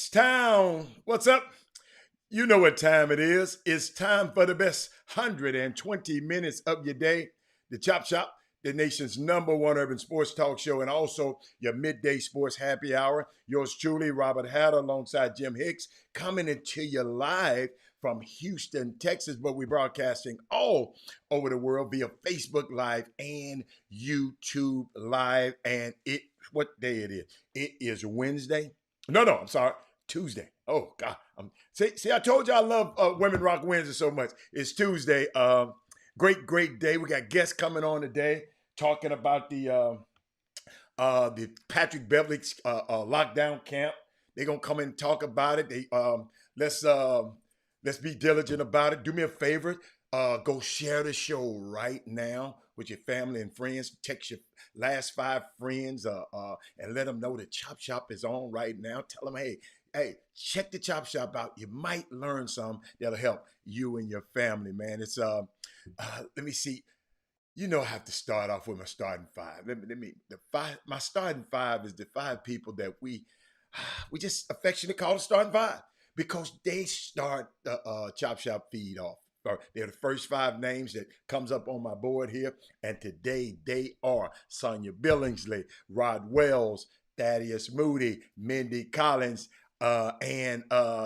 H-Town, what's up? You know what time it is. It's time for the best 120 minutes of your day. The Chop Shop, the nation's number one urban sports talk show, and also your midday sports happy hour. Yours truly, Robert Hatter, alongside Jim Hicks, coming into you live from Houston, Texas, but we're broadcasting all over the world via Facebook Live and YouTube Live. And what day it is? It is Wednesday. No, I'm sorry. Tuesday. Oh God. See, I told you I love Women Rock Wednesday so much. It's Tuesday. Great day. We got guests coming on today talking about the Patrick Beverly lockdown camp. They're gonna come in and talk about it. Let's be diligent about it. Do me a favor. Go share the show right now with your family and friends. Text your last 5 friends and let them know the Chop Shop is on right now. Tell them, hey, check the Chop Shop out. You might learn some that'll help you and your family, man. It's let me see. You know, I have to start off with my starting five. My starting five is the 5 people that we just affectionately call the starting five because they start the Chop Shop feed off. Or they're the first 5 names that comes up on my board here. And today they are Sonia Billingsley, Rod Wells, Thaddeus Moody, Mindy Collins, and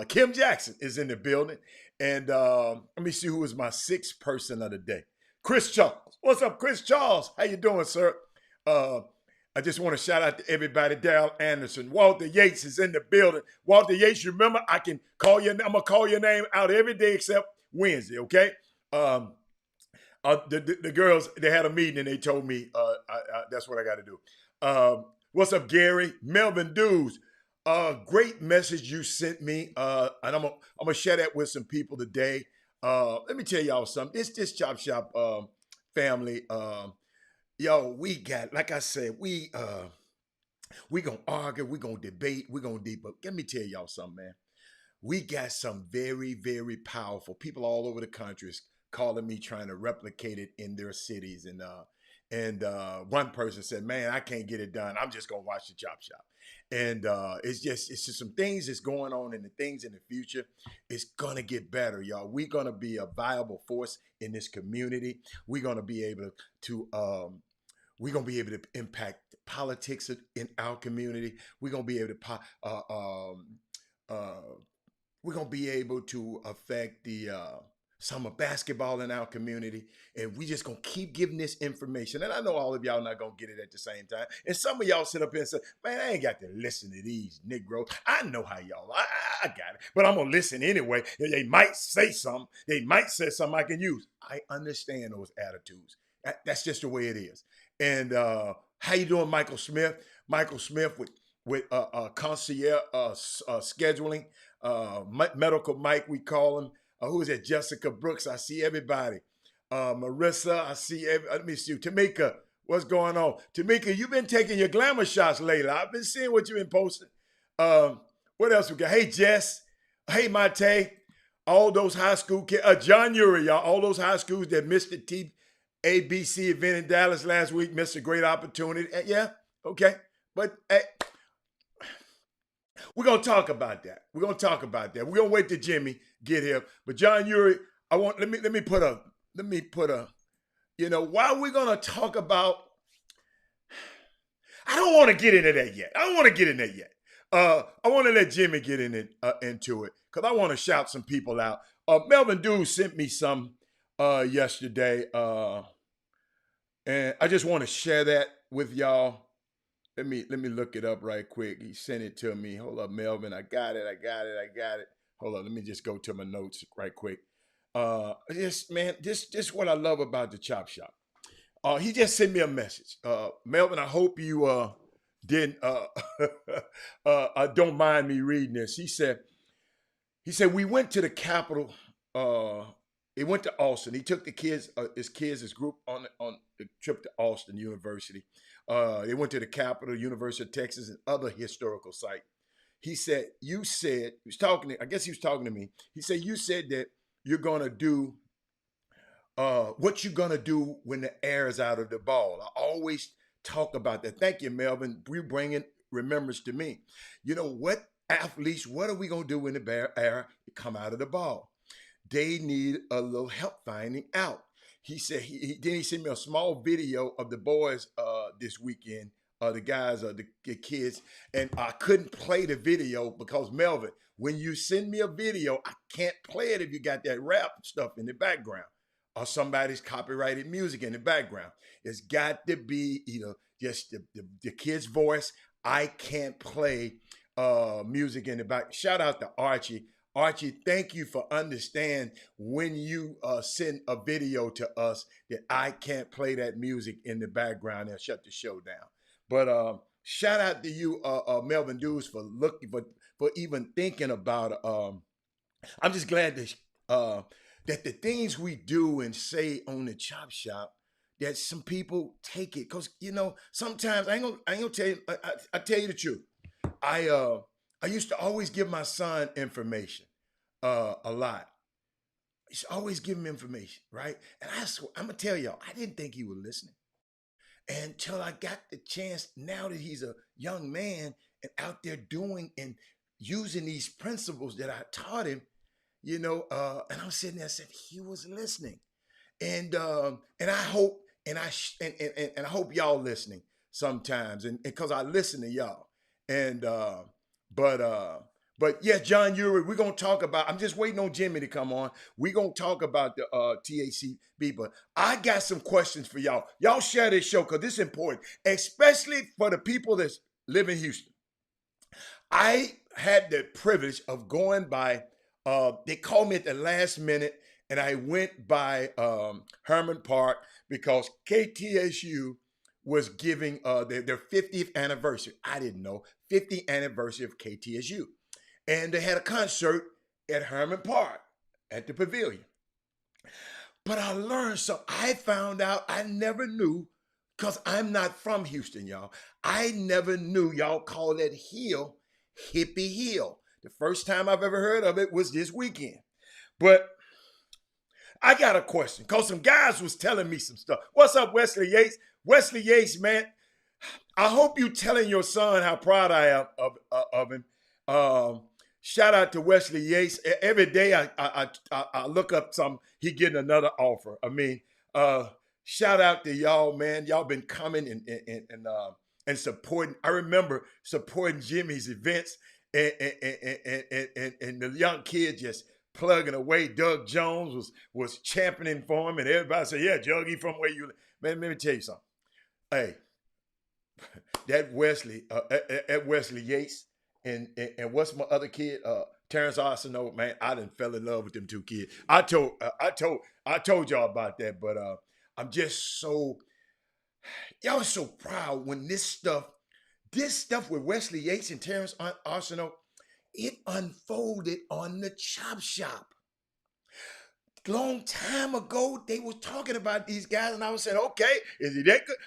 Kim Jackson is in the building. And let me see who is my 6th person of the day. Chris Charles. What's up, Chris Charles? How you doing, sir? I just want to shout out to everybody. Daryl Anderson. Walter Yates is in the building. Walter Yates, remember, I'm going to call your name out every day except Wednesday, okay? The girls, they had a meeting and they told me that's what I got to do. What's up, Gary? Melvin Dews. Great message you sent me, and I'm gonna share that with some people today. Let me tell y'all something. This Chop Shop family, yo, we got, like I said, we gonna argue, we gonna debate, we gonna deep. But let me tell y'all something, man. We got some very, very powerful people all over the country calling me, trying to replicate it in their cities. And one person said, "Man, I can't get it done. I'm just gonna watch the Chop Shop." And it's just some things that's going on, and the things in the future. It's gonna get better, y'all. We're gonna be a viable force in this community. We're gonna be able to impact politics in our community. We're gonna be able to we're gonna be able to affect the summer basketball in our community, and we just gonna keep giving this information. And I know all of y'all not gonna get it at the same time. And some of y'all sit up here and say, "Man, I ain't got to listen to these Negroes. I know how y'all. I got it, but I'm gonna listen anyway. They might say something. They might say something I can use. I understand those attitudes. That's just the way it is. And how you doing, Michael Smith? Michael Smith with concierge scheduling. Medical Mike, we call him. Who is it? Jessica Brooks. I see everybody. Marissa, I see. Let me see. Tamika, what's going on? Tamika, you've been taking your glamour shots lately. I've been seeing what you've been posting. What else we got? Hey, Jess. Hey, Mate. All those high school kids. John Uri, y'all. All those high schools that missed the TABC event in Dallas last week missed a great opportunity. Yeah, okay. But we're gonna talk about that. We're gonna wait till Jimmy get here. But John Uri, let me put a while we're gonna talk about. I don't want to get into that yet. I want to let Jimmy get into it because I want to shout some people out. Melvin Dew sent me some yesterday, and I just want to share that with y'all. Let me look it up right quick. He sent it to me. Hold up, Melvin. I got it. Hold on. Let me just go to my notes right quick. This what I love about the Chop Shop. He just sent me a message. Melvin, I hope you didn't don't mind me reading this. He said we went to the Capitol. He went to Austin. He took the kids, his group on the trip to Austin University. They went to the Capitol, University of Texas, and other historical sites. He said, he was talking to me. He said, you said that you're going to do what you're going to do when the air is out of the ball. I always talk about that. Thank you, Melvin. You bringing remembrance to me. You know what athletes, what are we going to do when the bear air come out of the ball? They need a little help finding out. He said then he sent me a small video of the boys this weekend, the guys, the kids, and I couldn't play the video because Melvin, when you send me a video, I can't play it if you got that rap stuff in the background or somebody's copyrighted music in the background. It's got to be either just the kid's voice. I can't play music in the back. Shout out to Archie. Archie, thank you for understand when you send a video to us that I can't play that music in the background and shut the show down. But shout out to you, Melvin Dews, for looking for even thinking about it. I'm just glad that the things we do and say on the Chop Shop, that some people take it, because sometimes I ain't gonna tell you. I tell you the truth. I used to always give my son information a lot. I used to always give him information, right? And I'm gonna tell y'all, I didn't think he was listening until I got the chance. Now that he's a young man and out there doing and using these principles that I taught him, and I'm sitting there, I said he was listening, and I hope and I hope y'all listening sometimes, and because I listen to y'all, and but yeah, John Uri, we're gonna talk about. I'm just waiting on Jimmy to come on. We're gonna talk about the THCB, but I got some questions for y'all. Y'all share this show because this is important, especially for the people that live in Houston. I had the privilege of going by. They called me at the last minute, and I went by Herman Park because KTSU was giving their 50th anniversary. I didn't know 50th anniversary of KTSU, and they had a concert at Herman Park at the Pavilion. But I learned something. I found out I never knew, because I'm not from Houston, y'all. I never knew y'all call that hill Hippie Hill. The first time I've ever heard of it was this weekend. But I got a question, because some guys was telling me some stuff. What's up, Wesley Yates? Wesley Yates, man, I hope you telling your son how proud I am of him. Shout out to Wesley Yates. Every day I look up something, he getting another offer. I mean, shout out to y'all, man. Y'all been coming and supporting. I remember supporting Jimmy's events, and the young kid just plugging away. Doug Jones was championing for him, and everybody said, "Yeah, Juggy, from where you live." Man, let me tell you something. Hey, that Wesley Yates and what's my other kid? Terrence Arsenault, man, I done fell in love with them two kids. I told y'all about that, but I'm just y'all are so proud when this stuff with Wesley Yates and Terrence Arsenault, it unfolded on the Chop Shop. Long time ago, they was talking about these guys, and I was saying, okay, is he that good?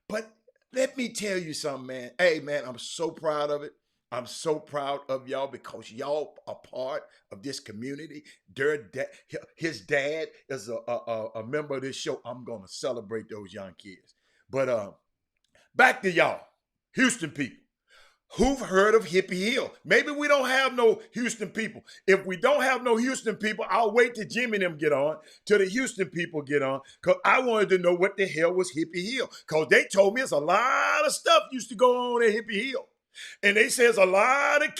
But let me tell you something, man. Hey, man, I'm so proud of it. I'm so proud of y'all because y'all are part of this community. His dad is a member of this show. I'm going to celebrate those young kids. But back to y'all, Houston people. Who've heard of Hippie Hill? Maybe we don't have no Houston people. If we don't have no Houston people, I'll wait till Jimmy and them get on, till the Houston people get on, because I wanted to know what the hell was Hippie Hill. Because they told me it's a lot of stuff used to go on at Hippie Hill. And they says a lot of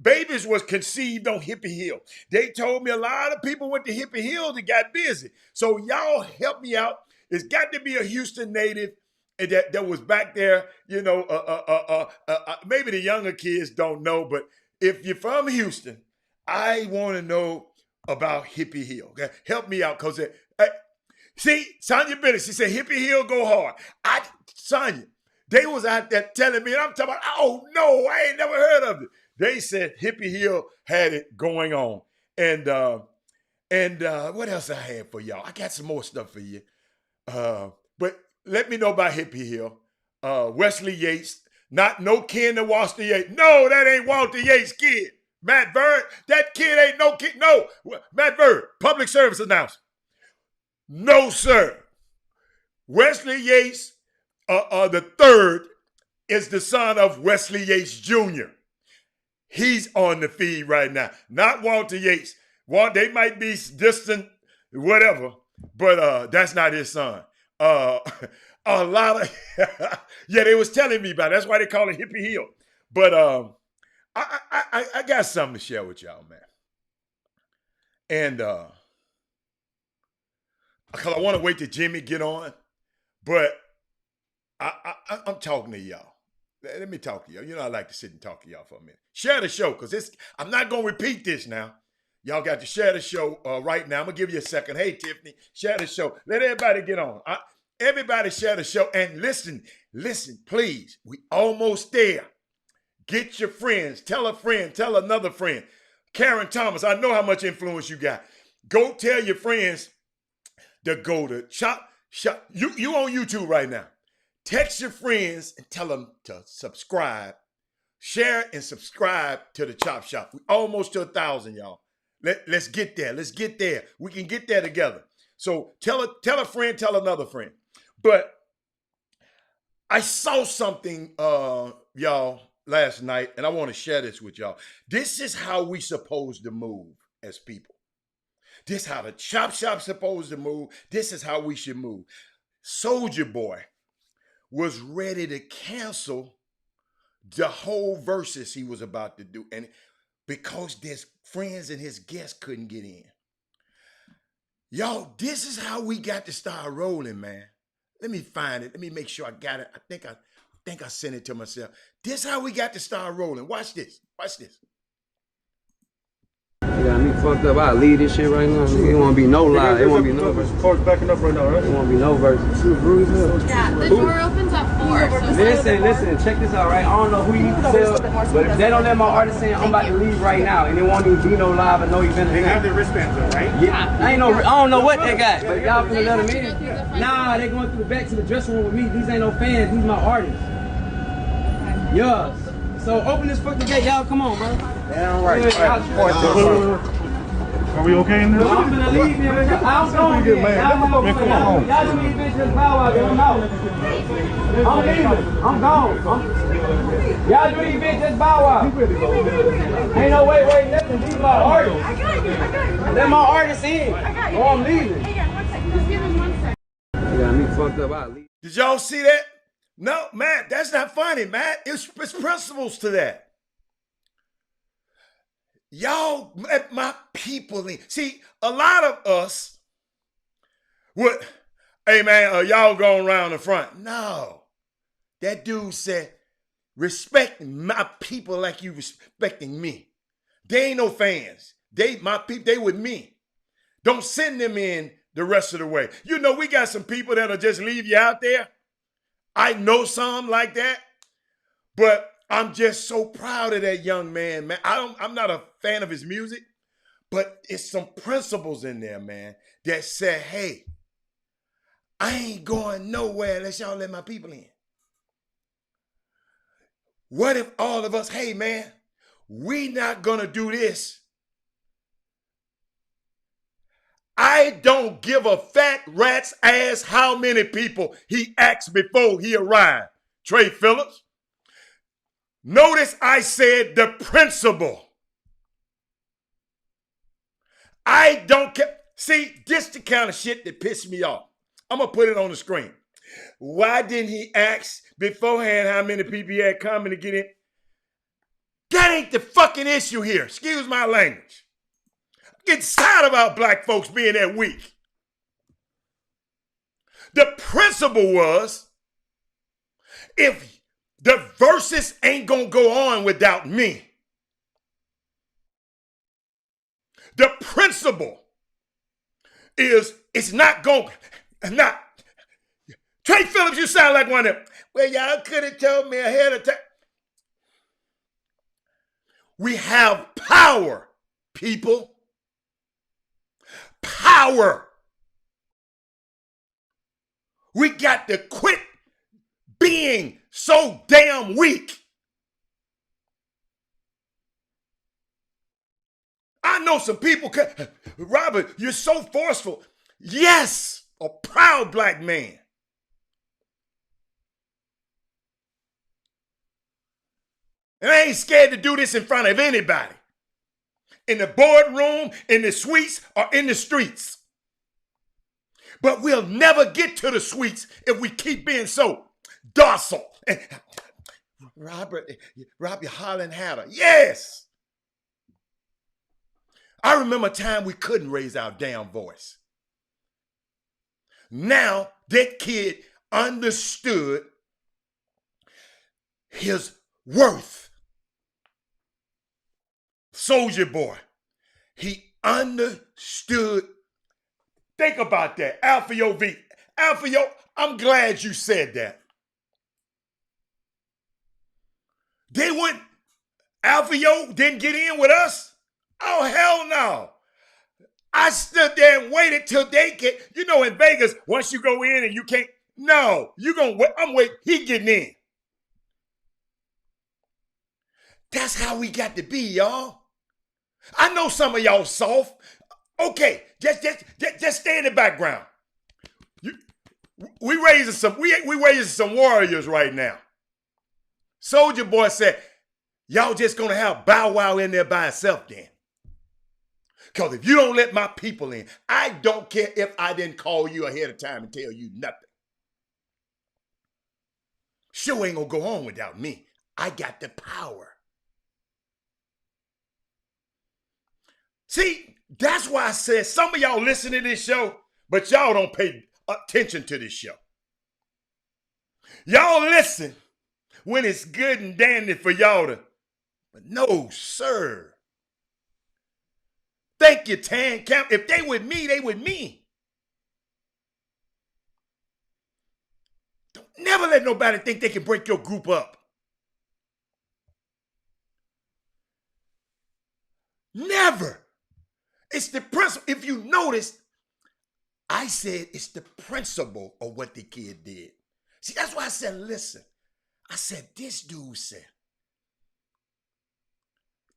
babies was conceived on Hippie Hill. They told me a lot of people went to Hippie Hill that got busy. So y'all help me out. It's got to be a Houston native that was back there, maybe the younger kids don't know, but if you're from Houston, I want to know about Hippie Hill. Okay? Help me out, because see, Sonya Bennett, she said Hippie Hill go hard. Sonya, they was out there telling me, and I'm talking about, oh no, I ain't never heard of it. They said Hippie Hill had it going on. And what else I had for y'all? I got some more stuff for you. But let me know about Hippie Hill. Wesley Yates, no kin to Walter Yates. No, that ain't Walter Yates' kid. Matt Bird, that kid ain't no kid. No, Matt Bird, public service announcement. No, sir. Wesley Yates, the third, is the son of Wesley Yates Jr. He's on the feed right now. Not Walter Yates. They might be distant, whatever, but that's not his son. A lot of yeah, they was telling me about it. That's why they call it Hippie Hill. But I got something to share with y'all, man. And because I want to wait till Jimmy get on, but I'm talking to y'all. Let me talk to y'all. You know, I like to sit and talk to y'all for a minute. Share the show, because I'm not going to repeat this now. Y'all got to share the show right now. I'm going to give you a second. Hey, Tiffany, share the show. Let everybody get on. Everybody share the show. And listen, please. We almost there. Get your friends. Tell a friend. Tell another friend. Karen Thomas, I know how much influence you got. Go tell your friends to go to Chop. You on YouTube right now. Text your friends and tell them to subscribe. Share and subscribe to the Chop Shop. We almost to 1,000, y'all. Let's get there. Let's get there. We can get there together. So tell a friend, tell another friend. But I saw something, y'all, last night, and I want to share this with y'all. This is how we supposed to move as people. This is how the Chop Shop's supposed to move. This is how we should move. Soulja Boy was ready to cancel the whole verses he was about to do, and because his friends and his guests couldn't get in. Y'all, this is how we got to start rolling, man. Let me find it. Let me make sure I got it. I think I sent it to myself. This is how we got to start rolling. Watch this. Watch this. You got me fucked up. I leave this shit right now. It won't be no lie. It won't be no verse. Car's backing up right now, right? It won't be no verse. Yeah, the door opens at 4. So Listen, check this out, right? I don't know who you tell, but if they don't let my artist in, I'm about to leave right now, and it won't even be no live and no event. They have their wristbands though, right? Yeah, I don't know what they got, but y'all finna let them in. Nah, they going through back to the dressing room with me. These ain't no fans. These my artists. Yeah. So open this fucking gate, y'all. Come on, bro. Damn right. Are we okay in there? I'm gonna leave here. I'm going to y'all do these bitches bow out. I'm out. I'm leaving. I'm gone. Y'all do these bitches bow out. Ain't no way, nothing. These my artists. I got you. They're my artists in. I got you. Oh, I'm leaving. Hang on 1 second. Just give him 1 second. You got me fucked up. I'll leave. Did y'all see that? No, Matt, that's not funny, Matt. It's principles to that. Y'all let my people in. See, a lot of us would, hey man, y'all going around the front. No. That dude said, respect my people like you respecting me. They ain't no fans. My people, they with me. Don't send them in the rest of the way. You know, we got some people that'll just leave you out there. I know some like that, but I'm just so proud of that young man, man. I'm not a fan of his music, but it's some principles in there, man, that say, hey, I ain't going nowhere unless y'all let my people in. What if all of us, hey, man, we not gonna do this. I don't give a fat rat's ass how many people he asked before he arrived. Trey Phillips. Notice I said the principle. I don't care. See, this the kind of shit that pissed me off. I'm going to put it on the screen. Why didn't he ask beforehand how many people he had coming to get in? That ain't the fucking issue here. Excuse my language. I'm getting sad about black folks being that weak. The principle was, if the verses ain't gonna go on without me. The principle is it's not going, not. Trey Phillips, you sound like one of them. Well, y'all could have told me ahead of time. We have power, people. Power. We got to quit being so damn weak. I know some people, Robert, you're so forceful. Yes, a proud black man. And I ain't scared to do this in front of anybody. In the boardroom, in the suites, or in the streets. But we'll never get to the suites if we keep being so docile. And Robbie Holland Hatter. Yes. I remember a time we couldn't raise our damn voice. Now that kid understood his worth. Soldier Boy. He understood. Think about that. Alfio V. Alfio, I'm glad you said that. They wouldn't, Alfio didn't get in with us? Oh, hell no. I stood there and waited till they get, you know, in Vegas, once you go in and you can't, no, you gonna wait, I'm waiting, he getting in. That's how we got to be, y'all. I know some of y'all soft. Okay, just stay in the background. We raising some warriors right now. Soldier Boy said, y'all just gonna have Bow Wow in there by itself then. Because if you don't let my people in, I don't care if I didn't call you ahead of time and tell you nothing. Show ain't gonna go on without me. I got the power. See, that's why I said some of y'all listen to this show, but y'all don't pay attention to this show. Y'all listen when it's good and dandy for y'all to, but no, sir. Thank you, Tan Camp. If they with me, they with me. Don't never let nobody think they can break your group up. Never. It's the principle. If you notice, I said it's the principle of what the kid did. See, that's why I said, listen. I said, this dude said,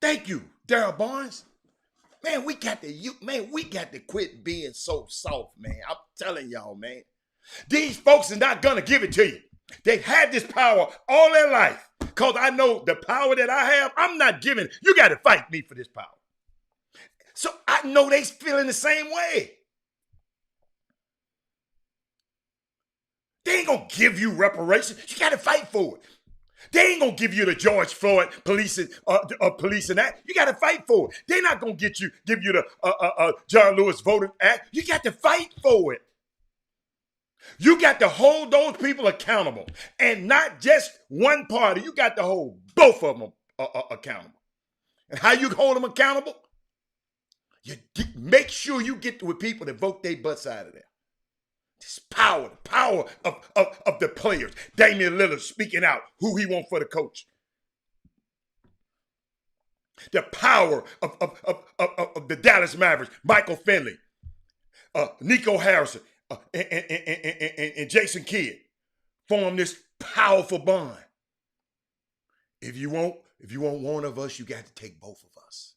thank you, Daryl Barnes. Man, we got to quit being so soft, man. I'm telling y'all, man. These folks are not gonna give it to you. They've had this power all their life. Because I know the power that I have, I'm not giving. You got to fight me for this power. So I know they feeling the same way. They ain't gonna give you reparations. You got to fight for it. They ain't gonna give you the George Floyd policing that. You got to fight for it. They're not gonna give you the John Lewis Voting Act. You got to fight for it. You got to hold those people accountable, and not just one party. You got to hold both of them accountable. And how you hold them accountable? You make sure you get with people that vote their butts out of there. This power, the power of the players. Damian Lillard speaking out who he wants for the coach. The power of the Dallas Mavericks, Michael Finley, Nico Harrison, and Jason Kidd form this powerful bond. If you want one of us, you got to take both of us.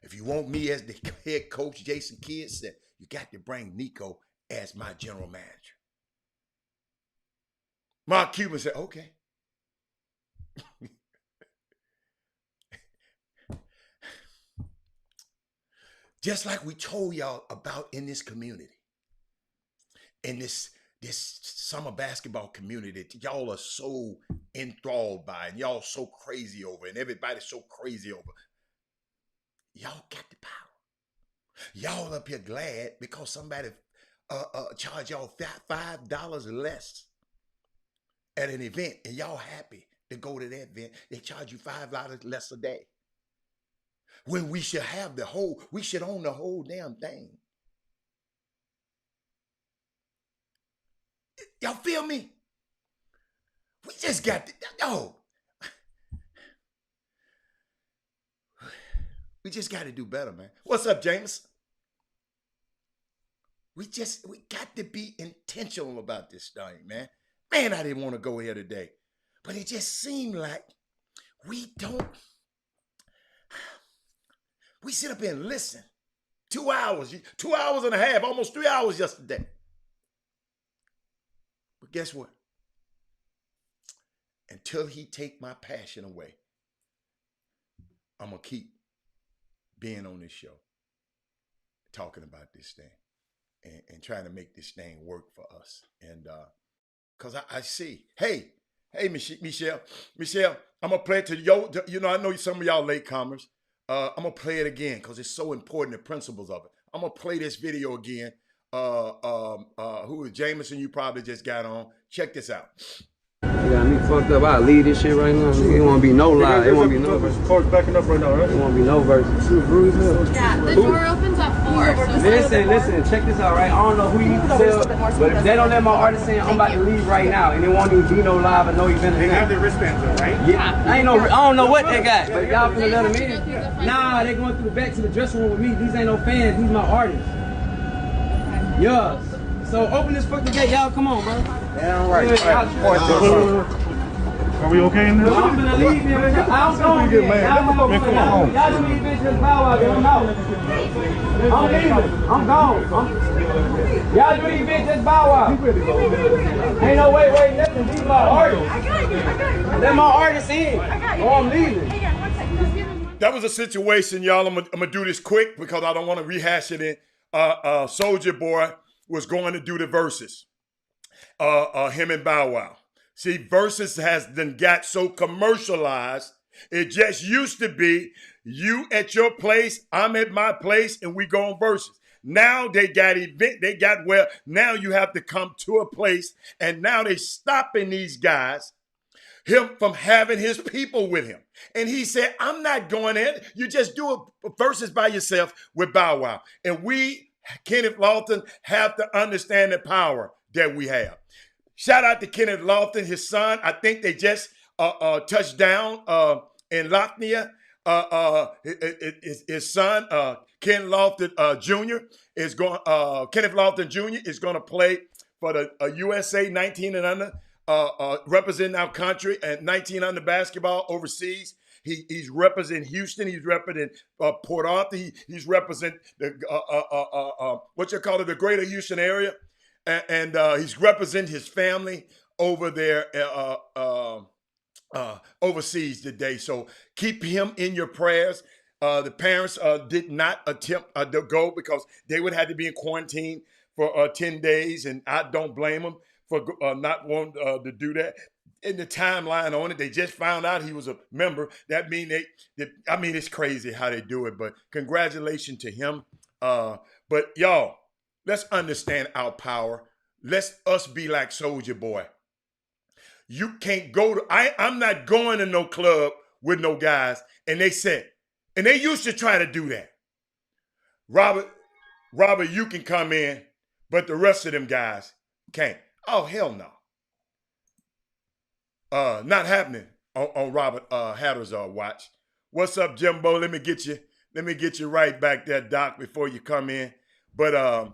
If you want me as the head coach, Jason Kidd said, you got to bring Nico as my general manager. Mark Cuban said, okay. Just like we told y'all about in this community, in this summer basketball community that y'all are so enthralled by and y'all so crazy over and everybody's so crazy over. Y'all got the power. Y'all up here glad because somebody charge y'all $5 less at an event and y'all happy to go to that event. They charge you $5 less a day. When we should have we should own the whole damn thing. Y'all feel me? We just got we just got to do better, man. What's up, James? We got to be intentional about this thing, man. Man, I didn't want to go here today. But it just seemed like we sit up here and listen. 2 hours and a half, almost 3 hours yesterday. But guess what? until he take my passion away, I'm going to keep being on this show, talking about this thing and trying to make this thing work for us. And because I see, hey, Michelle, I'm going to play it to you know, I know some of y'all latecomers. I'm going to play it again because it's so important, the principles of it. I'm going to play this video again. Who is Jameson? You probably just got on. Check this out. You got me fucked up. I leave this shit right now. It won't be no lie. It won't be no verse. Car's backing up right now, right? It won't be no verse. Yeah, the door opens at 4. So Listen, check this out, right? I don't know who you tell, but if they don't let my artist in, I'm about to leave right now, and it won't even be no live or no event. They have their wristbands though, right? Yeah, I don't know what they got, but y'all finna let them in. Nah, they going through the back to the dressing room with me. These ain't no fans. These my artists. Yeah. So open this fucking gate, y'all. Come on, bro. Damn right. Are we okay in there? I'm gonna leave here. I'm going to get y'all do these bitches power out there. I'm out. I'm leaving. I'm gone. Y'all do these bitches bow out. Ain't no way, nothing. These my artists. I got you. They're my artists in. Oh, I'm leaving. Hang on 1 second. Just give him 1 That was a situation, y'all. I'm gonna do this quick because I don't want to rehash it in. Soulja Boy was going to do the verses. Him and Bow Wow. See, verses has then got so commercialized. It just used to be you at your place, I'm at my place, and we go on verses. Now they got now you have to come to a place, and now they stopping these guys, him from having his people with him. And he said, I'm not going in. You just do verses by yourself with Bow Wow. And we, Kenneth Lofton, have to understand the power that we have. Shout out to Kenneth Lofton, his son. I think they just touched down in Latvia. His son, Ken Lofton Jr. is going. Kenneth Lofton Jr. is going to play for the USA 19 and under, representing our country at 19 under basketball overseas. He's representing Houston. He's representing Port Arthur. He's representing the the Greater Houston area. And he's representing his family over there overseas today. So keep him in your prayers. The parents did not attempt to go because they would have to be in quarantine for 10 days. And I don't blame them for not wanting to do that. In the timeline on it, they just found out he was a member. That mean it's crazy how they do it. But congratulations to him. But y'all, let's understand our power. Let's us be like Soulja Boy. You can't go to, I'm not going to no club with no guys. And they said, and they used to try to do that. Robert, you can come in, but the rest of them guys can't. Oh, hell no. Not happening on Robert Hatter's watch. What's up, Jimbo? Let me get you right back there, Doc, before you come in. But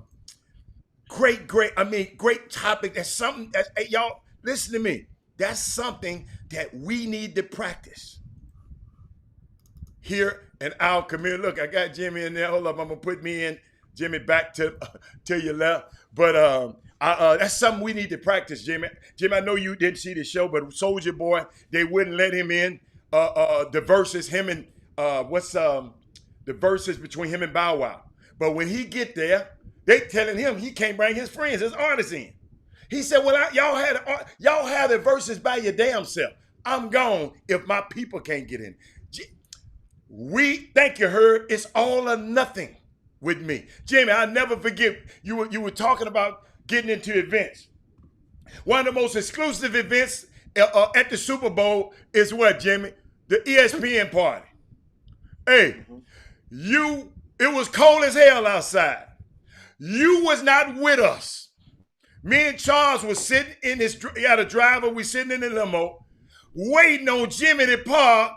great topic. That's something that, hey, y'all, listen to me. That's something that we need to practice here in our community. Look, I got Jimmy in there. Hold up, I'm gonna put me in. Jimmy, back to your left. But that's something we need to practice, Jimmy. Jimmy, I know you didn't see the show, but Soulja Boy, they wouldn't let him in. The verses, him and the verses between him and Bow Wow. But when he get there, they telling him he can't bring his friends, his artists in. He said, well, y'all have the verses by your damn self. I'm gone if my people can't get in. Thank you, Herb. It's all or nothing with me. Jimmy, I'll never forget, you were talking about getting into events. One of the most exclusive events at the Super Bowl is what, Jimmy? The ESPN party. Hey, it was cold as hell outside. You was not with us. Me and Charles was sitting in he had a driver, we sitting in the limo, waiting on Jimmy to park,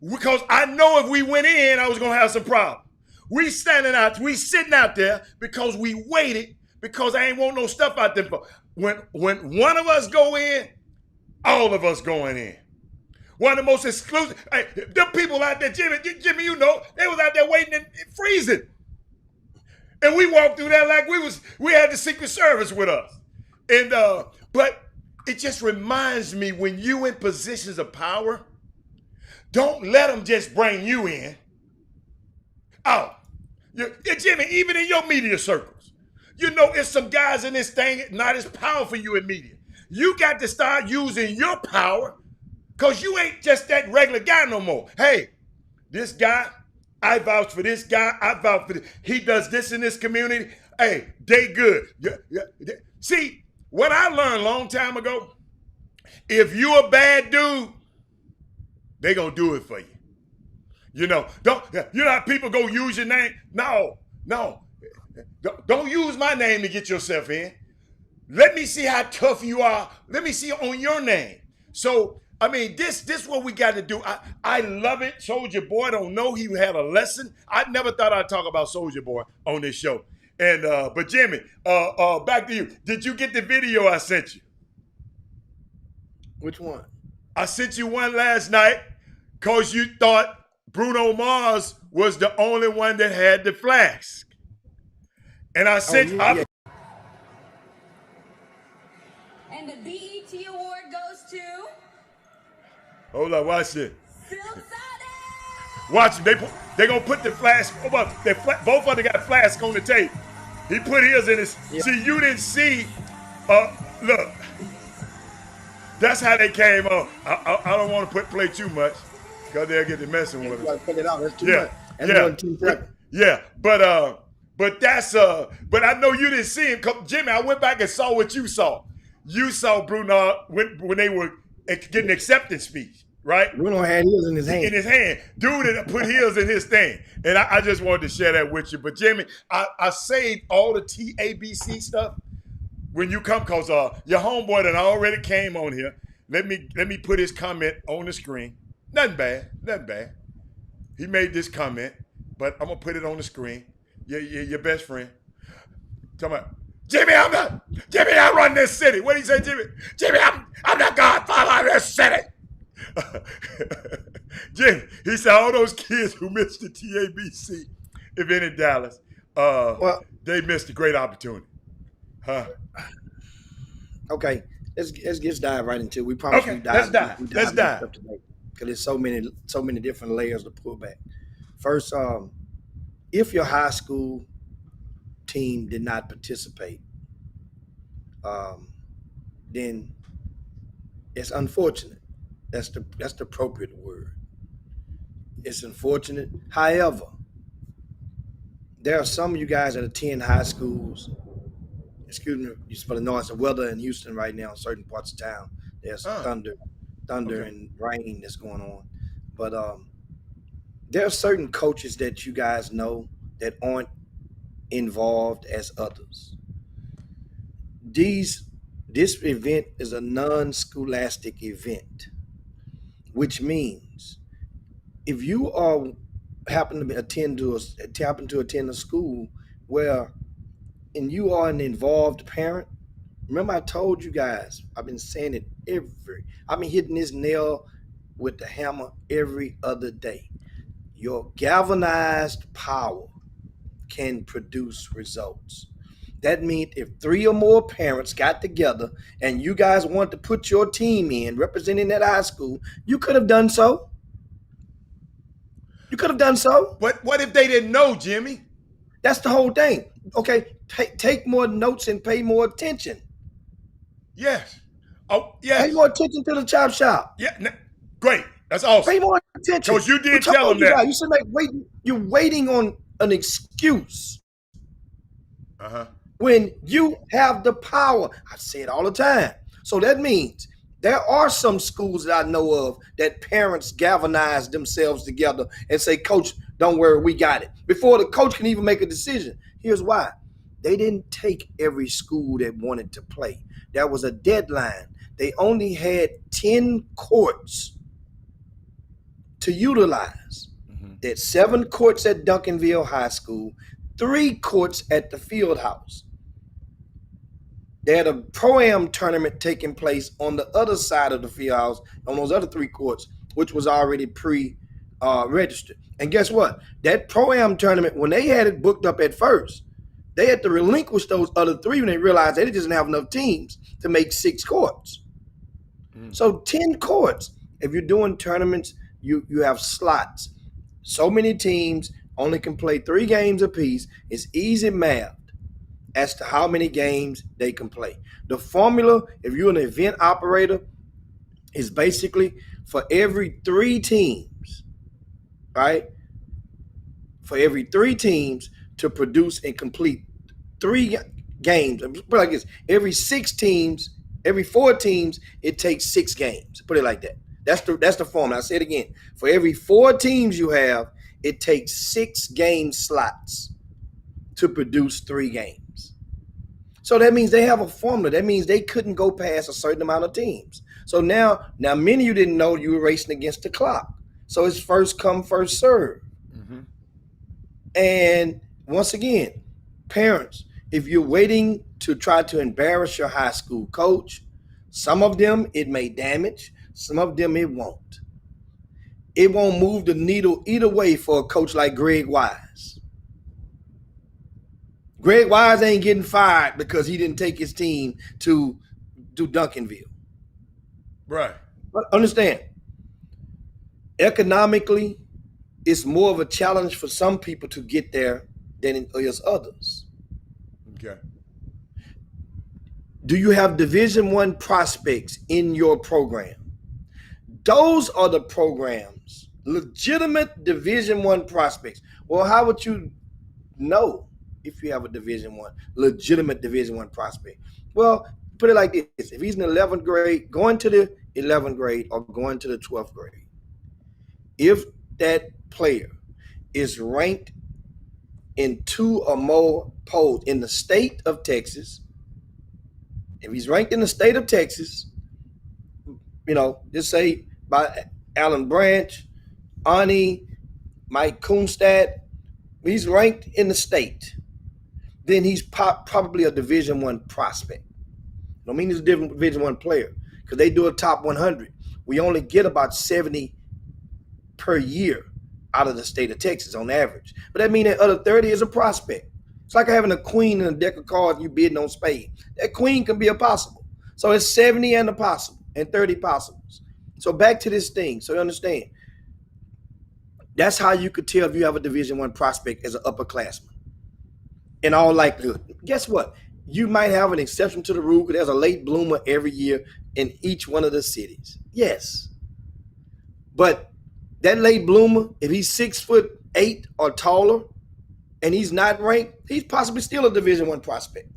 because I know if we went in, I was gonna have some problems. We sitting out there because we waited, because I ain't want no stuff out there. When one of us go in, all of us going in. One of the most exclusive, hey, the people out there, Jimmy, you know, they was out there waiting and freezing. And we walked through there like we had the Secret Service with us. And but it just reminds me when you in positions of power, don't let them just bring you in. Oh, Jimmy, even in your media circles, you know, it's some guys in this thing not as powerful you in media. You got to start using your power because you ain't just that regular guy no more. Hey, this guy, I vouch for this guy. I vouch for this. He does this in this community. Hey, they good. See, what I learned a long time ago, if you a bad dude, they gonna do it for you. You know, you know how people go use your name? No. Don't use my name to get yourself in. Let me see how tough you are. Let me see on your name. So, I mean, this what we got to do. I love it. Soulja Boy, don't know he had a lesson. I never thought I'd talk about Soulja Boy on this show. And but Jimmy, back to you. Did you get the video I sent you? Which one? I sent you one last night because you thought Bruno Mars was the only one that had the flask. And I sent yeah. And the BET award goes to Hold on, watch this. Phil Sade. Watch them. They gonna put the flask. Both of them got flask on the tape. He put his in his. Yeah. See, you didn't see. Look. That's how they came on. I don't want to play too much because they'll get to messing with You gotta us. put it out. That's too Yeah, much. That's more than 2 seconds. Yeah, but that's but I know you didn't see him. Jimmy, I went back and saw what you saw. You saw Bruno when they were getting acceptance speech, right? Bruno had his in his hand. In his hand. Dude had put his in his thing. And I just wanted to share that with you. But Jimmy, I saved all the TABC stuff when you come, because your homeboy that already came on here. Let me put his comment on the screen. Nothing bad. He made this comment, but I'm gonna put it on the screen. Your best friend. Talking about, Jimmy, I run this city. What did he say, Jimmy? Jimmy, I'm the godfather of this city. Jimmy, he said all those kids who missed the TABC event in Dallas, they missed a great opportunity. Huh? Okay, let's dive right into it. We promise Okay, we dive. let's dive. Because there's so many different layers to pull back. First, if your high school team did not participate, then it's unfortunate. That's the appropriate word. It's unfortunate. However, there are some of you guys that attend high schools. Excuse me, for the noise of weather in Houston right now in certain parts of town. There's thunder okay, and rain that's going on. But there are certain coaches that you guys know that aren't involved as others. This event is a non-scholastic event, which means if you happen to attend a school where and you are an involved parent, remember I told you guys, I've been saying it I've been hitting this nail with the hammer every other day. Your galvanized power can produce results. That means if 3 or more parents got together and you guys want to put your team in representing that high school, you could have done so. But what if they didn't know, Jimmy? That's the whole thing. Okay, take more notes and pay more attention. Yes. Oh, yes. Pay more attention to the chop shop. Yeah, great. That's awesome. Pay more attention. Because you did tell them that. You said you're waiting on an excuse. When you have the power. I say it all the time. So that means there are some schools that I know of that parents galvanize themselves together and say, Coach, don't worry, we got it. Before the coach can even make a decision. Here's why. They didn't take every school that wanted to play. There was a deadline. They only had 10 courts to utilize. There's 7 courts at Duncanville High School, 3 courts at the field house. They had a Pro-Am tournament taking place on the other side of the field house on those other 3 courts, which was already registered. And guess what? That Pro-Am tournament, when they had it booked up at first, they had to relinquish those other 3 when they realized they didn't have enough teams to make 6 courts. So 10 courts. If you're doing tournaments, you have slots. So many teams only can play 3 games apiece. It's easy math as to how many games they can play. The formula, if you're an event operator, is basically for every 3 teams, right? For every 3 teams to produce and complete 3 games. Put it like this: every 6 teams, every 4 teams, it takes 6 games. Put it like that. That's the formula. I say it again. For every 4 teams you have, it takes 6 game slots to produce 3 games. So that means they have a formula. That means they couldn't go past a certain amount of teams. So now many of you didn't know you were racing against the clock. So it's first come, first serve. And once again, parents, if you're waiting to try to embarrass your high school coach, some of them it may damage, some of them it won't. It won't move the needle either way for a coach like Greg Wise. Greg Wise ain't getting fired because he didn't take his team to Duncanville. Right. But understand, economically, it's more of a challenge for some people to get there than it is others. Okay. Do you have Division I prospects in your program? Those are the programs, legitimate Division I prospects. Well, how would you know if you have a Division I, legitimate Division I prospect? Well, put it like this: if he's in the 11th grade, going to the 11th grade or going to the 12th grade, if that player is ranked in 2 or more polls in the state of Texas, if he's ranked in the state of Texas, just say by Alan Branch, Ani, Mike Kunstad, he's ranked in the state, then he's probably a Division I prospect. Don't mean he's a different Division I player, because they do a top 100. We only get about 70 per year out of the state of Texas on average. But that means that other 30 is a prospect. It's like having a queen in a deck of cards and you bidding on spade. That queen can be a possible. So it's 70 and a possible and 30 possibles. So back to this thing. So you understand. That's how you could tell if you have a Division I prospect as an upperclassman. In all likelihood. Guess what? You might have an exception to the rule because there's a late bloomer every year in each one of the cities. Yes. But that late bloomer, if he's 6'8" or taller and he's not ranked, he's possibly still a Division I prospect.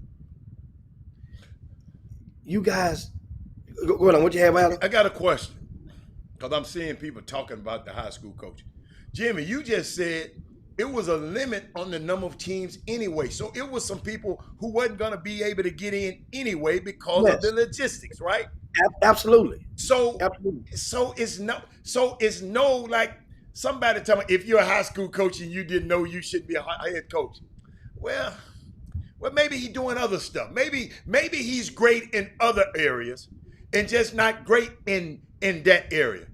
You guys, go on. What you have, Alan? I got a question, because I'm seeing people talking about the high school coach. Jimmy, you just said it was a limit on the number of teams anyway. So it was some people who wasn't going to be able to get in anyway because of the logistics, right? Absolutely. So it's no like somebody tell me, if you're a high school coach and you didn't know you shouldn't be a head coach. Well, maybe he's doing other stuff. Maybe he's great in other areas and just not great in that area.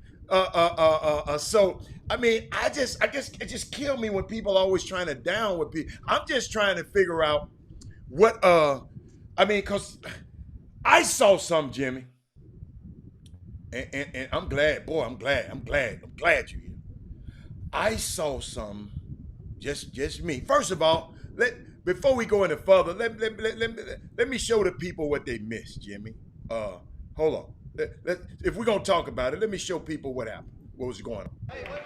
So I mean, I guess it just kills me when people are always trying to down with people. I'm just trying to figure out what because I saw some, Jimmy. And I'm glad, boy, I'm glad you're here. I saw some, just me. First of all, before we go any further, let me show the people what they missed, Jimmy. Hold on. If we're gonna talk about it, let me show people what happened. What was going on? Hey, wait.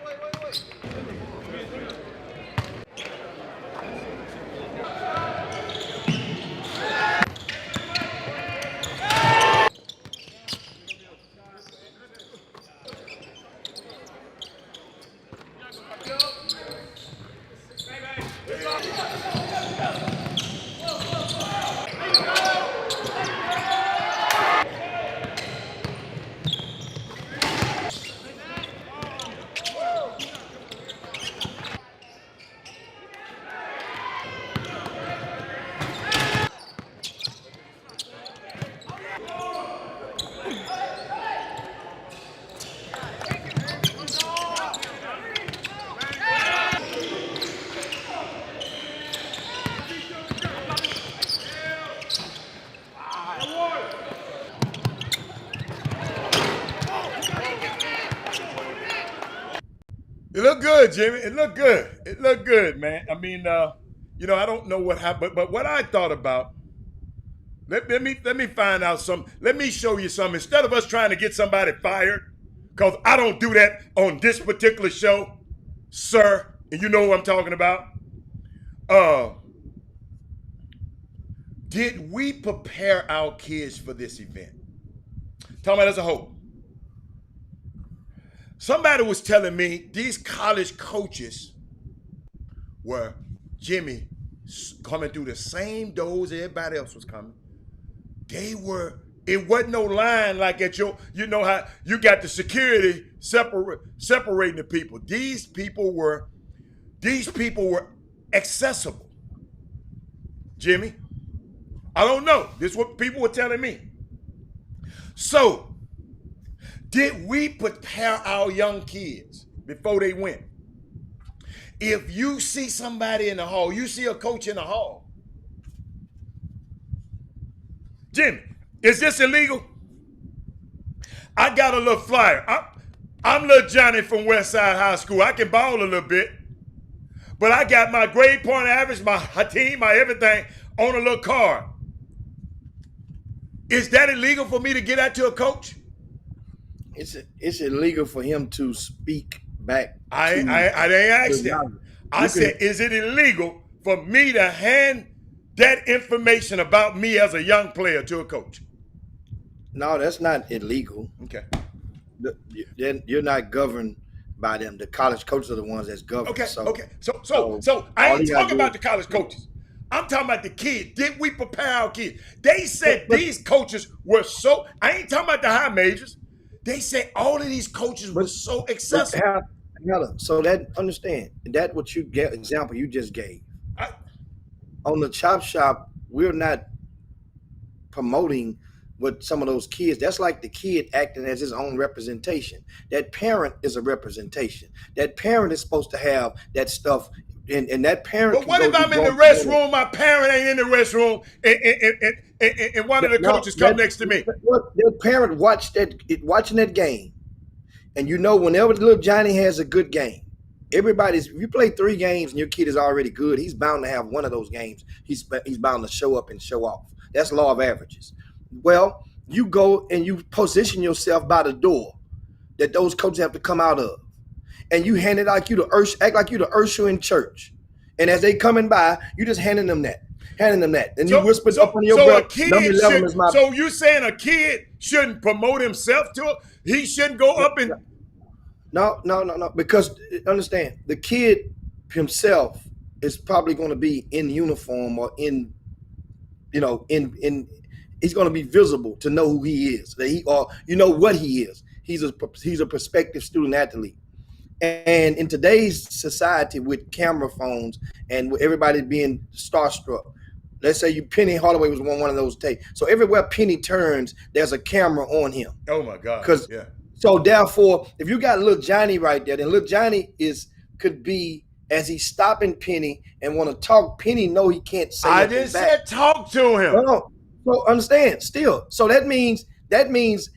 It looked good, Jimmy. It looked good. It looked good, man. I mean, you know, I don't know what happened, but what I thought about. Let me find out some. Let me show you something. Instead of us trying to get somebody fired, because I don't do that on this particular show, sir. And you know what I'm talking about. Did we prepare our kids for this event? Talking about as a whole. Somebody was telling me these college coaches were, Jimmy, coming through the same doors everybody else was coming. They were, it wasn't no line like at your, you know how you got the security separating the people. These people were accessible. Jimmy, I don't know. This is what people were telling me. So, did we prepare our young kids before they went? If you see somebody in the hall, you see a coach in the hall. Jimmy, is this illegal? I got a little flyer. I'm little Johnny from Westside High School. I can ball a little bit. But I got my grade point average, my team, my everything on a little card. Is that illegal for me to get that to a coach? It's illegal for him to speak back. I didn't ask that. I said, is it illegal for me to hand that information about me as a young player to a coach? No, that's not illegal. Okay. You're not governed by them. The college coaches are the ones that's governed. Okay. So, Okay. So I ain't talking about the college coaches. I'm talking about the kids. Did we prepare our kids? They said these coaches were so. I ain't talking about the high majors. They said all of these coaches were so accessible. So that understand that what you get example you just gave. On the Chop Shop, we're not promoting what some of those kids. That's like the kid acting as his own representation. That parent is a representation. That parent is supposed to have that stuff. And that parent. But what if I'm in the restroom? My parent ain't in the restroom, and one of the coaches come next to me. The parent watching that game, and you know whenever little Johnny has a good game, if you play 3 games and your kid is already good, he's bound to have one of those games. He's bound to show up and show off. That's law of averages. Well, you go and you position yourself by the door that those coaches have to come out of. And you hand it like you act like you the usher in church. And as they coming by, you just handing them that. And you whisper up on your breath, number 11 is my. So you saying a kid shouldn't promote himself to it? He shouldn't go up and. No. Because understand, the kid himself is probably going to be in uniform or in he's going to be visible to know who he is. What he is. He's a prospective student athlete. And in today's society with camera phones and with everybody being starstruck, let's say Penny Hardaway was one of those days. So everywhere Penny turns, there's a camera on him. Oh my God! Yeah. So therefore, if you got little Johnny right there, then little Johnny could be as he's stopping Penny and want to talk. Penny know he can't say. I just said talk to him. No. So understand still. So that means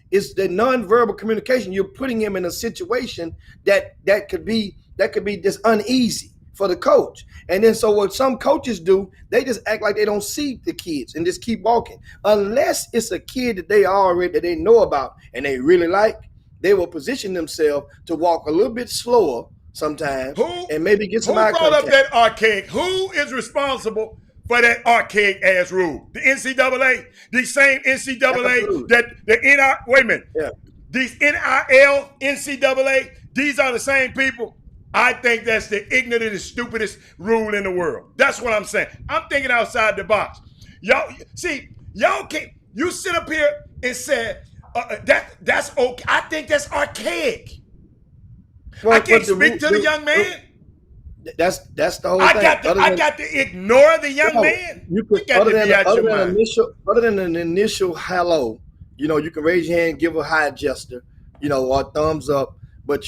it's the nonverbal communication. You're putting him in a situation that could be just uneasy for the coach. And then so what some coaches do, they just act like they don't see the kids and just keep walking. Unless it's a kid that they know about and they really like, they will position themselves to walk a little bit slower sometimes and maybe get some eye contact. Who brought up that archaic? Who is responsible for that archaic ass rule? The NCAA, the same NCAA that the NIL. Wait a minute. Yeah. These NIL, NCAA, these are the same people. I think that's the ignorant and stupidest rule in the world. That's what I'm saying. I'm thinking outside the box. Y'all can't. You sit up here and say that's okay. I think that's archaic. Well, I can't speak to the young man. That's the whole thing. I got to ignore the young man. You could, other than an initial hello, you can raise your hand, give a high gesture, or a thumbs up. But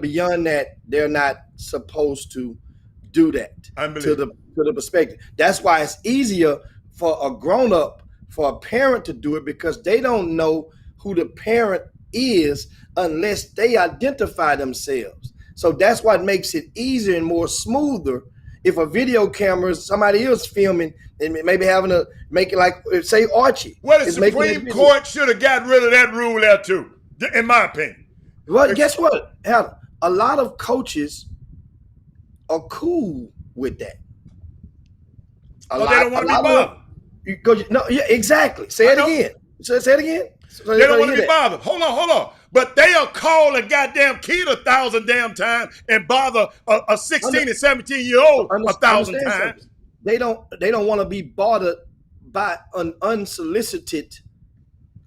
beyond that, they're not supposed to do that to the perspective. That's why it's easier for a grown-up, for a parent to do it, because they don't know who the parent is unless they identify themselves. So that's what makes it easier and more smoother if a video camera, somebody else filming and maybe having to make it like, say, Archie. Well, the is making Supreme that Court should have gotten rid of that rule there too, in my opinion. Well, guess what? Hell, a lot of coaches are cool with that. They don't want to be bothered. Exactly. Say it again. Say it again. So they don't want to be bothered. Hold on. But they'll call a goddamn kid 1,000 damn times and bother a 16 and 17-year-old 1,000 times. They don't want to be bothered by an unsolicited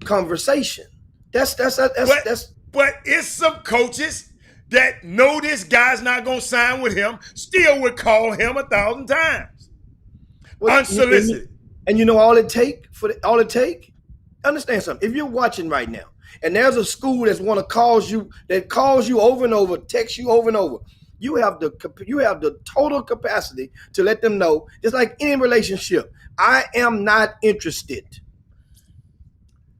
conversation. But it's some coaches that know this guy's not gonna sign with him, still would call him 1,000 times. Unsolicited. And you know all it take? Understand something. If you're watching right now and there's a school that's want to calls you over and over, texts you over and over, you have the total capacity to let them know, just like any relationship, I am not interested.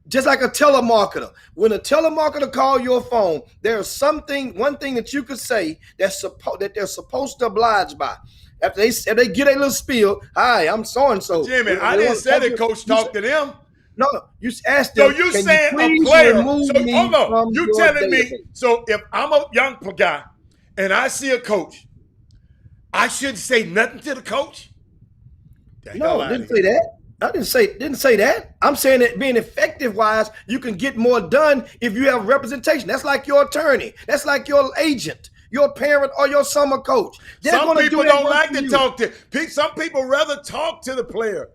Just like a telemarketer. When a telemarketer call your phone, there's one thing that you could say that they're supposed to oblige by. If they get a little spiel, hi, I'm so-and-so. Jimmy, I didn't say the coach talked to them. No, you asked them. So you saying a player, hold on. You telling me, so if I'm a young guy and I see a coach, I shouldn't say nothing to the coach? No, I didn't say that. I didn't say that. I'm saying that being effective wise, you can get more done if you have representation. That's like your attorney. That's like your agent, your parent, or your summer coach. Some people don't like to talk to. Some people rather talk to the player.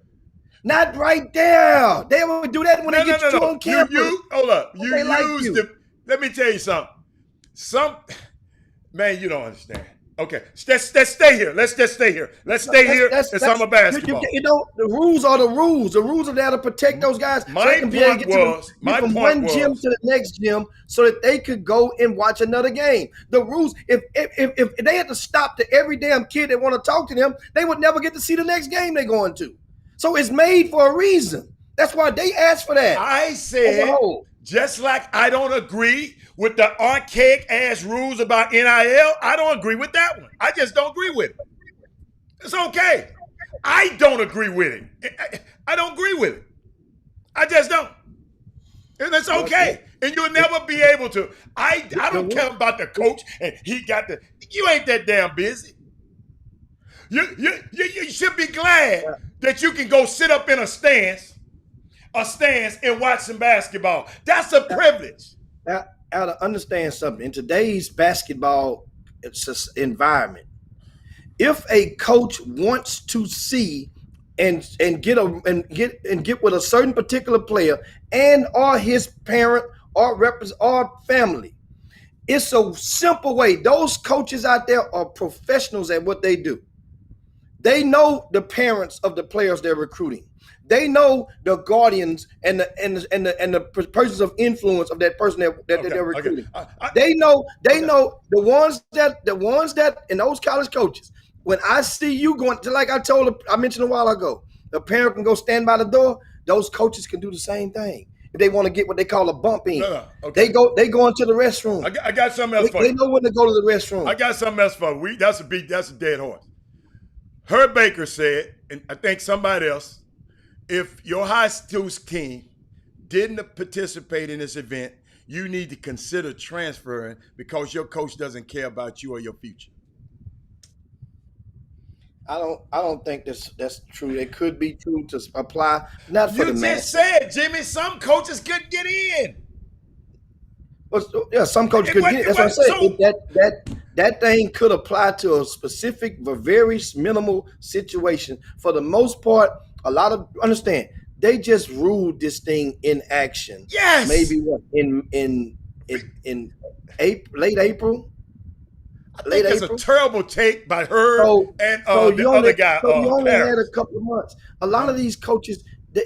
Not right there. They will do that when they get you on campus. Hold up. Let me tell you something. Man, you don't understand. Okay, let's stay here. Let's just stay here. Let's stay here in summer basketball. The rules are the rules. The rules are there to protect those guys. My point was from one gym to the next gym so that they could go and watch another game. The rules, if they had to stop to every damn kid that want to talk to them, they would never get to see the next game they're going to. So it's made for a reason. That's why they asked for that. I said, just like I don't agree with the archaic ass rules about NIL, I don't agree with that one. I just don't agree with it. It's okay. I don't agree with it. I don't agree with it. I just don't. And it's okay. And you'll never be able to. I don't care about the coach and you ain't that damn busy. You should be glad that you can go sit up in a stance and watch some basketball. That's a privilege. Now to understand something, in today's basketball environment, if a coach wants to see and get with a certain particular player and or his parent or family, it's a simple way. Those coaches out there are professionals at what they do. They know the parents of the players they're recruiting. They know the guardians and the persons of influence of that person that they're recruiting. They know the ones that and those college coaches. When I see you going, just like I mentioned a while ago, the parent can go stand by the door. Those coaches can do the same thing if they want to get what they call a bump in. They go into the restroom. I got something else for you. They know when to go to the restroom. I got something else for you. That's a dead horse. Herb Baker said, and I think somebody else, if your high school team didn't participate in this event, you need to consider transferring because your coach doesn't care about you or your future. I don't think that's true. It could be true to apply, not for the man. You just said, Jimmy, some coaches couldn't get in. Yeah, some coaches couldn't get in. That's what I'm saying. That thing could apply to a specific, but very minimal situation. For the most part, understand, they just ruled this thing in action. Yes. Maybe in late April. I think it's a terrible take by her and the other guy. So you only had a couple of months. A lot of these coaches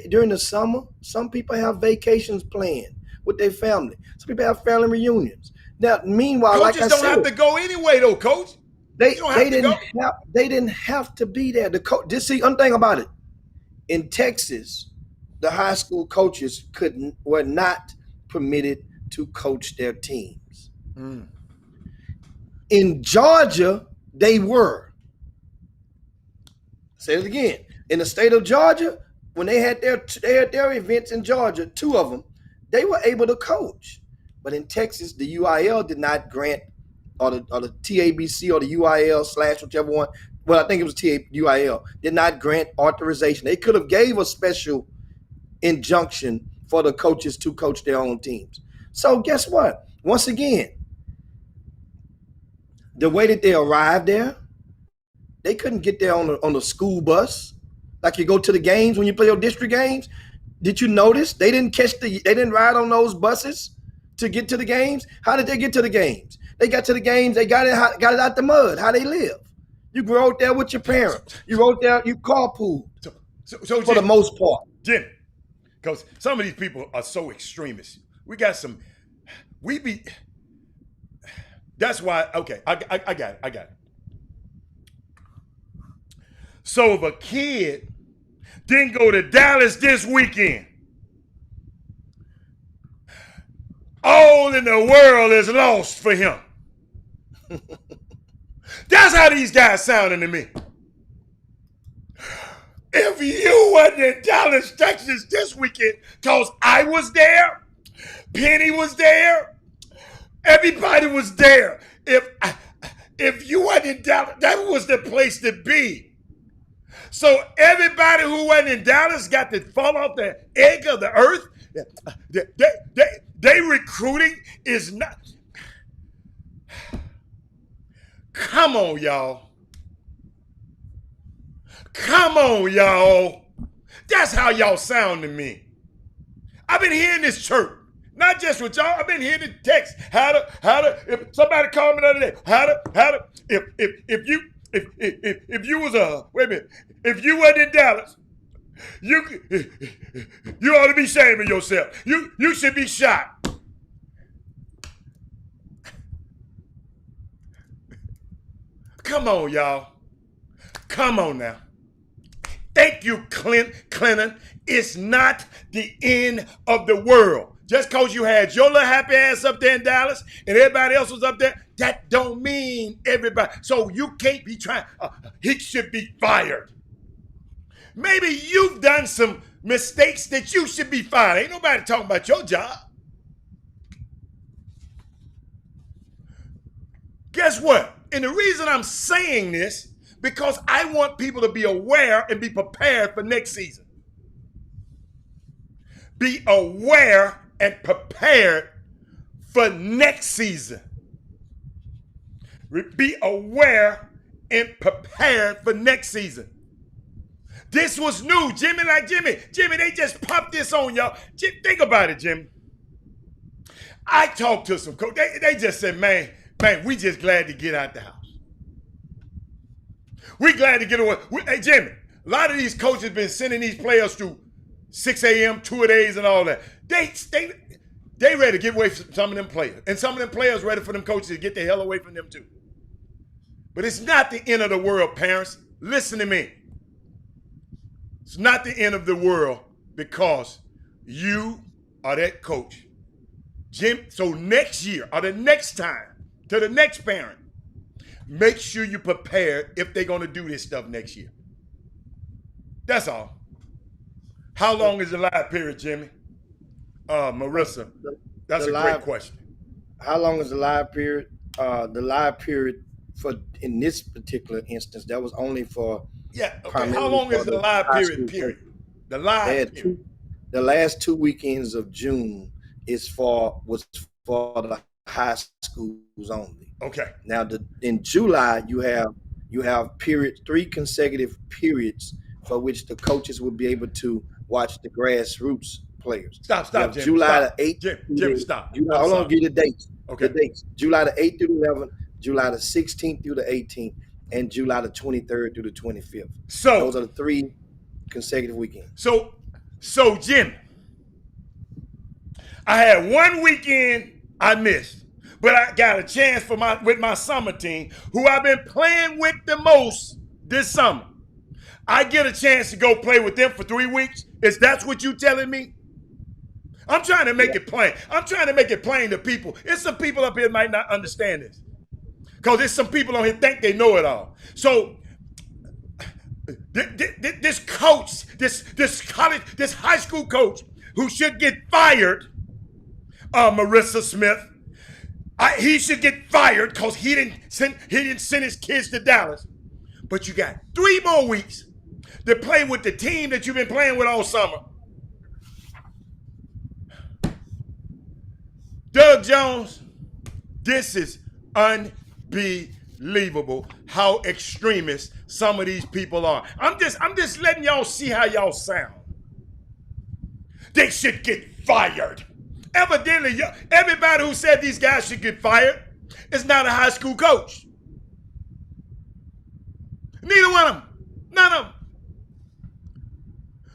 during the summer, some people have vacations planned with their family. Some people have family reunions. Now, meanwhile, coaches like I said, don't have to go anyway, though, Coach. They didn't have to be there. One thing about it, in Texas, the high school coaches were not permitted to coach their teams. In Georgia, they were. Say it again. In the state of Georgia, when they had their events in Georgia, 2 of them, they were able to coach. But in Texas, the UIL did not grant, or the TABC or the UIL / whichever one. Well, I think it was UIL, did not grant authorization. They could have gave a special injunction for the coaches to coach their own teams. So guess what? Once again, the way that they arrived there, they couldn't get there on the school bus. Like you go to the games when you play your district games. Did you notice they didn't ride on those buses to get to the games? How did they get to the games? They got to the games, they got it out the mud. How they live? You grew out there with your parents. You rode there, you carpooled. So For Jim, the most part. Jim, because some of these people are so extremist. We got some. That's why. Okay, I got it. So if a kid didn't go to Dallas this weekend, all in the world is lost for him. That's how these guys sounding to me. If you wasn't in Dallas, Texas this weekend, because I was there, Penny was there, everybody was there. If you wasn't in Dallas, that was the place to be. So everybody who wasn't in Dallas got to fall off the egg of the earth. They recruiting is not. Come on, y'all. Come on, y'all. That's how y'all sound to me. I've been hearing this chirp. Not just with y'all. I've been hearing the text. If somebody called me the other day, if you was wait a minute, if you wasn't in Dallas, you ought to be shaming yourself. You should be shot. Come on, y'all. Come on now. Thank you, Clinton. It's not the end of the world. Just because you had your little happy ass up there in Dallas and everybody else was up there, that don't mean everybody. So you can't be trying. He should be fired. Maybe you've done some mistakes that you should be fired. Ain't nobody talking about your job. Guess what? And the reason I'm saying this, because I want people to be aware and be prepared for next season. Be aware and prepared for next season. Be aware and prepared for next season. This was new. Jimmy, they just popped this on y'all. Think about it, Jimmy. I talked to some coaches. They just said, man, we just glad to get out the house. We glad to get away. Hey, Jimmy, a lot of these coaches been sending these players through 6 a.m., 2-a-days and all that. They ready to get away from some of them players. And some of them players ready for them coaches to get the hell away from them too. But it's not the end of the world, parents. Listen to me. It's not the end of the world because you are that coach. Jim, so next year or the next time, to the next parent, make sure you're prepared if they're going to do this stuff next year. That's all. How long is the live period, Jimmy? Marissa, that's a great question. How long is the live period? The live period for in this particular instance, that was only for How long is the live period? The live period. The last 2 weekends of June was for the high schools only. Okay. Now in July you have 3 consecutive periods for which the coaches will be able to watch the grassroots players. Stop, Jim. July the 8th. Jim, stop. Hold on, give you the dates. Okay. The dates. July the 8th through the 11th, July the 16th through the 18th, and July the 23rd through the 25th. So those are the 3 consecutive weekends. So Jim, I had 1 weekend I missed, but I got a chance with my summer team, who I've been playing with the most this summer. I get a chance to go play with them for 3 weeks. Is that what you telling me? I'm trying to make it plain. I'm trying to make it plain to people. It's some people up here that might not understand this. Because there's some people on here think they know it all. So this coach, this high school coach who should get fired, Marissa Smith, he should get fired because he didn't send his kids to Dallas. But you got 3 more weeks to play with the team that you've been playing with all summer. Doug Jones, this is unbelievable how extremist some of these people are. I'm just letting y'all see how y'all sound. They should get fired. Evidently, everybody who said these guys should get fired is not a high school coach. Neither one of them. None of them.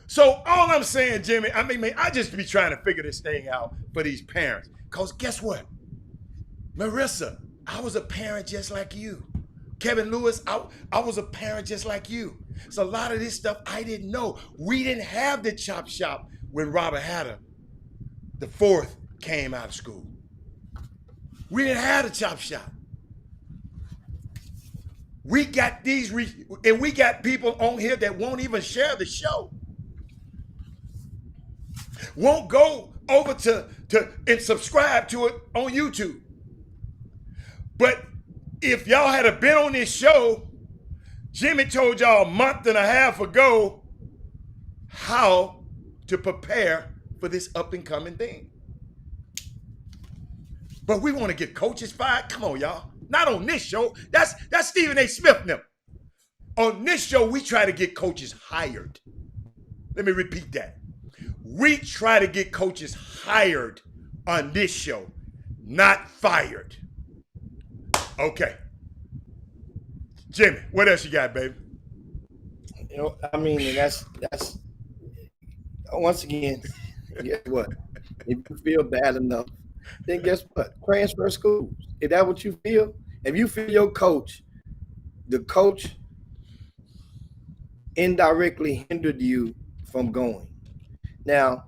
So all I'm saying, Jimmy, I just be trying to figure this thing out for these parents. Because guess what? Marissa, I was a parent just like you. Kevin Lewis, I was a parent just like you. So a lot of this stuff I didn't know. We didn't have the chop shop when Robert Hatter, the 4th, came out of school. We didn't have the chop shop. We got and we got people on here that won't even share the show. Won't go over to and subscribe to it on YouTube. But if y'all had been on this show, Jimmy told y'all a month and a half ago how to prepare for this up and coming thing. But we want to get coaches fired? Come on, y'all. Not on this show. That's Stephen A. Smith now. On this show, we try to get coaches hired. Let me repeat that. We try to get coaches hired on this show, not fired. Okay. Jimmy, what else you got, baby? That's once again, guess what? If you feel bad enough, then guess what? Transfer schools. Is that what you feel? If you feel the coach indirectly hindered you from going. Now,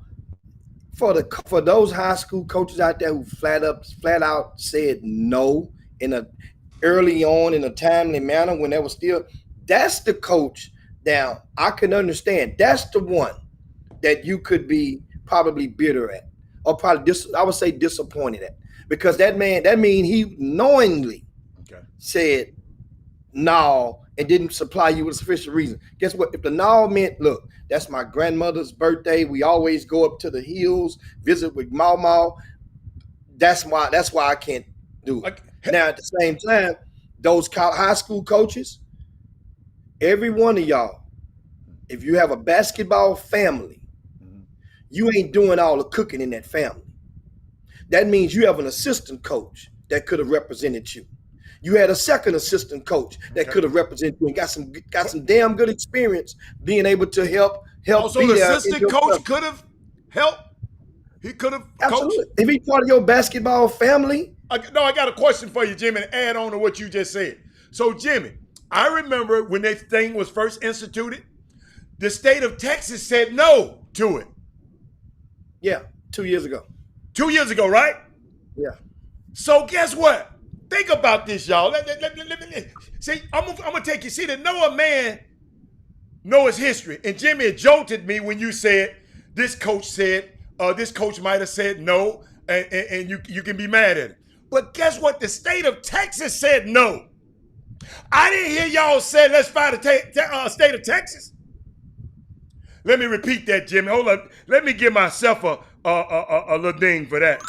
for those high school coaches out there who flat out said no early on in a timely manner when there was still, that's the coach. Now, I can understand. That's the one that you could be probably bitter at, or probably I would say disappointed at, because that mean he knowingly said no and didn't supply you with sufficient reason. Guess what? If the no meant, look, that's my grandmother's birthday, we always go up to the hills, visit with Mama, that's why I can't do it. Now, at the same time, those high school coaches, every one of y'all, if you have a basketball family, you ain't doing all the cooking in that family. That means you have an assistant coach that could have represented you. You had a second assistant coach that could have represented you and got some damn good experience being able to help. Also, the assistant coach could have helped. He could have coached. If he's part of your basketball family. I got a question for you, Jimmy, to add on to what you just said. So, Jimmy, I remember when this thing was first instituted, the state of Texas said no to it. Yeah, 2 years ago. 2 years ago, right? Yeah. So guess what? Think about this, y'all. See, I'm gonna take you. See, to know a man know his history. And Jimmy, it jolted me when you said this coach might have said no, and you can be mad at it. But guess what? The state of Texas said no. I didn't hear y'all say let's fire the state of Texas. Let me repeat that, Jimmy. Hold up. Let me give myself a little ding for that.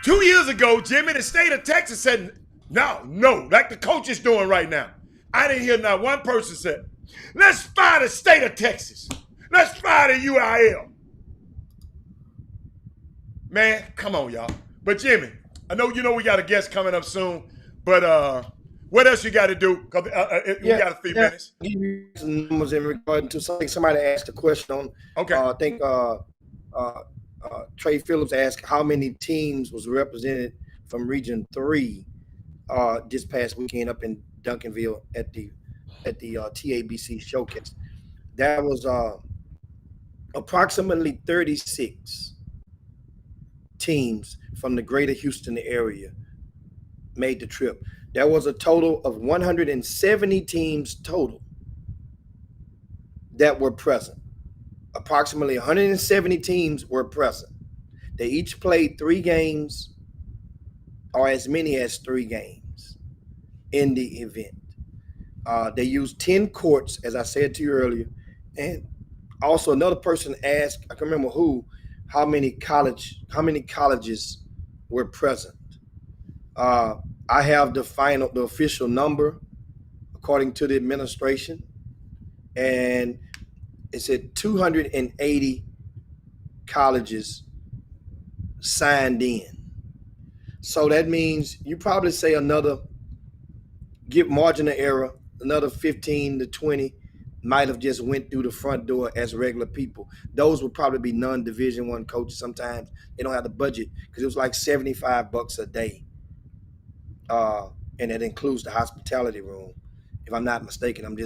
2 years ago, Jimmy, the state of Texas said no, like the coach is doing right now. I didn't hear not one person say, let's fire the state of Texas. Let's fire the UIL. Man, come on, y'all. But Jimmy, I know we got a guest coming up soon, but what else you got to do? We got a few minutes. Give you some numbers in regard to something somebody asked a question on. Okay. I think Trey Phillips asked how many teams was represented from Region 3 this past weekend up in Duncanville at the TABC showcase. That was approximately 36 teams from the greater Houston area made the trip. There was a total of 170 teams total that were present. Approximately 170 teams were present. They each played 3 games or as many as 3 games in the event. They used 10 courts, as I said to you earlier. And also another person asked, I can remember who, how many colleges were present. I have the official number according to the administration, and it said 280 colleges signed in. So that means you probably say give margin of error, another 15 to 20 might have just went through the front door as regular people. Those would probably be non-Division I coaches. Sometimes they don't have the budget because it was like $75 a day. And that includes the hospitality room. If I'm not mistaken, I'm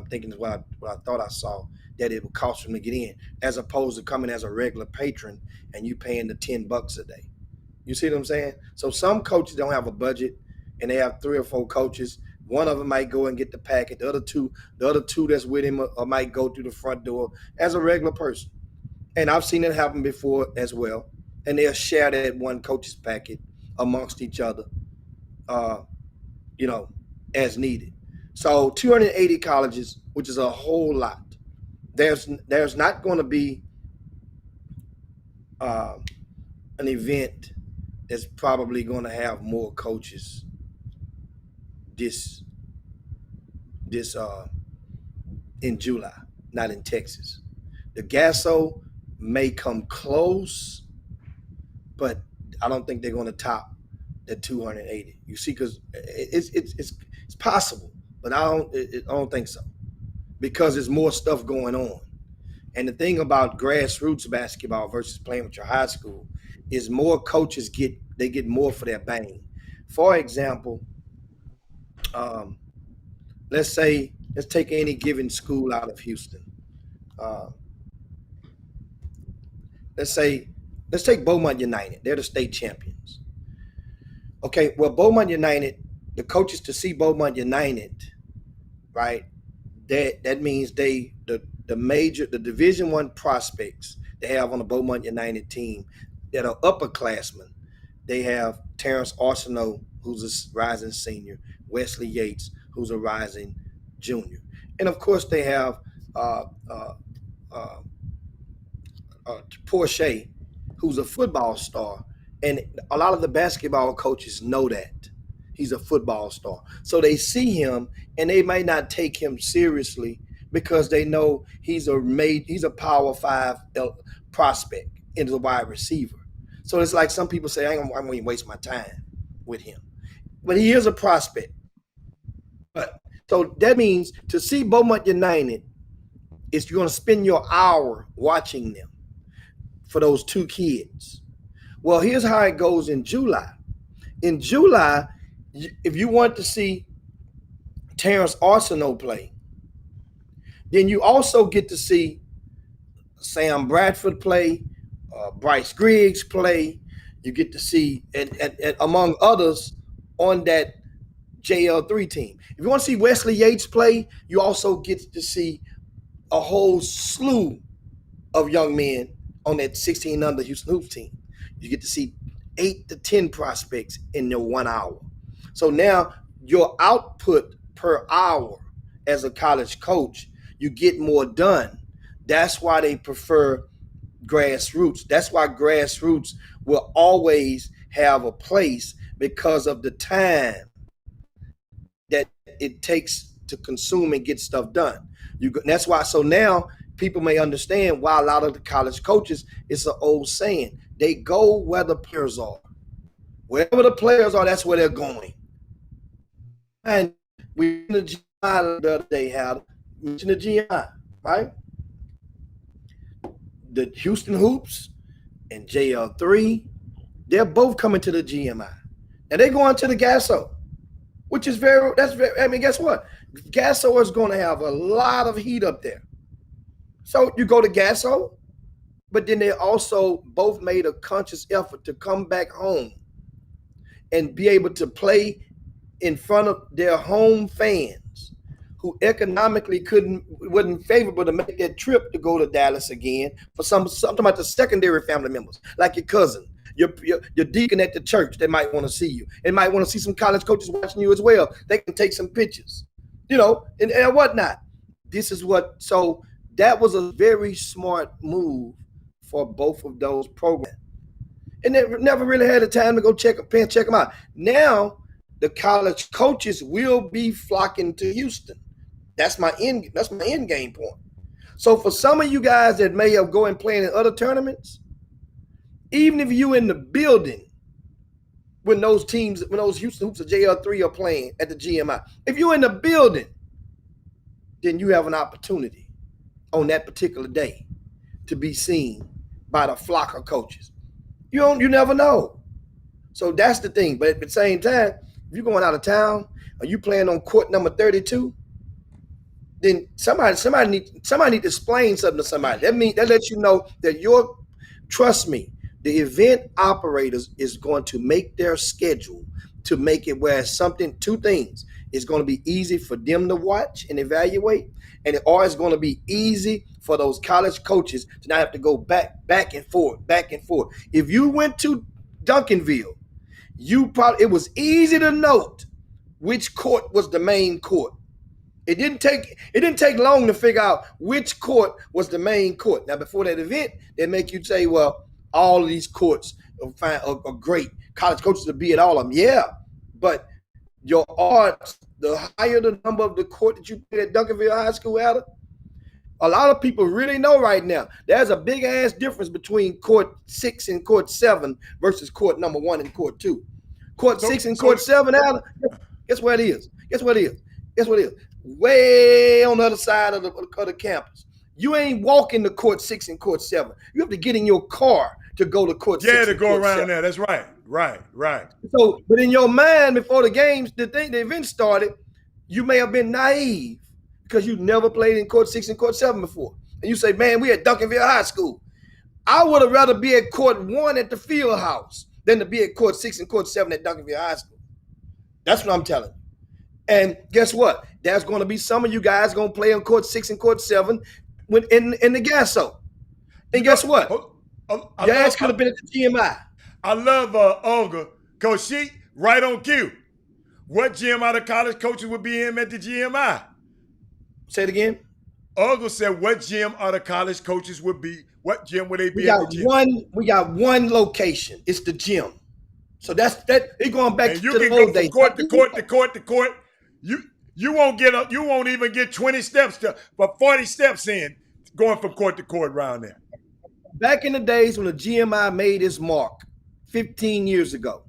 thinking is what I thought I saw, that it would cost them to get in, as opposed to coming as a regular patron and you paying the $10 a day. You see what I'm saying? So some coaches don't have a budget and they have 3 or 4 coaches. One of them might go and get the packet. The other two that's with him might go through the front door as a regular person. And I've seen it happen before as well. And they'll share that one coach's packet amongst each other, as needed. So 280 colleges, which is a whole lot. There's not going to be an event that's probably going to have more coaches this in July, not in Texas. The Gasso may come close, but I don't think they're going to top the 280. You see, because it's possible, but I don't think so, because there's more stuff going on. And the thing about grassroots basketball versus playing with your high school is more coaches get more for their bang. For example, let's take any given school out of Houston. Let's take Beaumont United. They're the state champions. Okay, well, Beaumont United, the coaches to see Beaumont United, right? That means the Division I prospects they have on the Beaumont United team that are upperclassmen. They have Terrence Arsenault, who's a rising senior, Wesley Yates, who's a rising junior, and of course they have Porsche, who's a football star, and a lot of the basketball coaches know that he's a football star. So they see him and they might not take him seriously because they know he's a Power 5 prospect into the wide receiver. So it's like some people say, I'm going to waste my time with him. But he is a prospect. So that means to see Beaumont United is you're going to spend your hour watching them for those 2 kids. Well, here's how it goes in July. In July, if you want to see Terrence Arsenault play, then you also get to see Sam Bradford play, Bryce Griggs play. You get to see, and among others, on that JL3 team. If you want to see Wesley Yates play, you also get to see a whole slew of young men on that 16 under Houston Hoops team. You get to see 8 to 10 prospects in the 1 hour. So now your output per hour as a college coach, you get more done. That's why they prefer grassroots. That's why grassroots will always have a place, because of the time that it takes to consume and get stuff done. That's why. So now people may understand why a lot of the college coaches, it's an old saying, they go where the players are. Wherever the players are, that's where they're going. And we in the GI the other day had mentioned the GI, right? The Houston Hoops and JL3, they're both coming to the GMI. And they're going to the Gasso, which is guess what? Gasso is going to have a lot of heat up there. So you go to Gasso, but then they also both made a conscious effort to come back home and be able to play in front of their home fans who economically wasn't favorable to make that trip to go to Dallas again for something about the secondary family members, like your cousin, your deacon at the church. They might want to see you. They might want to see some college coaches watching you as well. They can take some pictures, and whatnot. So that was a very smart move for both of those programs. And they never really had the time to go check them out. Now the college coaches will be flocking to Houston. That's my end game point. So for some of you guys that may have go and play in other tournaments, even if you in the building when those Houston Hoops or JL3 are playing at the GMI, if you're in the building, then you have an opportunity on that particular day to be seen by the flock of coaches. You never know. So that's the thing. But at the same time, if you're going out of town or you playing on court number 32, then somebody need to explain something to somebody. That lets you know that trust me, the event operators is going to make their schedule to make it where two things. It's going to be easy for them to watch and evaluate, or it's going to be easy for those college coaches to not have to go back and forth. If you went to Duncanville, it was easy to note which court was the main court. It didn't take long to figure out which court was the main court. Now, before that event, they make you say, well, all of these courts are great. College coaches will be at all of them. Yeah, but your odds, the higher the number of the court that you play at Duncanville High School, Adam, a lot of people really know right now there's a big ass difference between court 6 and court 7 versus court number 1 and court 2. Court 6 and court 7, Adam, guess where it is? Way on the other side of the campus. You ain't walking to court 6 and court 7. You have to get in your car to go to court 6. Yeah, to go around 7. there. That's right. Right. So, but in your mind, before the event started, you may have been naive because you never played in court 6 and court 7 before. And you say, man, we at Duncanville High School. I would have rather be at court 1 at the field house than to be at court 6 and court 7 at Duncanville High School. That's what I'm telling you. And guess what? There's going to be some of you guys going to play on court 6 and court 7 in the Gasso. And guess what? Your ass could have been at the GMI. I love Olga, because she right on cue. What GMI the college coaches would be in at the GMI? Say it again. Olga said, what gym are the college coaches would be? What gym would they be at the gym? We got one location. It's the gym. So that's that. It's going back and to the old days. Court to court. You won't even get 20 steps but 40 steps in going from court to court around there. Back in the days when the GMI made its mark 15 years ago,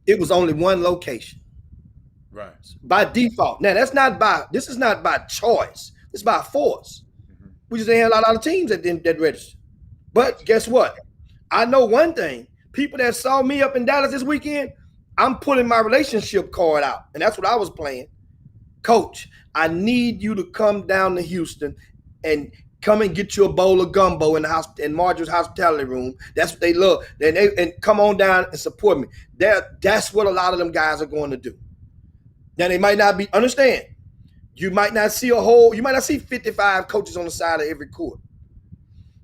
it was only one location. Right. By default. Now this is not by choice. It's by force. We just ain't had a lot of teams that registered. But guess what? I know one thing. People that saw me up in Dallas this weekend, I'm putting my relationship card out. And that's what I was playing. Coach, I need you to come down to Houston and come and get you a bowl of gumbo in the house in Marjorie's hospitality room. That's what they love. And come on down and support me. That's what a lot of them guys are going to do. Now they might not be, understand, you might not see 55 coaches on the side of every court.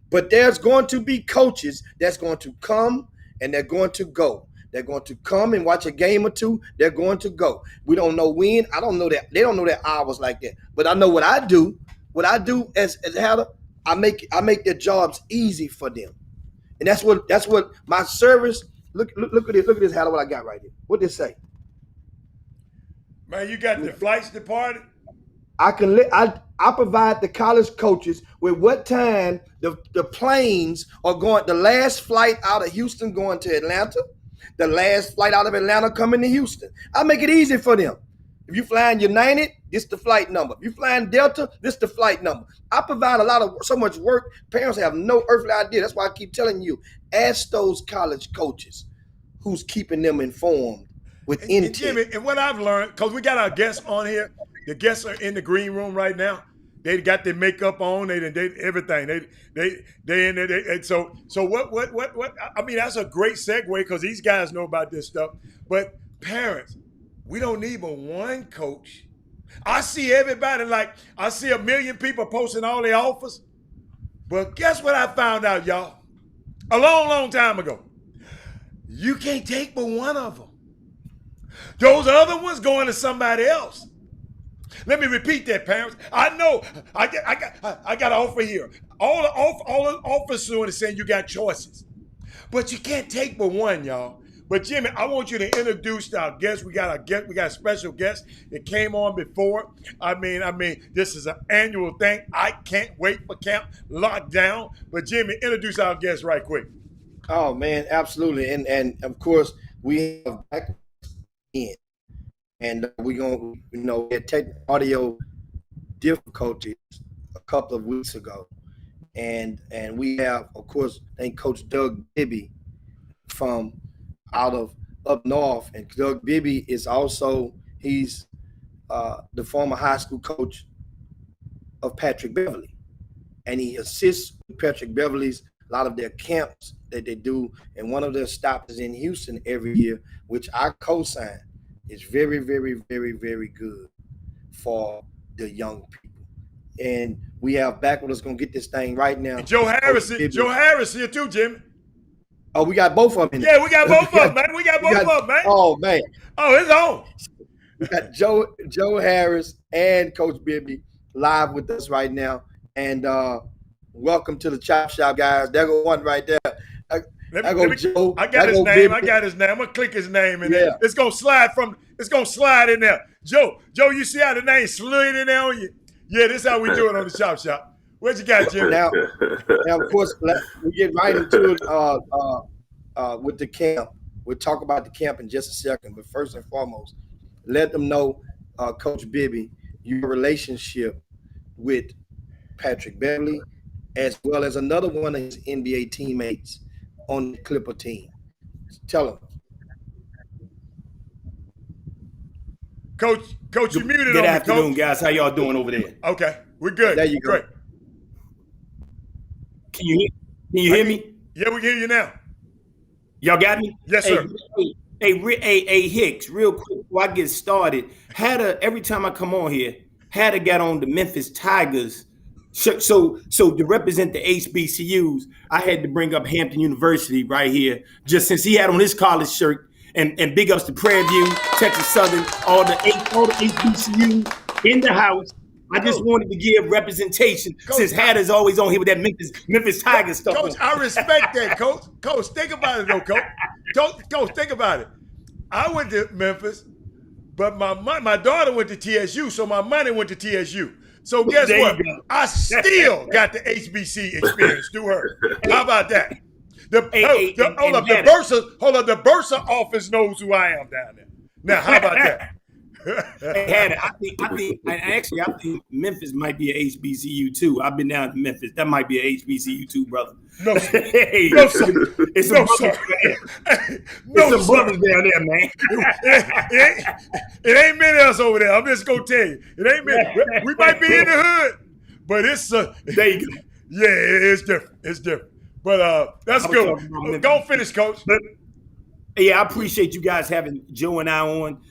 But there's going to be coaches that's going to come and they're going to go. They're going to come and watch a game or two. They're going to go. We don't know when. I don't know that. They don't know their hours like that. But I know what I do. What I do as Hatter, I make their jobs easy for them. And that's what my service. Look at this Hatter, what I got right here. What did it say? Man, you got the flights departed? I provide the college coaches with what time the planes are going, the last flight out of Houston going to Atlanta, the last flight out of Atlanta coming to Houston. I make it easy for them. If you flying United, this the flight number. If you flying Delta, this the flight number. I provide so much work, parents have no earthly idea. That's why I keep telling you, ask those college coaches who's keeping them informed with intent. And Jimmy, and what I've learned, because we got our guests on here, the guests are in the green room right now. They got their makeup on, they everything. They in there. And so what? I mean, that's a great segue because these guys know about this stuff. But parents, We don't need but one coach. I see everybody like I see 1 million people posting all their offers. But guess what I found out, y'all? A long, long time ago. You can't take but one of them. Those other ones going to somebody else. Let me repeat that, parents. I know I got an offer here. All the offers soon is saying you got choices. But you can't take but one, y'all. But Jimmy, I want you to introduce our guest. We got a special guest that came on before. I mean, this is an annual thing. I can't wait for Camp Lockdown. But Jimmy, introduce our guest right quick. Oh man, absolutely. And of course we have back in. And we're gonna, get technical audio difficulties a couple of weeks ago. And we have, of course, thank Coach Doug Bibby from out of up north. And Doug Bibby is also, he's the former high school coach of Patrick Beverly. And he assists Patrick Beverly's a lot of their camps that they do. And one of their stops is in Houston every year, which I co-sign. It's very, very, very, very good for the young people. And we have back with us going to get this thing right now. And Joe Harris here too, Jimmy. Oh, we got both of them. Yeah, we got both of them, man. We got both of them, man. Oh, man. Oh, it's on. We got Joe Harris and Coach Bibby live with us right now. And welcome to the Chop Shop, guys. There go one right there. Joe. I got his name. Bibby. I got his name. I'm gonna click his name in there. It's gonna slide in there. Joe, you see how the name slid in there on you? Yeah, this is how we do it on the Chop Shop. What you got, Jimmy? Now, of course, we get right into it with the camp. We'll talk about the camp in just a second. But first and foremost, let them know, Coach Bibby, your relationship with Patrick Beverly, as well as another one of his NBA teammates on the Clipper team. Tell them. Coach, you muted on me, Good afternoon, Coach. guys. How y'all doing over there? Okay, we're good. There you go. Great. Can you hear me? Yeah, we can hear you now. Y'all got me? Yes, sir. Hey, Hicks, real quick before I get started, every time I come on here, had to get on the Memphis Tigers. So to represent the HBCUs, I had to bring up Hampton University right here, just since he had on his college shirt. And big ups to Prairie View, Texas Southern, all the HBCUs in the house. I just wanted to give representation, Coach, since Hatter's always on here with that Memphis Tigers stuff. Coach, I respect that, Coach. Coach, think about it though, Coach. Coach, think about it. I went to Memphis, but my daughter went to TSU, so my money went to TSU. So guess what? I still got the HBC experience through her. How about that? The Bursa office knows who I am down there. Now, how about that? I think Memphis might be an HBCU too. I've been down to Memphis. That might be an HBCU too, brother. No, sir. Hey, no, sir. It's no, some brothers down there, man. It ain't many of us over there. I'm just gonna tell you, it ain't many. We might be in the hood, but it's there you go. Yeah, it's different. It's different. But that's good. Go finish, Coach. But, yeah, I appreciate you guys having Joe and I on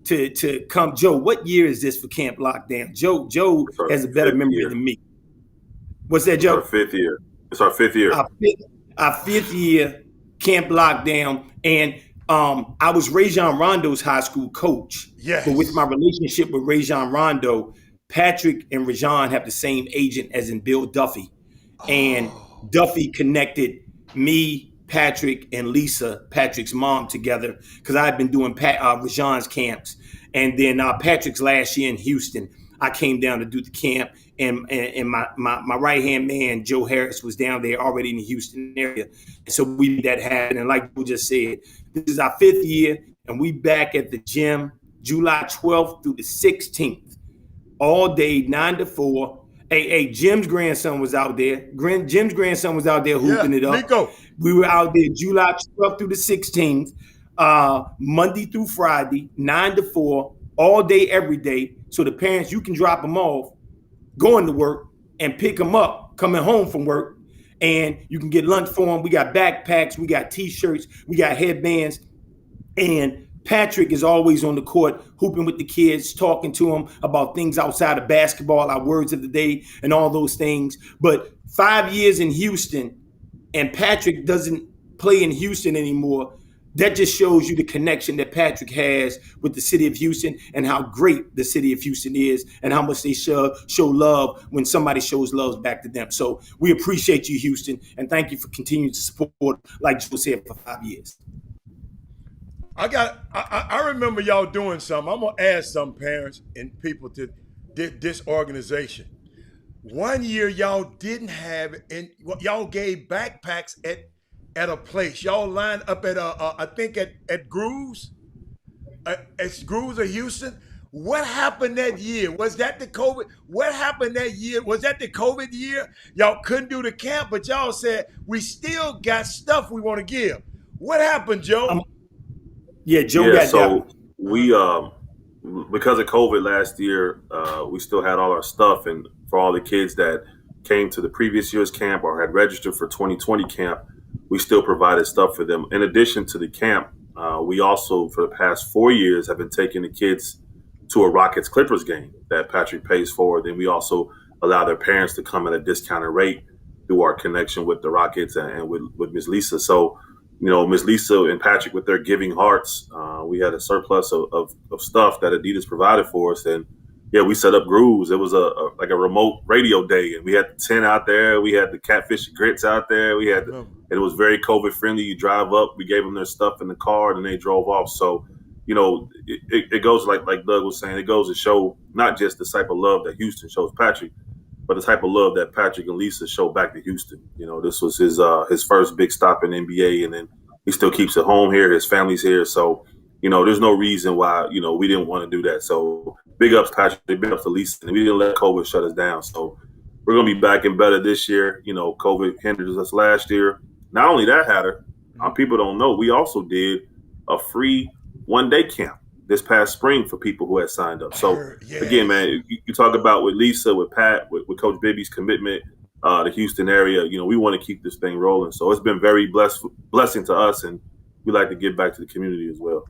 to come. Joe, what year is this for Camp Lockdown? Joe has a better memory than me. What's that, Joe? It's our 5th year. It's our 5th year. Our 5th year Camp Lockdown. And I was Rajon Rondo's high school coach. Yes. But with my relationship with Rajon Rondo, Patrick and Rajon have the same agent as in Bill Duffy. And Duffy connected me, Patrick, and Lisa, Patrick's mom, together because I had been doing Rajon's camps. And then Patrick's last year in Houston, I came down to do the camp. And my right-hand man, Joe Harris, was down there already in the Houston area. And so we made that happen. And like you just said, this is our 5th year, and we back at the gym July 12th through the 16th, all day, 9 to 4. Hey, Jim's grandson was out there. Jim's grandson was out there hooping it up. Nico. We were out there July 12th through the 16th, Monday through Friday, 9 to 4, all day, every day. So the parents, you can drop them off, going to work, and pick them up coming home from work. And you can get lunch for them. We got backpacks. We got T-shirts. We got headbands. And Patrick is always on the court, hooping with the kids, talking to them about things outside of basketball, our words of the day, and all those things. But 5 years in Houston, and Patrick doesn't play in Houston anymore. That just shows you the connection that Patrick has with the city of Houston and how great the city of Houston is and how much they show love when somebody shows love back to them. So we appreciate you, Houston, and thank you for continuing to support, like Joe said, for 5 years. I remember y'all doing something. I'm gonna ask some parents and people to this organization. 1 year y'all didn't have, and y'all gave backpacks at a place. Y'all lined up at I think at Grooves, at Grooves of Houston. What happened that year? Was that the COVID? What happened that year? Was that the COVID year? Y'all couldn't do the camp, but y'all said we still got stuff we want to give. What happened, Joe? Joe. Yeah, so we because of COVID last year, we still had all our stuff, and for all the kids that came to the previous year's camp or had registered for 2020 camp, we still provided stuff for them. In addition to the camp, we also, for the past 4 years, have been taking the kids to a Rockets Clippers game that Patrick pays for. Then we also allow their parents to come at a discounted rate through our connection with the Rockets and with Ms. Lisa. So, you know, Ms. Lisa and Patrick, with their giving hearts, we had a surplus of stuff that Adidas provided for us. And yeah, we set up Grooves. It was like a remote radio day, and we had the tent out there. We had the catfish and grits out there. We had, and it was very COVID friendly. You drive up, we gave them their stuff in the car, and they drove off. So, you know, it goes like Doug was saying. It goes to show not just the type of love that Houston shows Patrick, but the type of love that Patrick and Lisa show back to Houston. You know, this was his first big stop in NBA, and then he still keeps it home here. His family's here, so you know, there's no reason why we didn't want to do that. So big ups, Patrick. Big ups to Lisa. And we didn't let COVID shut us down. So we're gonna be back and better this year. You know, COVID hindered us last year. Not only that, Hatter, people don't know, we also did a free one-day camp this past spring for people who had signed up. So again, man, you talk about with Lisa, with Pat, with Coach Bibby's commitment, the Houston area. You know, we want to keep this thing rolling. So it's been very blessing to us, and we like to give back to the community as well.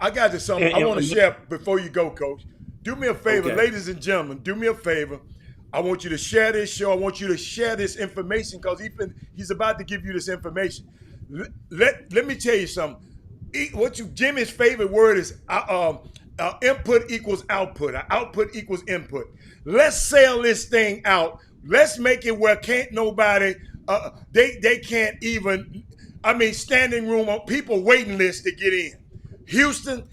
I got you something I want to share before you go, Coach. Do me a favor, ladies and gentlemen. Do me a favor. I want you to share this show. I want you to share this information because he's about to give you this information. Let me tell you something. Jimmy's favorite word is input equals output. Output equals input. Let's sell this thing out. Let's make it where can't nobody. They can't even. Standing room on people waiting list to get in. Houston,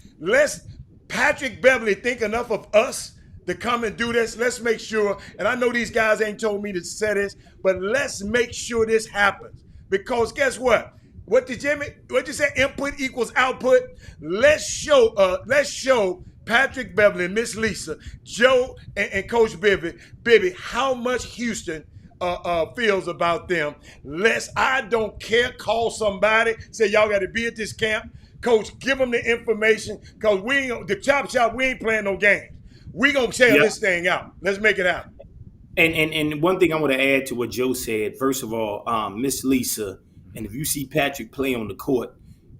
Patrick Beverly think enough of us to come and do this. Let's make sure, and I know these guys ain't told me to say this, but let's make sure this happens. Because guess what? What you say? Input equals output. Let's show Patrick Beverly and Miss Lisa, Joe and Coach Bibby, how much Houston feels about them. I don't care, call somebody, say y'all got to be at this camp. Coach, give them the information because the chop shop, we ain't playing no games. We gonna sell this thing out. Let's make it happen. And one thing I want to add to what Joe said. First of all, Miss Lisa, and if you see Patrick play on the court,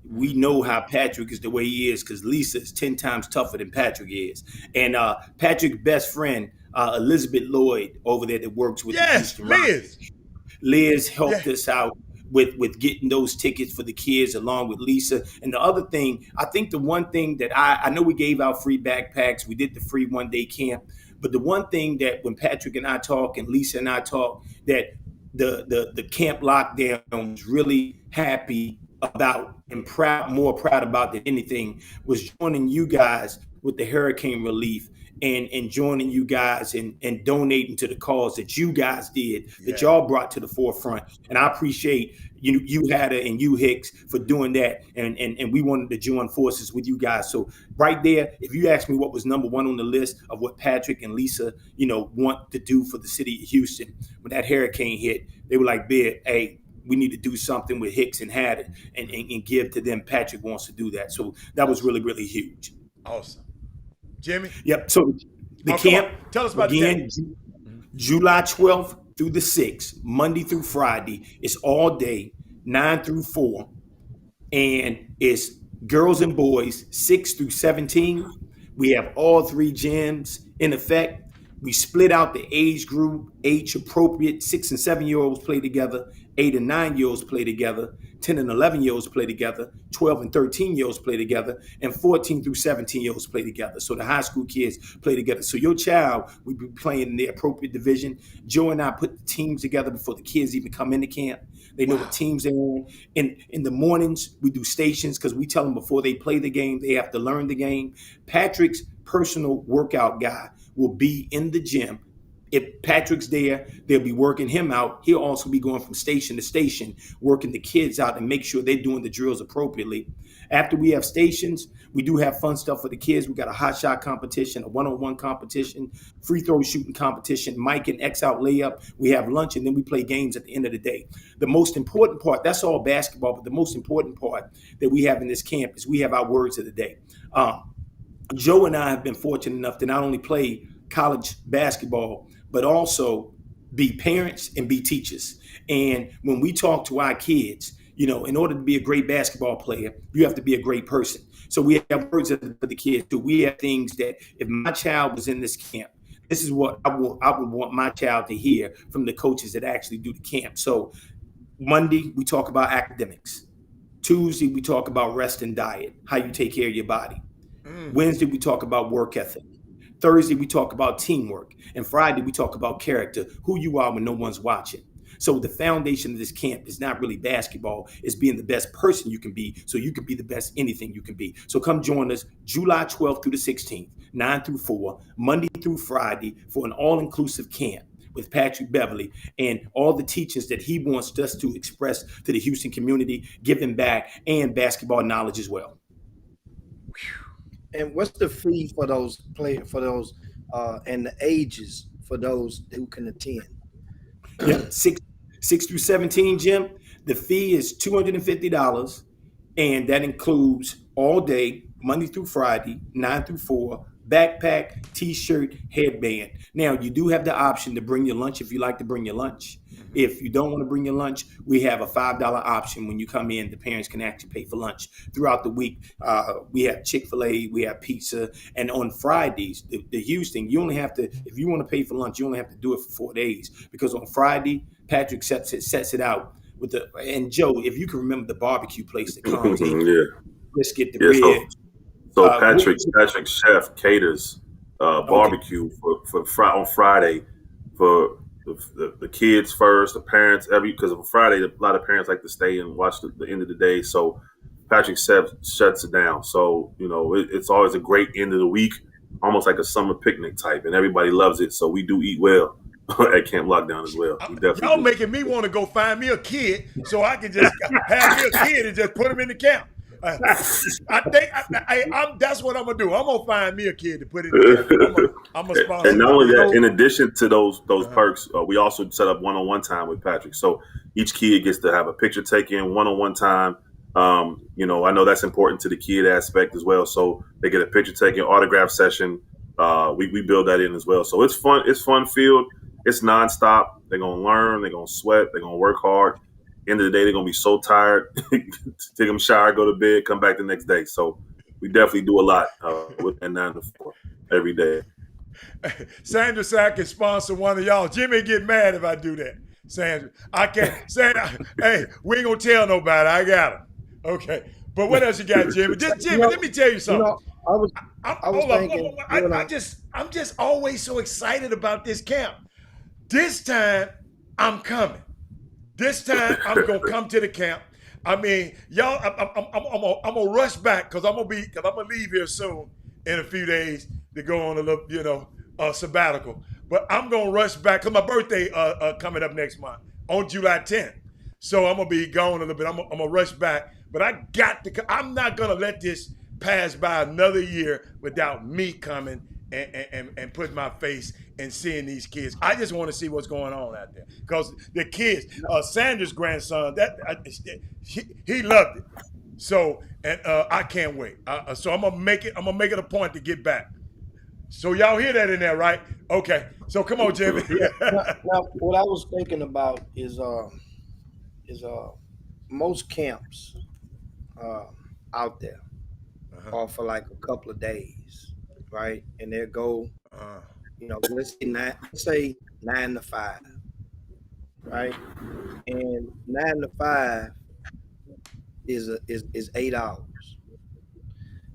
we know how Patrick is the way he is because Lisa is 10 times tougher than Patrick is. And Patrick's best friend, Elizabeth Lloyd, over there that works with the Houston Rockets. Liz helped us out with getting those tickets for the kids along with Lisa. And the other thing, I think the one thing that I know we gave out free backpacks. We did the free one-day camp. But the one thing that when Patrick and I talk and Lisa and I talk that the camp lockdown was really happy about and more proud about than anything was joining you guys with the hurricane relief and joining you guys and donating to the cause that you guys did, that y'all brought to the forefront. And I appreciate you Hatter and you Hicks for doing that. And we wanted to join forces with you guys. So right there, if you ask me what was number one on the list of what Patrick and Lisa, want to do for the city of Houston, when that hurricane hit, they were like, hey, we need to do something with Hicks and Hatter and give to them. Patrick wants to do that. So that was really, really huge. Awesome. Jimmy? Yep. So the camp, tell us about again, the camp. July 12th through the 6th, Monday through Friday. It's all day, 9 through 4. And it's girls and boys 6 through 17. We have all 3 gyms in effect. We split out the age group, age appropriate. 6 and 7-year-olds play together. 8 and 9-year-olds play together. 10 and 11-year-olds play together. 12 and 13-year-olds play together. And 14 through 17-year-olds play together. So the high school kids play together. So your child will be playing in the appropriate division. Joe and I put the teams together before the kids even come into camp. They know what teams they're on. In the mornings, we do stations because we tell them before they play the game, they have to learn the game. Patrick's personal workout guy will be in the gym. If Patrick's there, they'll be working him out. He'll also be going from station to station, working the kids out and make sure they're doing the drills appropriately. After we have stations, we do have fun stuff for the kids. We got a hot shot competition, a one-on-one competition, free throw shooting competition, mic and X out layup. We have lunch, and then we play games at the end of the day. The most important part, that's all basketball, but the most important part that we have in this camp is we have our words of the day. Joe and I have been fortunate enough to not only play college basketball, but also be parents and be teachers. And when we talk to our kids, in order to be a great basketball player, you have to be a great person. So we have words for the kids too. We have things that if my child was in this camp, this is what I would want my child to hear from the coaches that actually do the camp. So Monday, we talk about academics. Tuesday, we talk about rest and diet, how you take care of your body. Wednesday, we talk about work ethic. Thursday, we talk about teamwork. And Friday, we talk about character, who you are when no one's watching. So the foundation of this camp is not really basketball. It's being the best person you can be so you can be the best anything you can be. So come join us July 12th through the 16th, 9 through 4, Monday through Friday for an all-inclusive camp with Patrick Beverly and all the teachings that he wants us to express to the Houston community, giving back and basketball knowledge as well. And what's the fee for those and the ages for those who can attend? Yeah, 6 through 17, Jim. The fee is $250, and that includes all day, Monday through Friday, 9 through 4, backpack, T-shirt, headband. Now, you do have the option to bring your lunch if you like to bring your lunch. If you don't want to bring your lunch, we have a $5 option. When you come in, the parents can actually pay for lunch. Throughout the week, we have Chick-fil-A, we have pizza. And on Fridays, the huge thing, you only have to, if you want to pay for lunch, you only have to do it for 4 days. Because on Friday, Patrick sets it out with and Joe, if you can remember the barbecue place that comes in, brisket, the bread. So Patrick's chef caters barbecue on Friday for the kids first, the parents, because on Friday a lot of parents like to stay and watch the end of the day. So Patrick shuts it down. So it's always a great end of the week, almost like a summer picnic type, and everybody loves it. So we do eat well at Camp Lockdown as well. Y'all making me want to go find me a kid so I can just have me a kid and just put him in the camp. I think that's what I'm gonna do. I'm gonna find me a kid to put in the camp. I'm a sponsor. And not only that, in addition to those perks, we also set up one-on-one time with Patrick. So each kid gets to have a picture taken, one-on-one time. I know that's important to the kid aspect as well. So they get a picture taken, autograph session. We build that in as well. So it's fun. It's fun filled. It's nonstop. They're gonna learn. They're gonna sweat. They're gonna work hard. End of the day, they're gonna be so tired. Take them a shower, go to bed, come back the next day. So we definitely do a lot with that 9 to 4 every day. Sandra said I can sponsor one of y'all. Jimmy get mad if I do that. Sandra, I can't. Sandra, hey, we ain't gonna tell nobody. I got him. Okay, but what else you got, Jimmy? Jimmy, let me tell you something. I'm just always so excited about this camp. This time, I'm coming. This time, I'm gonna come to the camp. I mean, y'all, I'm gonna rush back because I'm gonna leave here soon in a few days to go on a little, sabbatical. But I'm gonna rush back because my birthday coming up next month on July 10th. So I'm gonna be gone a little bit. I'm gonna rush back, but I'm not gonna let this pass by another year without me coming and putting my face and seeing these kids. I just want to see what's going on out there because the kids, Sandra's grandson, he loved it. So I can't wait. So I'm gonna make it a point to get back. So y'all hear that in there, right? Okay. So come on, Jimmy. Now, what I was thinking about is most camps. out there or for like a couple of days, right? And they'll go, let's say 9 to 5, right? And 9 to 5 is 8 hours.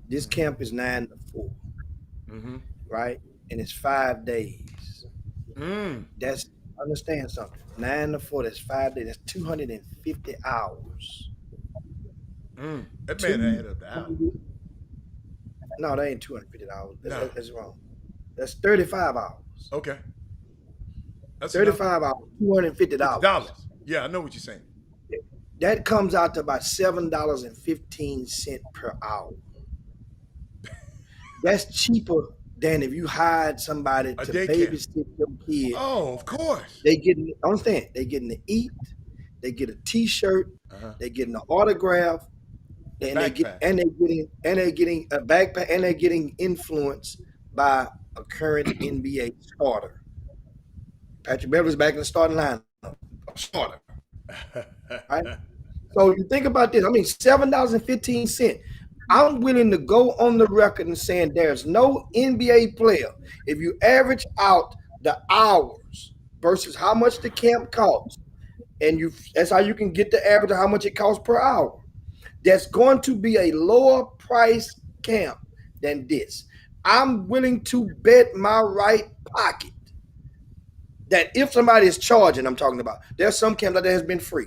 This camp is 9 to 4, right? And it's 5 days. That's, understand something. 9 to 4, that's 5 days. That's 250 hours. That man added up the hours. No, that ain't 250 hours. That's wrong. That's 35 hours. Okay. That's 35 hours, $250. Yeah, I know what you're saying. That comes out to about $7.15 per hour. That's cheaper than if you hired somebody to babysit your kids. Oh, of course. They getting to eat, they get a T-shirt, they getting an autograph, and they're getting a backpack, and they're getting influenced by a current NBA starter. Patrick Beverley's back in the starting lineup. Starter. Right? So you think about this. I mean, $7.15. I'm willing to go on the record and saying there's no NBA player, if you average out the hours versus how much the camp costs, and that's how you can get the average of how much it costs per hour. That's going to be a lower price camp than this. I'm willing to bet my right pocket that if somebody is charging, I'm talking about, there's some camp that has been free.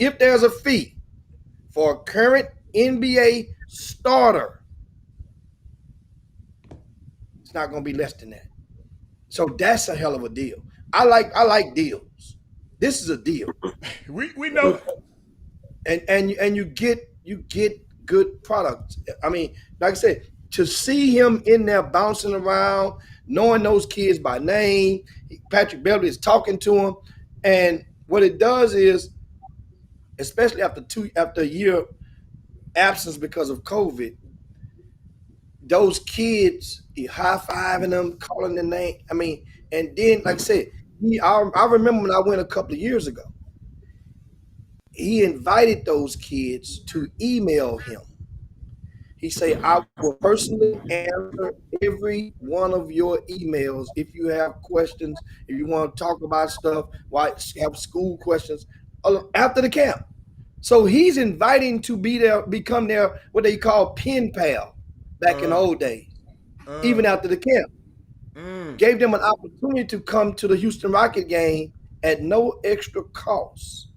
If there's a fee for a current NBA starter, it's not going to be less than that. So that's a hell of a deal. I like deals. This is a deal. We know. And you get good products. I mean, like I said, to see him in there bouncing around, knowing those kids by name, Patrick Beverley is talking to him, and what it does is, especially after a year absence because of COVID, those kids, he high-fiving them, calling their name. I mean, and then, like I said, I remember when I went a couple of years ago, he invited those kids to email him. He said, I will personally answer every one of your emails if you have questions, if you want to talk about stuff, have school questions after the camp. So he's inviting to become their, what they call pen pal back in the old days, even after the camp. Gave them an opportunity to come to the Houston Rocket game at no extra cost.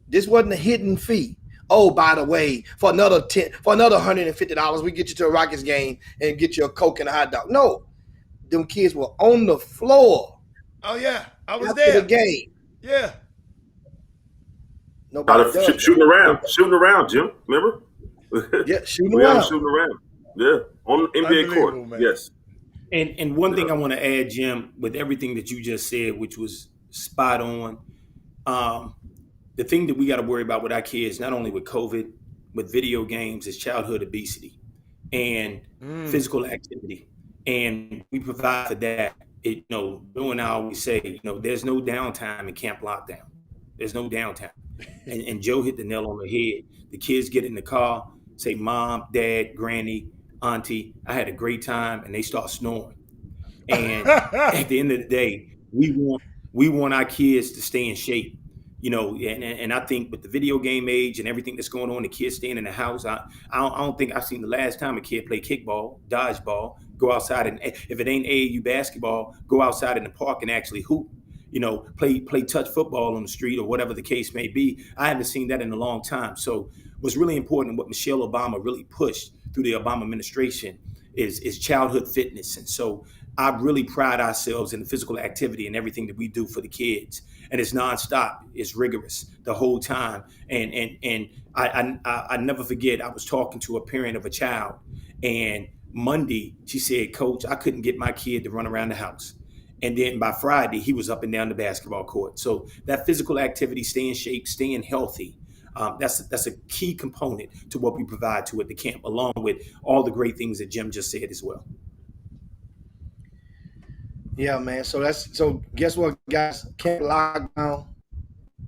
This wasn't a hidden fee. Oh, by the way, for another $150, we get you to a Rockets game and get you a Coke and a hot dog. No, them kids were on the floor. Oh yeah, I was after there. The game. Yeah. Nobody shooting around, Jim. Remember? Yeah, shooting around. Yeah, on the NBA court. Man. Yes. And one thing I want to add, Jim, with everything that you just said, which was spot on. The thing that we got to worry about with our kids, not only with COVID, with video games, is childhood obesity and physical activity. And we provide for that. Doing I always say, there's no downtime in camp lockdown. There's no downtime. And Joe hit the nail on the head. The kids get in the car, say, Mom, Dad, Granny, Auntie, I had a great time, and they start snoring. And at the end of the day, we want our kids to stay in shape. And I think with the video game age and everything that's going on, the kids staying in the house, I don't think I've seen the last time a kid play kickball, dodgeball, go outside, and if it ain't AAU basketball, go outside in the park and actually hoop. Play touch football on the street or whatever the case may be. I haven't seen that in a long time. So what's really important, what Michelle Obama really pushed through the Obama administration is childhood fitness. And so I really pride ourselves in the physical activity and everything that we do for the kids. And it's nonstop. It's rigorous the whole time. And I never forget, I was talking to a parent of a child, and Monday she said, Coach, I couldn't get my kid to run around the house. And then by Friday, he was up and down the basketball court. So that physical activity, staying in shape, staying healthy, that's a key component to what we provide to at the camp, along with all the great things that Jim just said as well. Yeah, man. So guess what, guys? Camp lockdown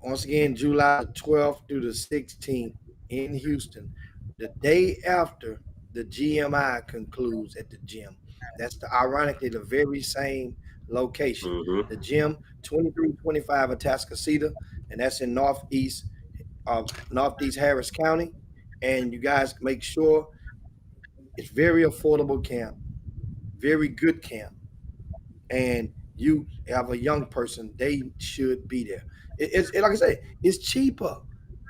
once again, July 12th through the 16th in Houston. the day after the GMI concludes at the gym. That's ironically the very same location. Mm-hmm. The gym, 2325 Atascocita, and that's in Northeast Harris County. And you guys make sure it's very affordable camp, very good camp. And you have a young person, they should be there. It's like I say, it's cheaper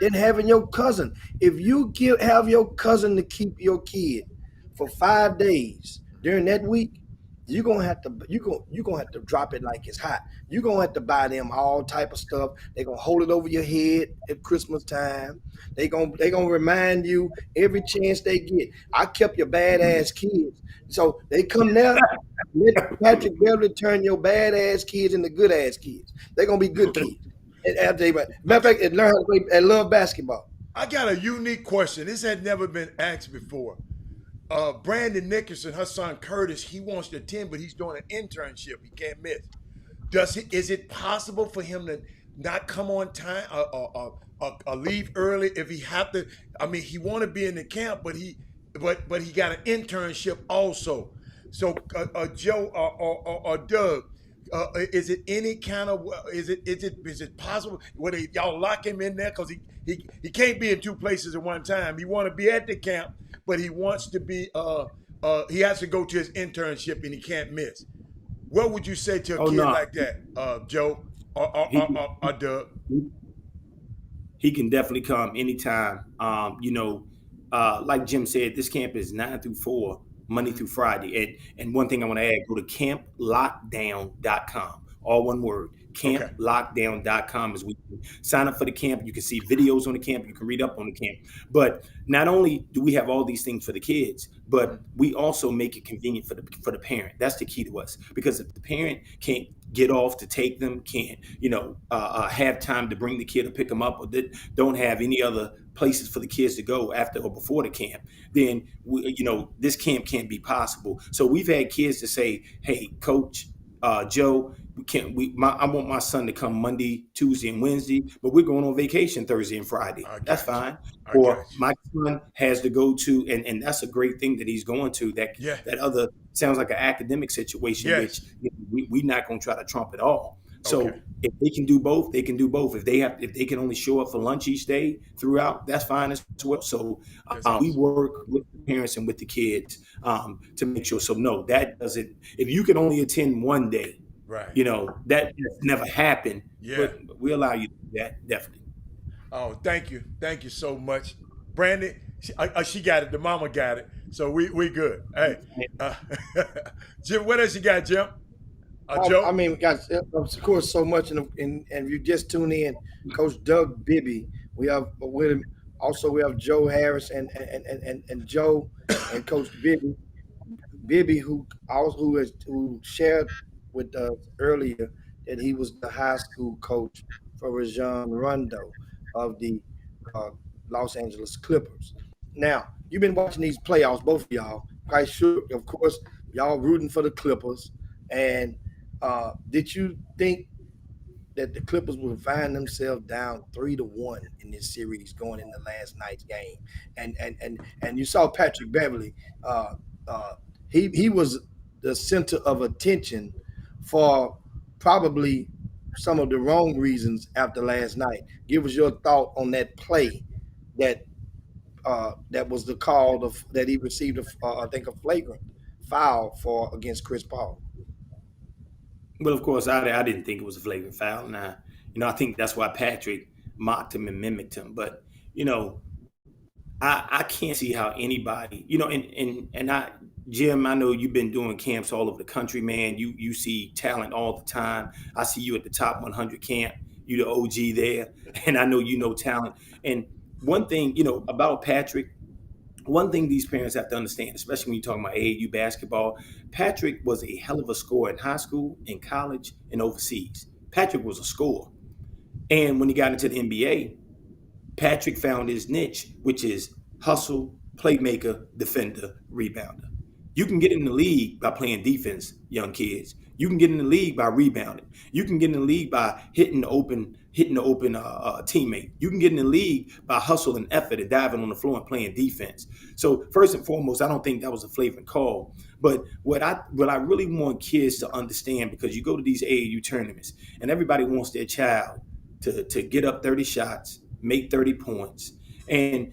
than having your cousin. If you have your cousin to keep your kid for 5 days during that week, you're gonna have to drop it like it's hot. You're gonna have to buy them all type of stuff. They're gonna hold it over your head at Christmas time. They gonna remind you every chance they get. I kept your badass kids. So they come there, let Patrick Beverly turn your badass kids into good ass kids. They're gonna be good kids. And after matter of fact, and learn how to play and love basketball. I got a unique question. This had never been asked before. Brandon Nickerson, her son Curtis, he wants to attend, but he's doing an internship. He can't miss. Is it possible for him to not come on time or leave early if he have to? I mean, he want to be in the camp, but he got an internship also. So Joe or Doug, is it any kind of is it possible whether y'all lock him in there because he can't be in two places at one time? He want to be at the camp, but he wants to be he has to go to his internship and he can't miss. What would you say to a kid like that, Joe or Doug? He can definitely come anytime. Like Jim said, this camp is 9 through 4, Monday through Friday. And one thing I want to add, go to camplockdown.com. All one word. Camplockdown.com is where you can sign up for the camp. You can see videos on the camp. You can read up on the camp. But not only do we have all these things for the kids, but we also make it convenient for the parent. That's the key to us. Because if the parent can't get off to take them, can't have time to bring the kid or pick them up, or don't have any other places for the kids to go after or before the camp, then this camp can't be possible. So we've had kids to say, "Hey, Coach Joe, I want my son to come Monday, Tuesday, and Wednesday, but we're going on vacation Thursday and Friday." That's fine. Or my son has to go to, and that's a great thing that he's going to. That other sounds like an academic situation, which we're not going to try to trump at all. So if they can do both, they can do both. If they can only show up for lunch each day throughout, that's fine as well. So we work with the parents and with the kids to make sure. So no, that doesn't. If you can only attend one day, right? That never happened. Yeah, but we allow you to do that, definitely. Oh, thank you so much, Brandon. She got it. The mama got it. So we good. Hey, Jim, what else you got, Jim? Joe? I mean, guys, of course, so much, and if you just tune in, Coach Doug Bibby. We have with him. Also, we have Joe Harris and Joe and Coach Bibby, who shared with us earlier that he was the high school coach for Rajon Rondo of the Los Angeles Clippers. Now, you've been watching these playoffs, both of y'all. Quite sure, of course, y'all rooting for the Clippers. And did you think that the Clippers would find themselves down 3-1 in this series going into last night's game? And you saw Patrick Beverly. He was the center of attention for probably some of the wrong reasons after last night. Give us your thought on that play that was the call that he received I think a flagrant foul for against Chris Paul. Well, of course, I didn't think it was a flagrant foul. Now, I think that's why Patrick mocked him and mimicked him. But, I can't see how anybody, Jim, I know you've been doing camps all over the country, man. You see talent all the time. I see you at the top 100 camp. You the OG there, and I know you know talent. And one thing, about Patrick, one thing these parents have to understand, especially when you're talking about AAU basketball, Patrick was a hell of a scorer in high school, in college, and overseas. Patrick was a scorer. And when he got into the NBA, Patrick found his niche, which is hustle, playmaker, defender, rebounder. You can get in the league by playing defense, young kids. You can get in the league by rebounding. You can get in the league by hitting hitting the open teammate. You can get in the league by hustle and effort and diving on the floor and playing defense. So first and foremost, I don't think that was a flagrant call. But what I really want kids to understand, because you go to these AAU tournaments and everybody wants their child to get up 30 shots, make 30 points. And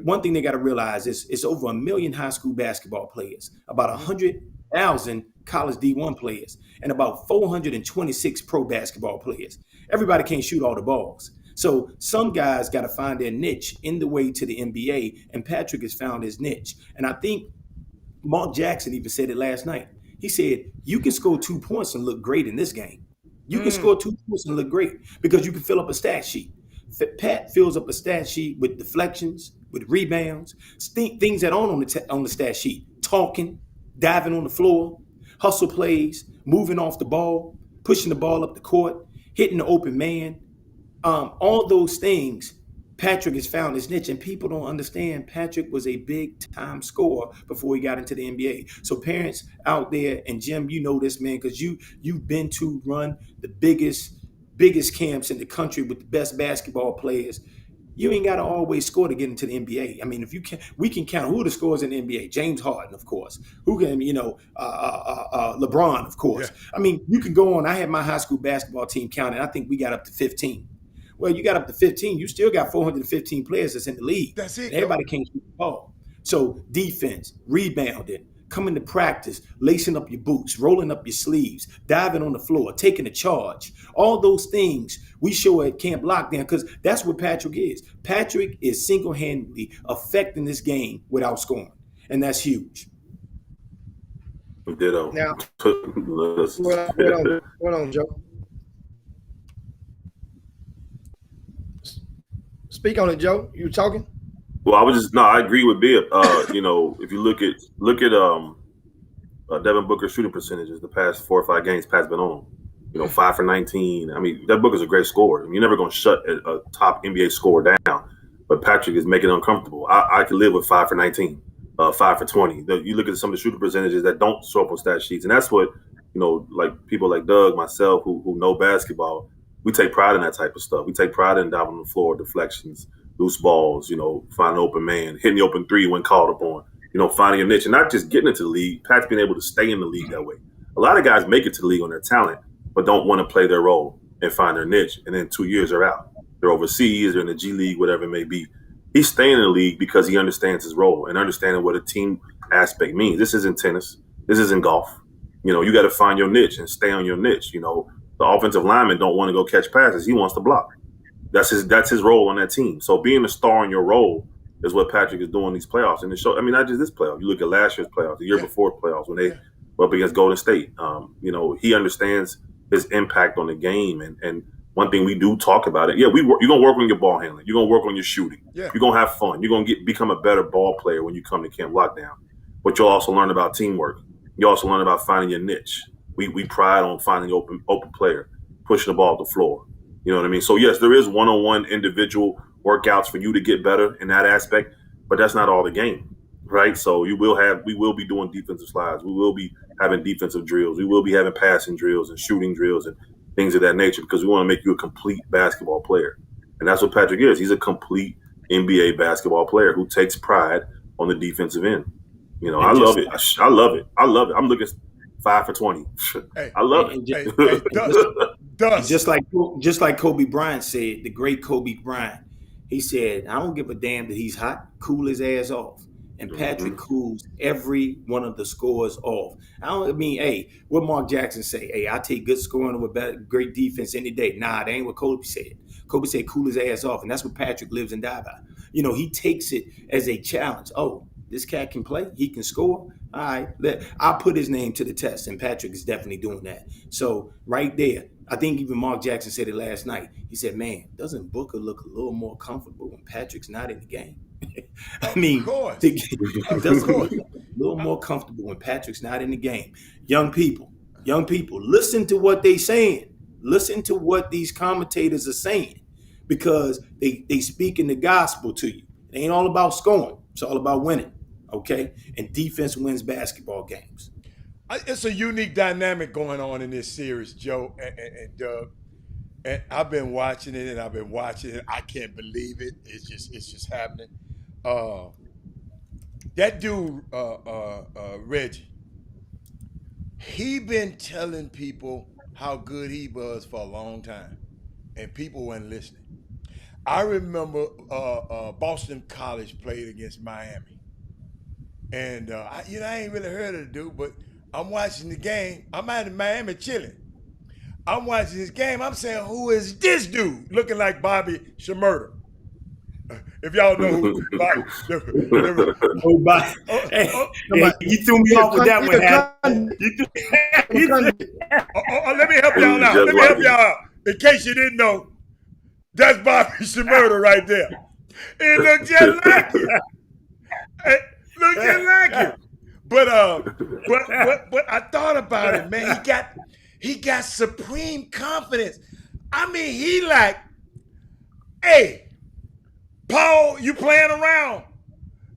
one thing they got to realize is it's over 1 million high school basketball players, about 100,000 college D1 players, and about 426 pro basketball players. Everybody can't shoot all the balls. So some guys got to find their niche in the way to the NBA, and Patrick has found his niche. And I think Mark Jackson even said it last night. He said, you can score 2 points and look great in this game. You can score 2 points and look great because you can fill up a stat sheet. Pat fills up a stat sheet with deflections, with rebounds, things that aren't on the stat sheet. Talking, diving on the floor, hustle plays, moving off the ball, pushing the ball up the court, hitting the open man. All those things, Patrick has found his niche, and people don't understand Patrick was a big-time scorer before he got into the NBA. So parents out there, and Jim, you know this, man, because you've been to run the biggest camps in the country with the best basketball players. You ain't got to always score to get into the NBA. I mean, if you can, we can count who are the scorers in the NBA. James Harden, of course. Who can, LeBron, of course. Yeah. I mean, you can go on. I had my high school basketball team counted. I think we got up to 15. Well, you got up to 15. You still got 415 players that's in the league. That's it. Everybody can't shoot the ball. So defense, rebounding, coming to practice, lacing up your boots, rolling up your sleeves, diving on the floor, taking a charge. All those things we show at Camp Lockdown, because that's what Patrick is. Patrick is single-handedly affecting this game without scoring, and that's huge. Ditto. Now, hold on, Joe. Speak on it, Joe. You talking? Well, I agree with Bill. If you look at Devin Booker's shooting percentages, the past 4 or 5 games Pat's been on, 5 for 19. I mean, Devin Booker's a great scorer. I mean, you're never going to shut a top NBA scorer down, but Patrick is making it uncomfortable. I can live with 5 for 19, 5 for 20. You look at some of the shooting percentages that don't show up on stat sheets, and that's what, like people like Doug, myself, who know basketball, we take pride in that type of stuff. We take pride in diving on the floor, deflections, loose balls, finding an open man, hitting the open three when called upon, finding a niche, and not just getting into the league. Pat's been able to stay in the league that way. A lot of guys make it to the league on their talent, but don't want to play their role and find their niche. And then 2 years are out. They're overseas, they're in the G League, whatever it may be. He's staying in the league because he understands his role and understanding what a team aspect means. This isn't tennis. This isn't golf. You got to find your niche and stay on your niche. The offensive lineman don't want to go catch passes. He wants to block. That's his role on that team. So being a star in your role is what Patrick is doing in these playoffs. And it show. I mean, not just this playoff. You look at last year's playoffs, the year before playoffs when they were up against Golden State. He understands his impact on the game. And one thing we do talk about it. Yeah, you're gonna work on your ball handling. You're gonna work on your shooting. Yeah. You're gonna have fun. You're gonna become a better ball player when you come to Camp Lockdown. But you'll also learn about teamwork. You also learn about finding your niche. We pride on finding open player, pushing the ball up the floor. You know what I mean? So, yes, there is one-on-one individual workouts for you to get better in that aspect, but that's not all the game, right? So we will be doing defensive slides. We will be having defensive drills. We will be having passing drills and shooting drills and things of that nature because we want to make you a complete basketball player. And that's what Patrick is. He's a complete NBA basketball player who takes pride on the defensive end. I love it. I love it. I love it. I'm looking 5 for 20. Hey, I love it. Just like Kobe Bryant said, the great Kobe Bryant, he said, I don't give a damn that he's hot, cool his ass off. And Patrick cools every one of the scores off. What Mark Jackson say? Hey, I take good scoring over great defense any day. Nah, that ain't what Kobe said. Kobe said cool his ass off, and that's what Patrick lives and die by. He takes it as a challenge. Oh, this cat can play, he can score. All right, I'll put his name to the test, and Patrick is definitely doing that. So right there, I think even Mark Jackson said it last night. He said, man, doesn't Booker look a little more comfortable when Patrick's not in the game? I mean, doesn't look a little more comfortable when Patrick's not in the game. Young people, listen to what they're saying. Listen to what these commentators are saying because they speaking the gospel to you. It ain't all about scoring. It's all about winning. Okay, and defense wins basketball games. It's a unique dynamic going on in this series, Joe and Doug. And I've been watching it, and I've been watching it. I can't believe it. It's just happening. That dude, Reggie, he been telling people how good he was for a long time, and people weren't listening. I remember Boston College played against Miami, and I ain't really heard of the dude, but I'm watching the game. I'm out in Miami chilling. I'm watching this game. I'm saying, who is this dude looking like Bobby Shmurda? If y'all know who Bobby, Oh, bye. Hey, you threw me off with that one, let me help y'all out. Let me help y'all out. In case you didn't know, that's Bobby Shmurda right there. It looked just like you. It looked just like you. But I thought about it, man. He got supreme confidence. I mean, he like, hey, Paul, you playing around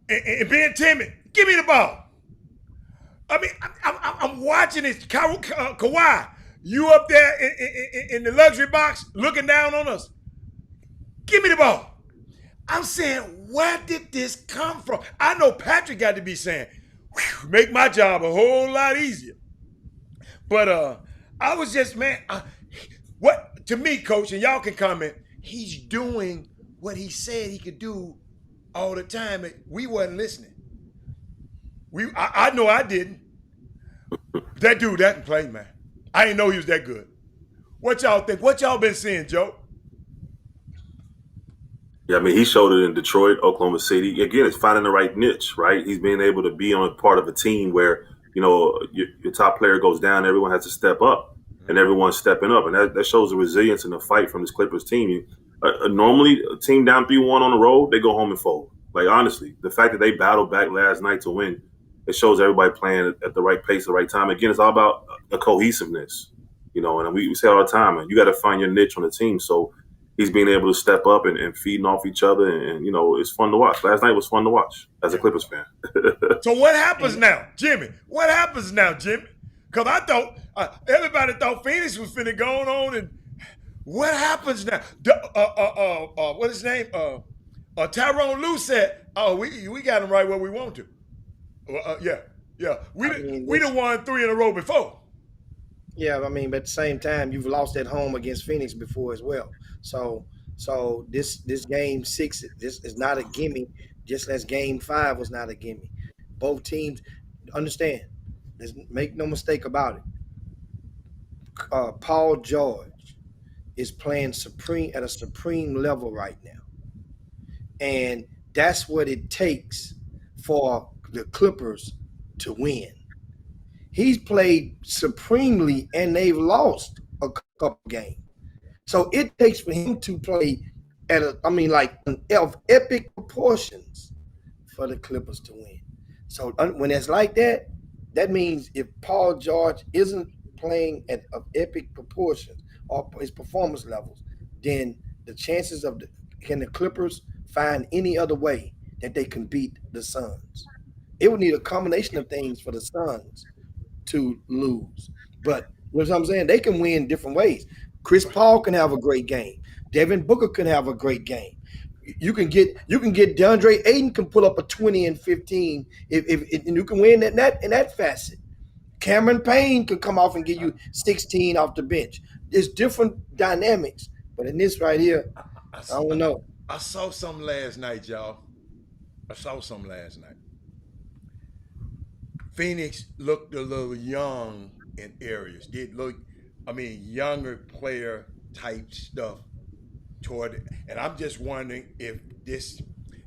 and being timid. Give me the ball. I mean, I'm watching this. Kawhi, you up there in the luxury box looking down on us. Give me the ball. I'm saying, where did this come from? I know Patrick got to be saying, make my job a whole lot easier. But I was just, man, what to me, coach, and y'all can comment, he's doing what he said he could do all the time. We wasn't listening. I know I didn't. That dude that can play, man. I didn't know he was that good. What y'all think? What y'all been seeing, Joe? Yeah, I mean, he showed it in Detroit, Oklahoma City. Again, it's finding the right niche, right? He's being able to be on part of a team where, your top player goes down, everyone has to step up, and everyone's stepping up. And that shows the resilience in the fight from this Clippers team. Normally, a team down 3-1 on the road, they go home and fold. Like, honestly, the fact that they battled back last night to win, it shows everybody playing at the right pace at the right time. Again, it's all about the cohesiveness, and we say all the time, you got to find your niche on the team. So he's being able to step up and feeding off each other. And it's fun to watch. Last night was fun to watch as a Clippers fan. So what happens now, Jimmy? What happens now, Jimmy? Because I thought, everybody thought Phoenix was finna go on. And what happens now? What's his name? Tyronn Lue said, we got him right where we want to. Yeah. We done won 3 in a row before. Yeah, I mean, but at the same time, you've lost at home against Phoenix before as well. So this game 6, this is not a gimme, just as game 5 was not a gimme. Both teams understand. Make no mistake about it. Paul George is playing at a supreme level right now. And that's what it takes for the Clippers to win. He's played supremely, and they've lost a couple games. So it takes for him to play at of epic proportions for the Clippers to win. So when it's like that, that means if Paul George isn't playing of epic proportions or his performance levels, then the chances of can the Clippers find any other way that they can beat the Suns? It would need a combination of things for the Suns to lose. But you know what I'm saying? They can win different ways. Chris Paul can have a great game. Devin Booker can have a great game. You can get DeAndre Ayton can pull up a 20 and 15 if you can win in that facet. Cameron Payne could come off and give you 16 off the bench. There's different dynamics, but in this right here, I don't know. I saw something last night, y'all. Phoenix looked a little young in areas. Younger player type stuff toward it. And I'm just wondering if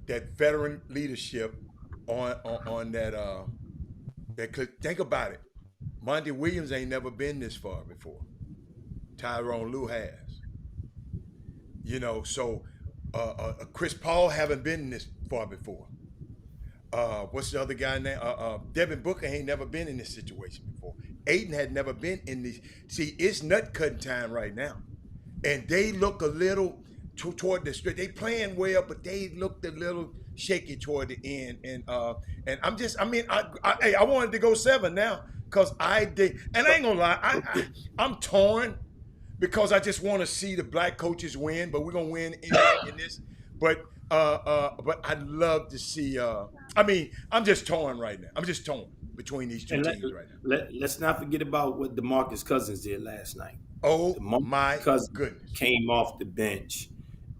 that veteran leadership on that could think about it. Monty Williams ain't never been this far before. Tyronn Lue has. So Chris Paul haven't been this far before. What's the other guy name? Devin Booker ain't never been in this situation before. Ayton had never been in this. See, it's nut cutting time right now, and they look a little toward the straight. They playing well, but they looked a little shaky toward the end. And I wanted to go 7 now because I ain't gonna lie, I'm torn because I just want to see the black coaches win, but we're gonna win in this. But I'd love to see. I mean, I'm just torn right now. I'm just torn between these two And teams right now. let's not forget about what DeMarcus Cousins did last night. Oh DeMarcus my Cousins goodness! came off the bench,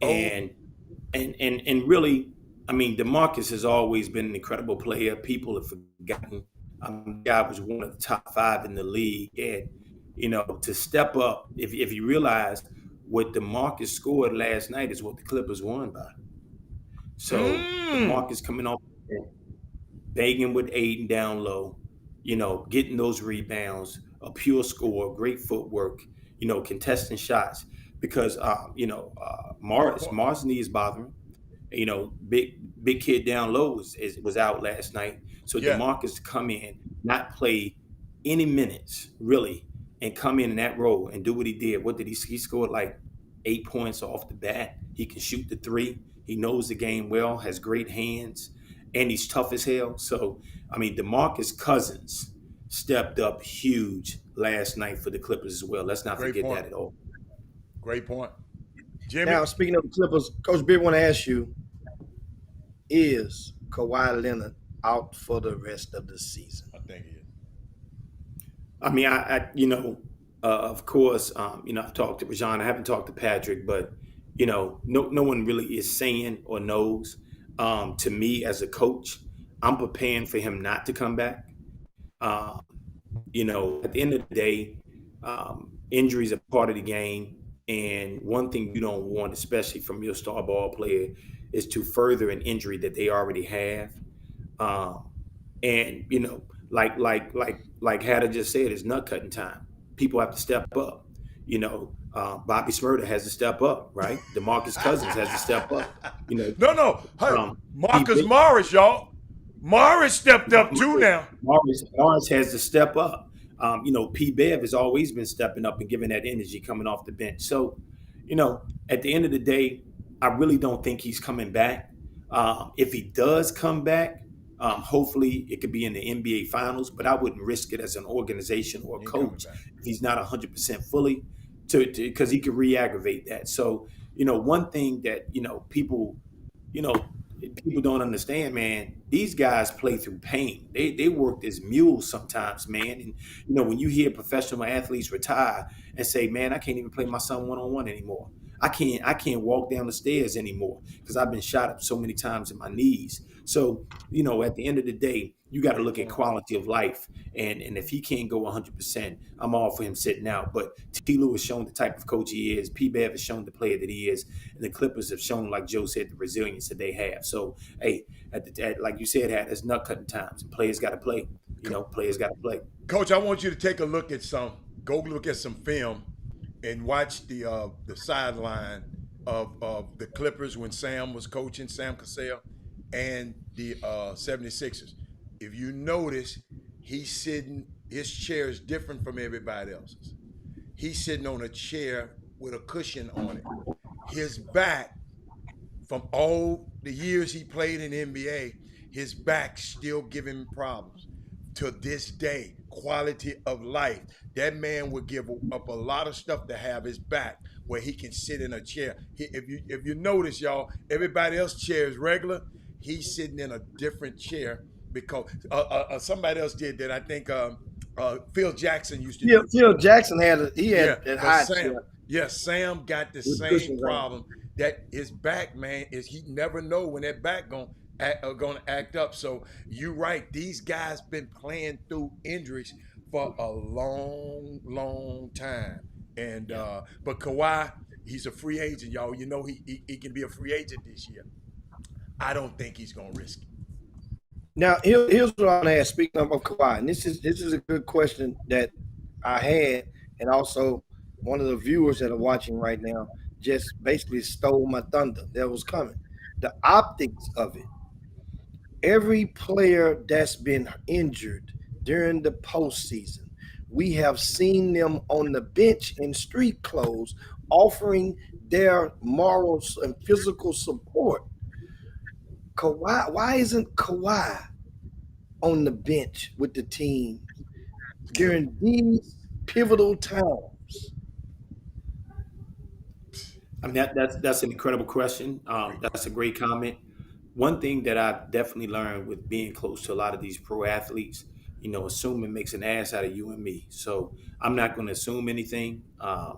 Oh. and really, I mean, DeMarcus has always been an incredible player. People have forgotten. The guy was one of the top 5 in the league, and to step up. If you realize what DeMarcus scored last night is what the Clippers won by. So DeMarcus coming off, banging with Aiden down low, getting those rebounds, a pure score, great footwork, contesting shots. Because Morris knee is bothering. Big kid down low was out last night. So Yeah. DeMarcus to come in, not play any minutes really, and come in that role and do what he did. What did he scored like 8 points off the bat. He can shoot the 3. He knows the game well, has great hands, and he's tough as hell. So, I mean, DeMarcus Cousins stepped up huge last night for the Clippers as well. Let's not Great forget point. that at all. Great point, Jimmy. Now, speaking of the Clippers, Coach Beard, want to ask you: is Kawhi Leonard out for the rest of the season? I think he is. I mean, of course, I've talked to Rajon. I haven't talked to Patrick, but no one really is saying or knows. To me, as a coach, I'm preparing for him not to come back. At the end of the day, injuries are part of the game, and one thing you don't want, especially from your star ball player, is to further an injury that they already have. And like Hatter just said, it's nut cutting time. People have to step up. Bobby Smurda has to step up, right? DeMarcus Cousins has to step up. No. Hey, Marcus P. Morris, y'all. Morris stepped up too now. Morris has to step up. P. Bev has always been stepping up and giving that energy coming off the bench. So, at the end of the day, I really don't think he's coming back. If he does come back, hopefully it could be in the NBA Finals, but I wouldn't risk it as an organization or a coach if he's not 100% fully, because he could re-aggravate that. So, one thing that people don't understand, man. These guys play through pain. They work as mules sometimes, man. And when you hear professional athletes retire and say, "Man, I can't even play my son one-on-one anymore. I can't walk down the stairs anymore because I've been shot up so many times in my knees." So, at the end of the day, you got to look at quality of life. And if he can't go 100%, I'm all for him sitting out. But T. Lue has shown the type of coach he is. P. Bev has shown the player that he is. And the Clippers have shown, like Joe said, the resilience that they have. So, hey, like you said, it's nut cutting times. And players got to play. Players got to play. Coach, I want you to take a look at some film and watch the sideline of the Clippers when Sam was coaching, Sam Cassell, and the 76ers. If you notice, he's sitting, his chair is different from everybody else's. He's sitting on a chair with a cushion on it. His back, from all the years he played in the NBA, his back still giving him problems. To this day, quality of life. That man would give up a lot of stuff to have his back where he can sit in a chair. If you notice, y'all, everybody else's chair is regular. He's sitting in a different chair because somebody else did that. I think Phil Jackson used to do. Phil Jackson had that high chair. Yes, Sam got the same problem that his back, man, is he never know when that back gonna act up. So you're right. These guys been playing through injuries for a long, long time. And but Kawhi, he's a free agent, y'all. He can be a free agent this year. I don't think he's gonna risk it. Now, here's what I'm gonna ask. Speaking of Kawhi, and this is a good question that I had, and also one of the viewers that are watching right now just basically stole my thunder that was coming. The optics of it. Every player that's been injured during the postseason, we have seen them on the bench in street clothes offering their moral and physical support. Kawhi, why isn't Kawhi on the bench with the team during these pivotal times? I mean, that's an incredible question. That's a great comment. One thing that I've definitely learned with being close to a lot of these pro athletes, assuming makes an ass out of you and me. So I'm not going to assume anything.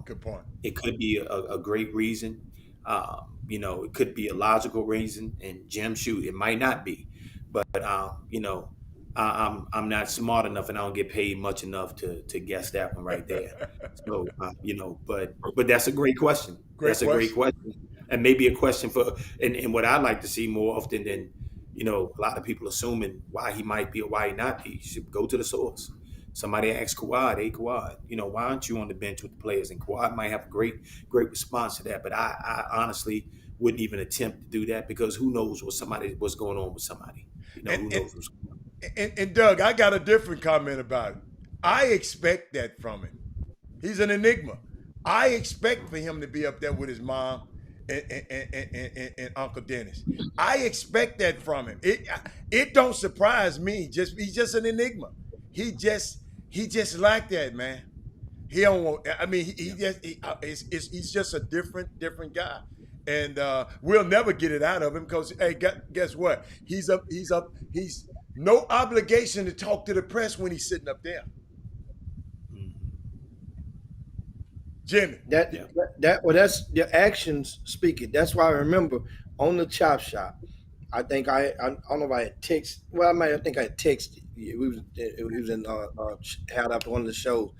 Good point. It could be a great reason. It could be a logical reason. And Jim, shoot, it might not be. But I'm not smart enough, and I don't get paid much enough to guess that one right there. So but that's a great question. That's a great question, and maybe a question for and what I like to see more often than a lot of people assuming why he might be or why he not be. You should go to the source. Somebody asks Kawhi, "Hey Kawhi, why aren't you on the bench with the players?" And Kawhi might have a great response to that. But I honestly wouldn't even attempt to do that because who knows what's going on with somebody. Who knows what's going on. And Doug, I got a different comment about it. I expect that from him. He's an enigma. I expect for him to be up there with his mom and Uncle Dennis. I expect that from him. It don't surprise me. He's just an enigma. He just like that, man. He don't want. I mean, he's just a different guy, and we'll never get it out of him because hey, guess what? He's no obligation to talk to the press when he's sitting up there. Jimmy. That's the actions speaking. That's why I remember on the Chop Shop. I think I don't know if I had text. Well, I think I had texted. We was in had up one of the shows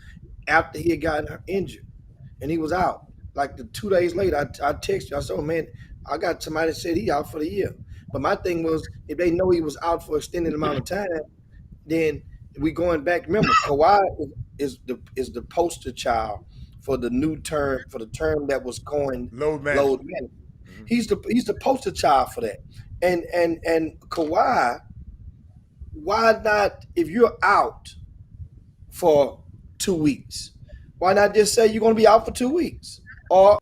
after he had gotten injured and he was out. Like 2 days later, I texted you. I said, "Oh man, I got somebody that said he out for the year." But my thing was, if they know he was out for an extended amount of time, then we going back. Remember, Kawhi is the poster child for the new term, for the term that was going load management. Mm-hmm. He's the poster child for that. And Kawhi, why not? If you're out for 2 weeks, why not just say you're going to be out for 2 weeks, or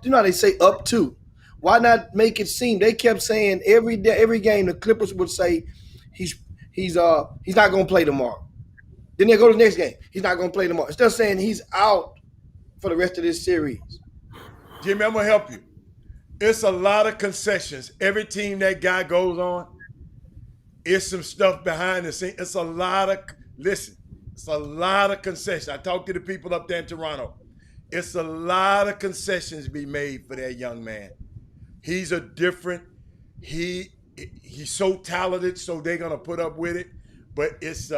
they say up to. Why not make it seem? They kept saying every game the Clippers would say he's not going to play tomorrow. Then they go to the next game. He's not going to play tomorrow. Instead of saying he's out for the rest of this series. Jimmy, I'm going to help you. It's a lot of concessions. Every team that guy goes on, it's some stuff behind the scenes. It's a lot of concessions. I talked to the people up there in Toronto. It's a lot of concessions be made for that young man. He's he's so talented, so they're gonna put up with it. But it's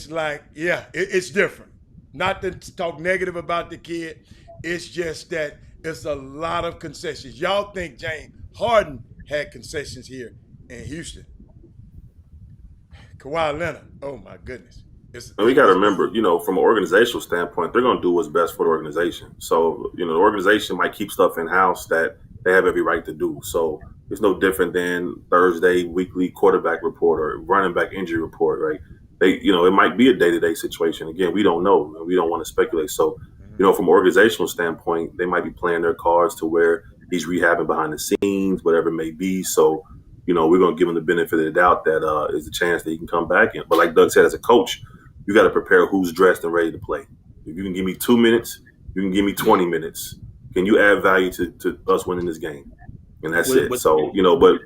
like, yeah, it's different. Not to talk negative about the kid. It's just that it's a lot of concessions. Y'all think James Harden had concessions here in Houston? Kawhi Leonard, oh my goodness. And we got to remember, from an organizational standpoint, they're going to do what's best for the organization. So, the organization might keep stuff in-house that they have every right to do. So it's no different than Thursday weekly quarterback report or running back injury report, right? It might be a day-to-day situation. Again, we don't know. And we don't want to speculate. So, from an organizational standpoint, they might be playing their cards to where he's rehabbing behind the scenes, whatever it may be. So, we're going to give him the benefit of the doubt that is a chance that he can come back in. But like Doug said, as a coach, you got to prepare who's dressed and ready to play. If you can give me 2 minutes, you can give me 20 minutes. Can you add value to us winning this game? And that's it. So, Go ahead.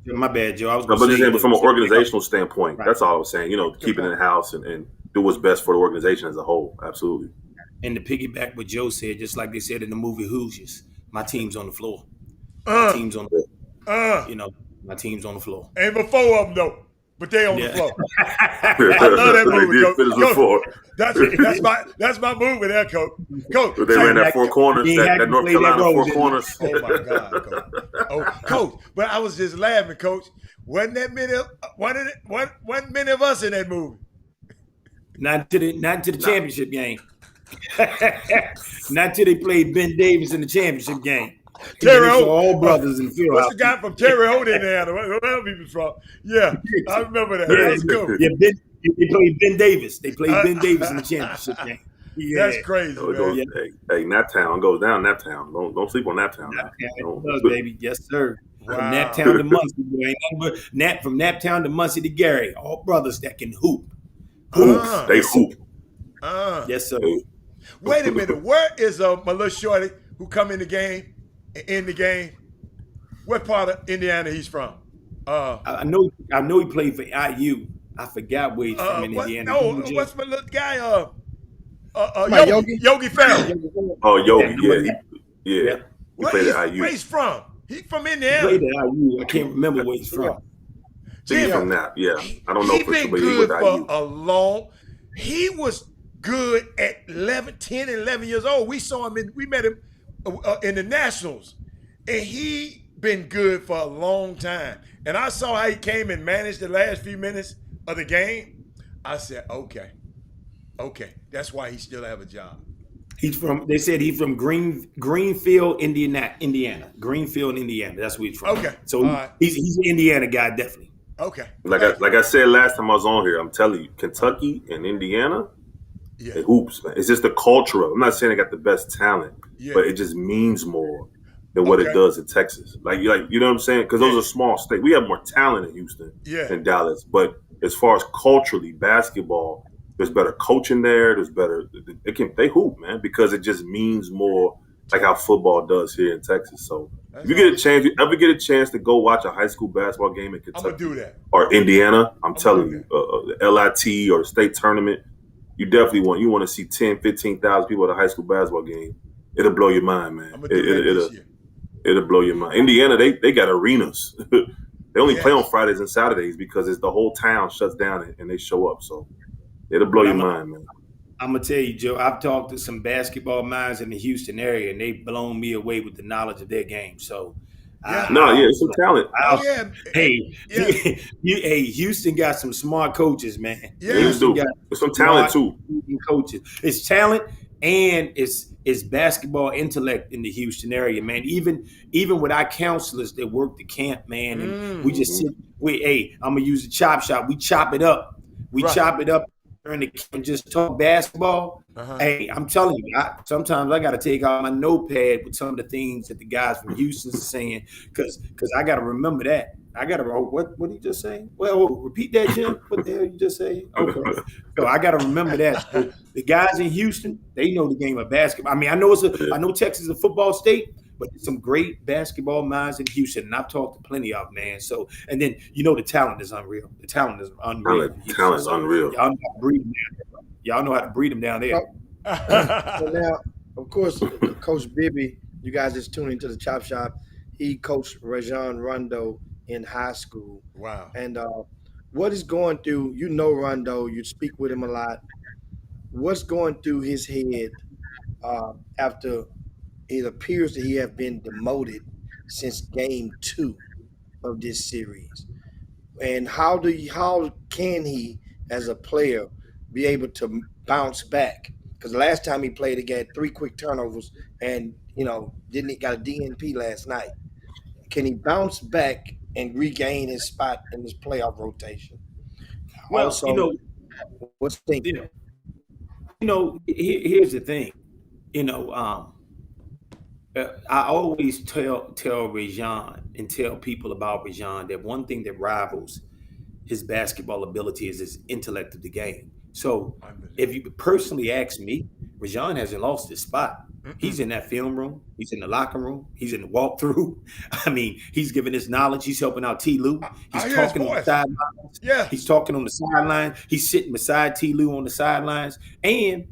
My bad, Joe. I was going to say, but from an organizational standpoint, right. That's all I was saying. Keep it in the house and do what's best for the organization as a whole. Absolutely. And to piggyback what Joe said, just like they said in the movie Hoosiers, my team's on the floor. My team's on the my team's on the floor. Ain't but 4 of them though. But they on the floor. I love that movie, Coach. That's my movie there, Coach. Coach, they ran that 4 corners, that North Carolina 4 corners. Oh my God, Coach. Oh, Coach. But I was just laughing, Coach. Wasn't many of us in that movie? Not to the championship game. Not till they played Ben Davis in the championship game. Terre Haute. All brothers in the field. What's the guy from Terre Haute, Indiana? Wherever he was from. Yeah, I remember that. Yeah, that's cool. Yeah, they played Ben Davis. They played Ben Davis in the championship game. Yeah. That's crazy, man. Hey, Naptown goes down Naptown. Don't sleep on Naptown. Baby. Yes, sir. Wow. From Naptown to Muncie. From Naptown to Muncie to Gary. All brothers that can hoop. They hoop. Yes, sir. Wait a minute. Where is my little shorty? who come in the game and end the game? What part of Indiana he's from? I know he played for IU. I forgot where he's from in Indiana. What's my little guy? Yogi? Yogi Ferrell. Oh, Yogi, yeah. He played at IU. Where he's from? He's from He Indiana. played at IU. I can't remember where he's from. He's from that, yeah. I don't know He for sure, been but he good was for IU. a long. He was good at 10 and 11 years old. We saw him we met him in the Nationals, and he been good for a long time. And I saw how he came and managed the last few minutes of the game. I said, okay, that's why he still have a job. They said he's from Greenfield, Indiana. Greenfield, Indiana. That's where he's from. Okay. So he's an Indiana guy, definitely. Okay. Like I said last time I was on here, I'm telling you, Kentucky and Indiana, they hoops, man. It's just the culture of it. I'm not saying they got the best talent, but it just means more than what it does in Texas. Like you know what I'm saying? Because those are small states. We have more talent in Houston than Dallas. But as far as culturally, basketball, there's better coaching there. There's better. They hoop, man, because it just means more, like how football does here in Texas. So if you ever get a chance to go watch a high school basketball game in Kentucky, I'm gonna do that. Or Indiana, I'm telling you, the LIT or the state tournament, you definitely want to see 10, 15,000 people at a high school basketball game. It'll blow your mind, man. I'm gonna do that this year. It'll blow your mind. Indiana, they got arenas. They only play on Fridays and Saturdays because it's the whole town shuts down and they show up. So it'll blow your mind, man. I'm gonna tell you, Joe. I've talked to some basketball minds in the Houston area, and they've blown me away with the knowledge of their game. So, it's some talent. Houston got some smart coaches, man. Yeah, Houston got some talent too. Coaches, it's talent and it's basketball intellect in the Houston area, man. Even with our counselors that work the camp, man, and we just sit. I'm gonna use the chop shop. We chop it up. Chop it up during the camp and just talk basketball. Hey, I'm telling you, sometimes I got to take out my notepad with some of the things that the guys from Houston are saying, because I got to remember that. I got to what did he just say? Well, repeat that, Jim. What the hell you just say? Okay, so I got to remember that. So the guys in Houston, they know the game of basketball. I mean, I know Texas is a football state, but there's some great basketball minds in Houston, and I've talked to plenty of them, man. So, and then the talent is unreal. The talent is unreal. Talent's unreal. Y'all know how to breed them down there. So now, of course, Coach Bibby, you guys just tuning into the Chop Shop. He coached Rajon Rondo in high school. Wow. And what is going through? You know Rondo. You speak with him a lot. What's going through his head after? It appears that he has been demoted since game 2 of this series. And how can he, as a player, be able to bounce back? Because the last time he played, he got 3 quick turnovers and, got a DNP last night. Can he bounce back and regain his spot in this playoff rotation? Well, also, what's the thing? Here's the thing. I always tell Rajon and tell people about Rajon that one thing that rivals his basketball ability is his intellect of the game. So if you personally ask me, Rajon hasn't lost his spot. He's in that film room. He's in the locker room. He's in the walkthrough. I mean, he's giving his knowledge. He's helping out T. Lou. He's talking on the sidelines. Yeah. He's talking on the sideline. He's sitting beside T. Lou on the sidelines. And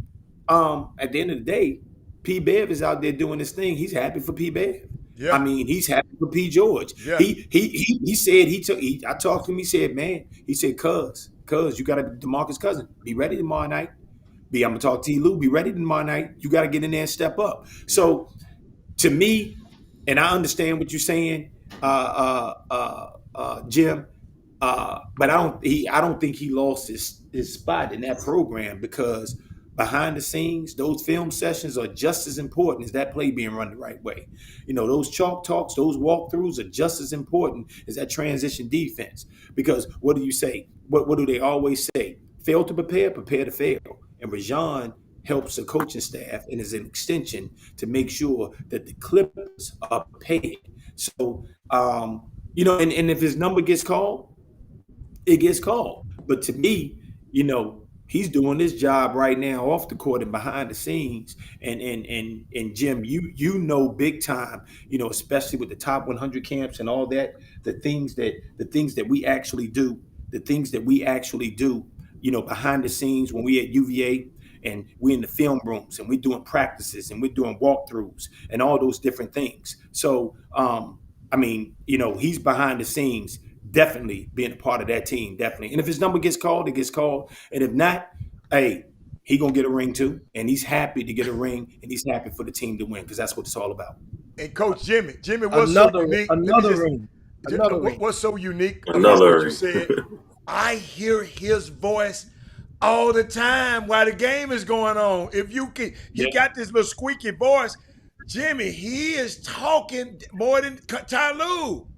at the end of the day, P. Bev is out there doing his thing. He's happy for P. Bev. Yeah. I mean, he's happy for P. George. Yeah. He said I talked to him. He said, man, cuz you got to DeMarcus Cousins be ready tomorrow night. I'm gonna talk to T. Lou. Be ready tomorrow night. You got to get in there and step up. So, to me, and I understand what you're saying, Jim. But I don't think he lost his spot in that program, because behind the scenes, those film sessions are just as important as that play being run the right way. Those chalk talks, those walkthroughs are just as important as that transition defense. Because what do you say? What do they always say? Fail to prepare, prepare to fail. And Rajon helps the coaching staff and is an extension to make sure that the Clippers are paid. So, and if his number gets called, it gets called. But to me, He's doing this job right now off the court and behind the scenes. And Jim, you know big time, especially with the top 100 camps and all that, the things that we actually do, behind the scenes when we at UVA and we in the film rooms and we're doing practices and we're doing walkthroughs and all those different things. So he's behind the scenes, definitely being a part of that team, definitely. And if his number gets called, it gets called. And if not, hey, he gonna get a ring too. And he's happy to get a ring, and he's happy for the team to win, because that's what it's all about. And Coach Jimmy, what's so unique? What's so unique about what you said? I hear his voice all the time while the game is going on. If you can, he got this little squeaky voice. Jimmy, he is talking more than Tyloo.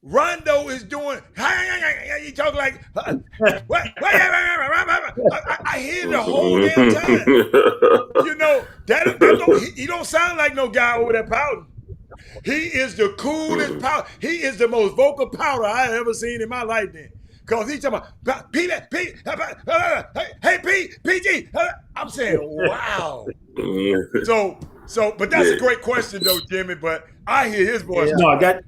Rondo is doing. He talk like. I hear the whole damn time. He don't sound like no guy over there pouting. He is the coolest powder. He is the most vocal powder I have ever seen in my life. Then, cause he's talking about hey PG. I'm saying wow. But that's a great question though, Jimmy. But I hear his voice. No, I got.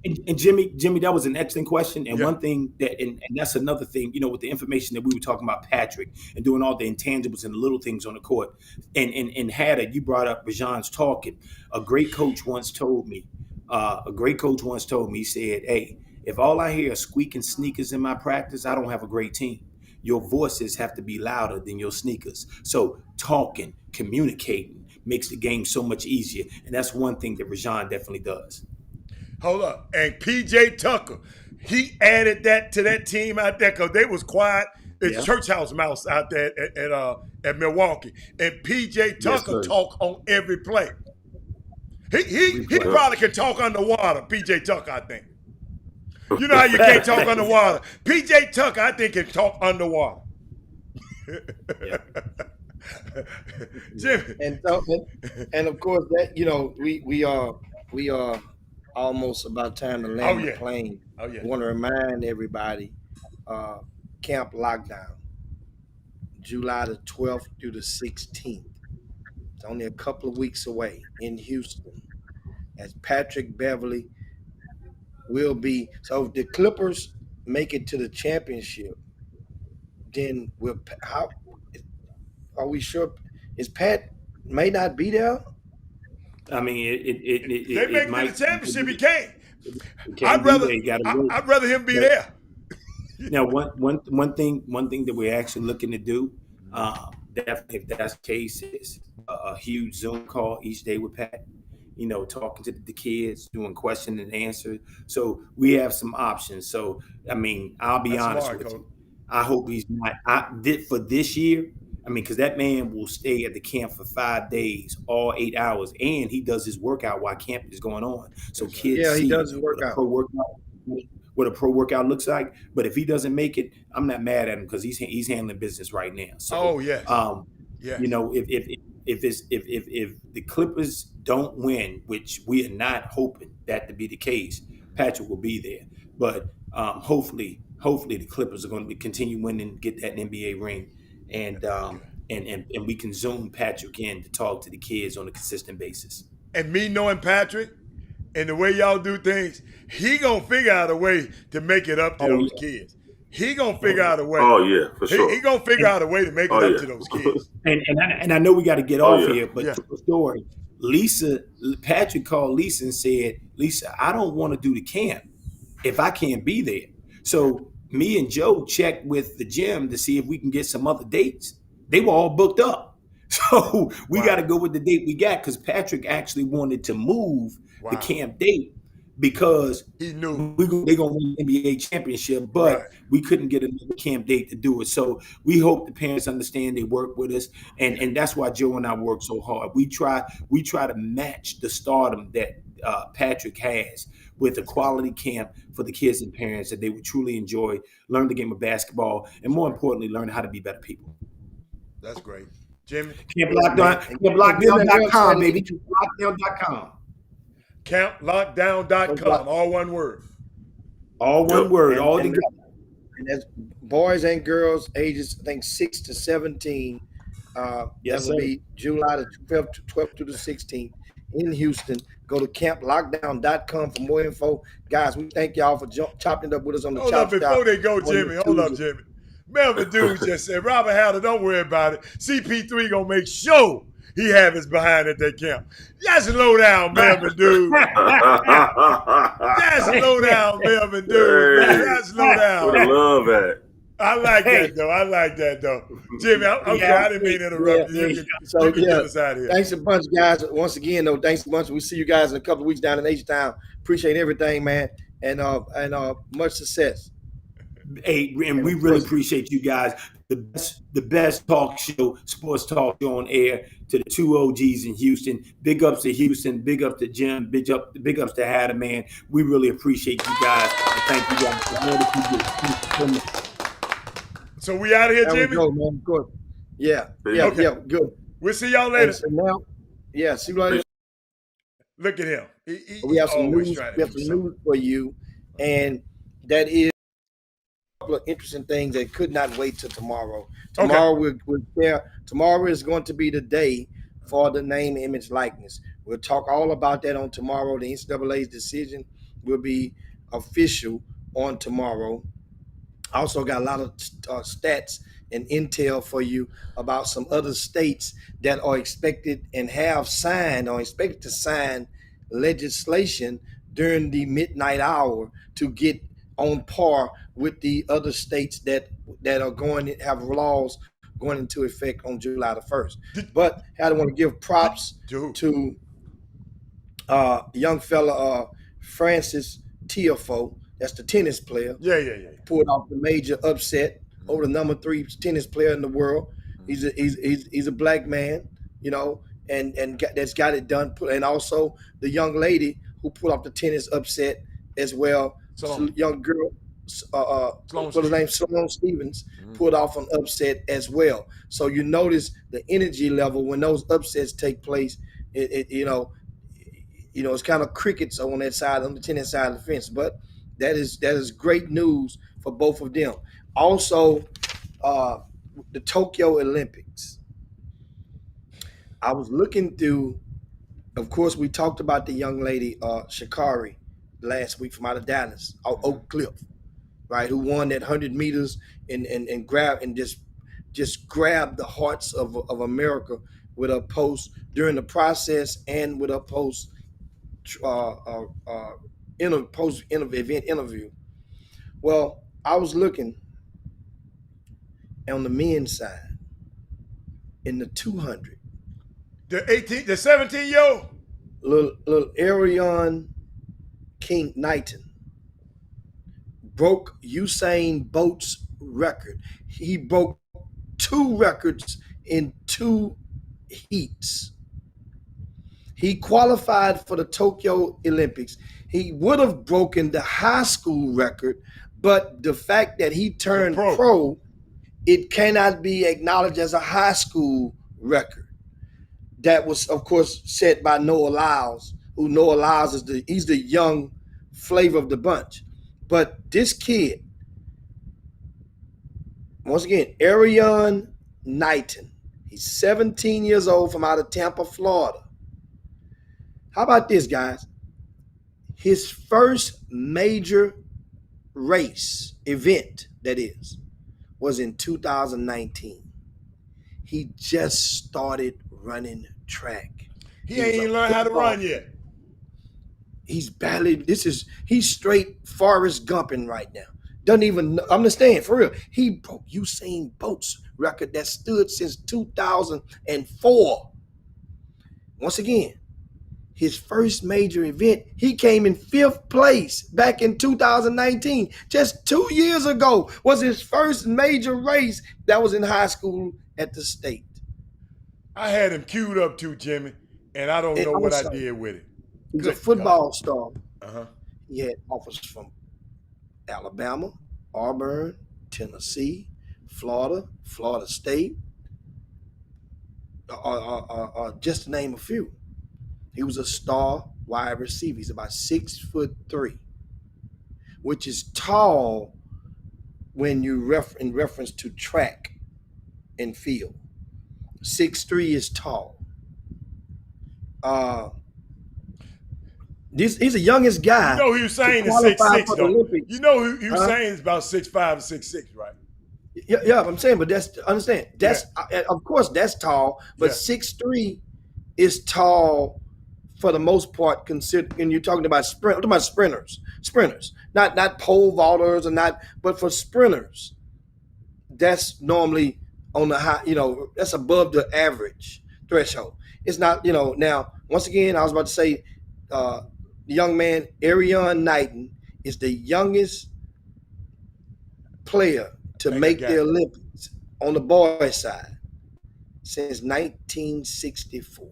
And Jimmy, that was an excellent question. And one thing and that's another thing, with the information that we were talking about Patrick and doing all the intangibles and the little things on the court. And Hatter, you brought up Rajon's talking. A great coach once told me, he said, hey, if all I hear are squeaking sneakers in my practice, I don't have a great team. Your voices have to be louder than your sneakers. So talking, communicating makes the game so much easier. And that's one thing that Rajon definitely does. Hold up. And PJ Tucker, he added that to that team out there because they was quiet. It's Church House Mouse out there at Milwaukee. And PJ Tucker talk on every play. He probably can talk underwater, PJ Tucker, I think. You know how you can't talk underwater. PJ Tucker, I think, can talk underwater. Jimmy. And of course that, we are almost about time to land the plane. I want to remind everybody, camp lockdown, July the 12th through the 16th. It's only a couple of weeks away in Houston, as Patrick Beverley will be. So if the Clippers make it to the championship, then how are we sure? Is Pat may not be there? I mean, they make it to the championship. He can't. I'd rather him be there. Now, one thing that we're actually looking to do, definitely if that's the case, is a huge Zoom call each day with Pat. Talking to the kids, doing question and answer. So we have some options. So I mean, I'll be honest with you. I hope he's not. I did for this year. I mean, because that man will stay at the camp for 5 days, all 8 hours, and he does his workout while camp is going on. So kids see he does his workout. What a pro workout looks like. But if he doesn't make it, I'm not mad at him because he's handling business right now. So, if the Clippers don't win, which we are not hoping that to be the case, Patrick will be there. But hopefully the Clippers are going to continue winning, get that NBA ring. And we can Zoom Patrick in to talk to the kids on a consistent basis. And me knowing Patrick and the way y'all do things, he gonna figure out a way to make it up to those kids. He gonna figure out a way. Oh yeah, for sure. He gonna figure out a way to make it up to those kids. And I know we got to get off here, but true story. Patrick called Lisa and said, "Lisa, I don't want to do the camp if I can't be there." So me and Joe checked with the gym to see if we can get some other dates. They were all booked up. So we got to go with the date we got, because Patrick actually wanted to move the camp date because he knew they're going to win the NBA championship, but we couldn't get another camp date to do it. So we hope the parents understand, they work with us. And that's why Joe and I work so hard. We try to match the stardom that Patrick has with a quality camp for the kids and parents that they would truly enjoy, learn the game of basketball, and more importantly, learn how to be better people. That's great. Jimmy? CampLockdown.com, baby. CampLockdown.com. CampLockdown.com. All one word. All one word. All together. And that's boys and girls ages, I think 6 to 17. Yes, That will sir. be July the 12th to the 16th in Houston. Go to camplockdown.com for more info. Guys, we thank y'all for chopping it up with us on the Hold up, Chop before Shop. they go, on Jimmy. this Hold up, Tuesday. Jimmy. Melvin Dude just said, Robert Haller, don't worry about it. CP3 gonna make sure he have his behind at that camp. Just slow down, Melvin Dude. Just slow down, Melvin Dude. Hey. Just slow Where the down. love at? I like that though. I like that though. Jimmy, okay, Yeah, I didn't mean to interrupt you. You can get us out of here. Thanks a bunch, guys. Once again, though, thanks a bunch. We see you guys in a couple of weeks down in H-Town. Appreciate everything, man, and much success. Hey, and we really appreciate you guys. The best talk show, sports talk show on air, to the two OGs in Houston. Big ups to Houston. Big ups to Jim. Big ups to Hatter, man. We really appreciate you guys. And thank you guys for all that you do. So we out of here, There Jimmy? we go, man. Good. Yeah, Okay. yeah, good. We'll see y'all later. And so now, yeah, see you later. Look at him. We have some always news. trying to We have do some something. news for you, and that is a couple of interesting things that could not wait till tomorrow. Tomorrow we're there. Tomorrow is going to be the day for the name, image, likeness. We'll talk all about that on tomorrow. The NCAA's decision will be official on tomorrow. I also got a lot of stats and intel for you about some other states that are expected and have signed or expected to sign legislation during the midnight hour to get on par with the other states that are going to have laws going into effect on July the 1st. But I want to give props to young fella Francis Tiafoe. That's the tennis player. Yeah. Pulled off the major upset over the number 3 tennis player in the world. He's a black man, you know, and that's got it done. And also the young lady who pulled off the tennis upset as well. Young girl, what's her name? Sloane Stevens pulled off an upset as well. So you notice the energy level when those upsets take place. It's kind of crickets on that side, on the tennis side of the fence, but that is great news for both of them. Also, the Tokyo Olympics. I was looking through, of course, we talked about the young lady, Sha'Carri, last week from out of Dallas, Oak Cliff, right, who won that 100 meters and grabbed and just grabbed the hearts of America with a post during the process and with a post event interview. Well, I was looking on the men's side in the 200. The 17-year-old? Little Arion King Knighton broke Usain Bolt's record. He broke 2 records in 2 heats. He qualified for the Tokyo Olympics. He would have broken the high school record, but the fact that he turned pro, it cannot be acknowledged as a high school record. That was, of course, set by Noah Lyles, who Noah Lyles he's the young flavor of the bunch. But this kid, once again, Arion Knighton, he's 17 years old from out of Tampa, Florida. How about this, guys? His first major race event, that is, was in 2019. He just started running track. He ain't even learned how to run yet. He's he's straight Forrest Gumping right now. Doesn't even understand, for real. He broke Usain Bolt's record that stood since 2004. Once again, his first major event, he came in 5th place back in 2019. Just 2 years ago was his first major race that was in high school at the state. I had him queued up too, Jimmy, and I don't know what I did with it. He's a football star. Uh-huh. He had offers from Alabama, Auburn, Tennessee, Florida, Florida State, just to name a few. He was a star wide receiver. He's about 6'3", which is tall when you in reference to track and field. 6'3" is tall. He's the youngest guy. You know who Usain is 6'6", though. You know who Usain is about 6'5" or 6'6", right? Yeah, I'm saying, but understand. That's of course that's tall, but 6'3" is tall for the most part. And you're talking about I'm talking about sprinters, not pole vaulters but for sprinters, that's normally on the high. That's above the average threshold. It's not. Now once again, I was about to say, the young man Arion Knighton is the youngest player to make the Olympics on the boys' side since 1964.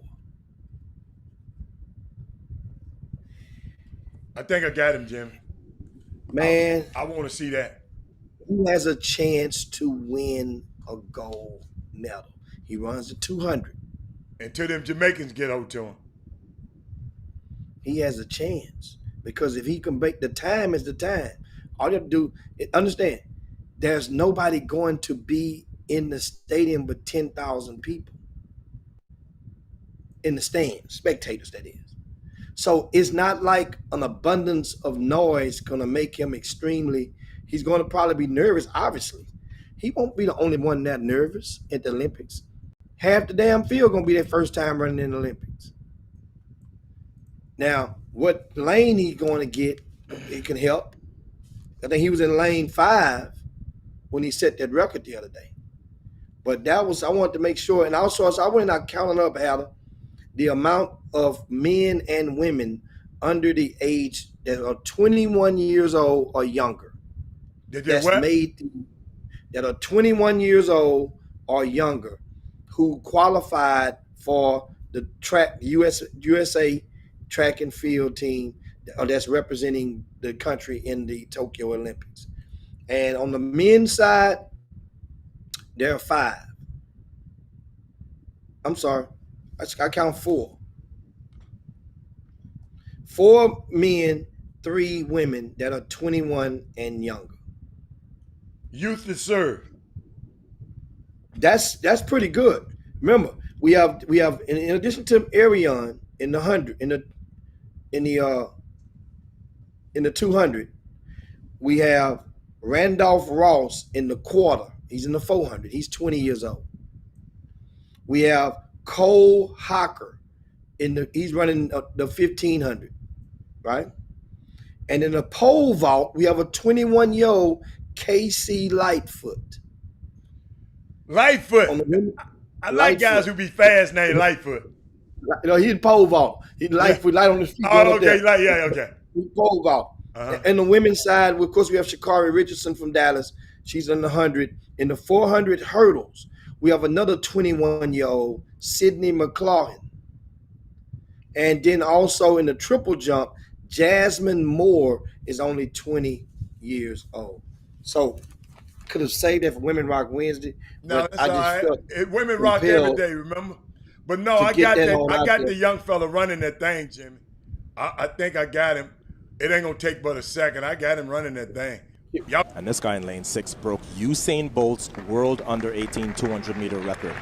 I think I got him, Jim. Man, I want to see that. He has a chance to win a gold medal. He runs the 200. Until them Jamaicans get hold to him. He has a chance, because if he can make the time, is the time. All you have to do, understand, there's nobody going to be in the stadium but 10,000 people in the stands, spectators, that is. So it's not like an abundance of noise going to make him he's going to probably be nervous, obviously. He won't be the only one that nervous at the Olympics. Half the damn field going to be their first time running in the Olympics. Now, what lane he's going to get, it can help. I think he was in lane 5 when he set that record the other day. But I wanted to make sure, and also I went out counting up, Adam, the amount of men and women under the age that are 21 years old or younger. That are 21 years old or younger who qualified for the USA track and field team that's representing the country in the Tokyo Olympics. And on the men's side, there are 5. I'm sorry, I count 4. 4 men, 3 women that are 21 and younger. Youth is served. That's pretty good. Remember, we have in addition to Arion in the 100, in the 200, we have Randolph Ross in the quarter. He's in the 400. He's 20 years old. We have Cole Hocker he's running the 1500, right? And in the pole vault, we have a 21-year-old Casey Lightfoot. Lightfoot. I like guys who be fast named Lightfoot. He's pole vault. He's Lightfoot, light on his feet. Oh, okay, okay. He's pole vault. And the women's side, of course, we have Sha'Carri Richardson from Dallas. She's in the 100. In the 400 hurdles, we have another 21-year-old, Sydney McLaughlin. And then also in the triple jump, Jasmine Moore is only 20 years old. So could have saved that for Women Rock Wednesday. No, that's all right. Women rock every day, remember? But no, I got the young fella running that thing, Jimmy. I think I got him. It ain't gonna take but a second. I got him running that thing. And this guy in lane 6 broke Usain Bolt's world under 18 200-meter record.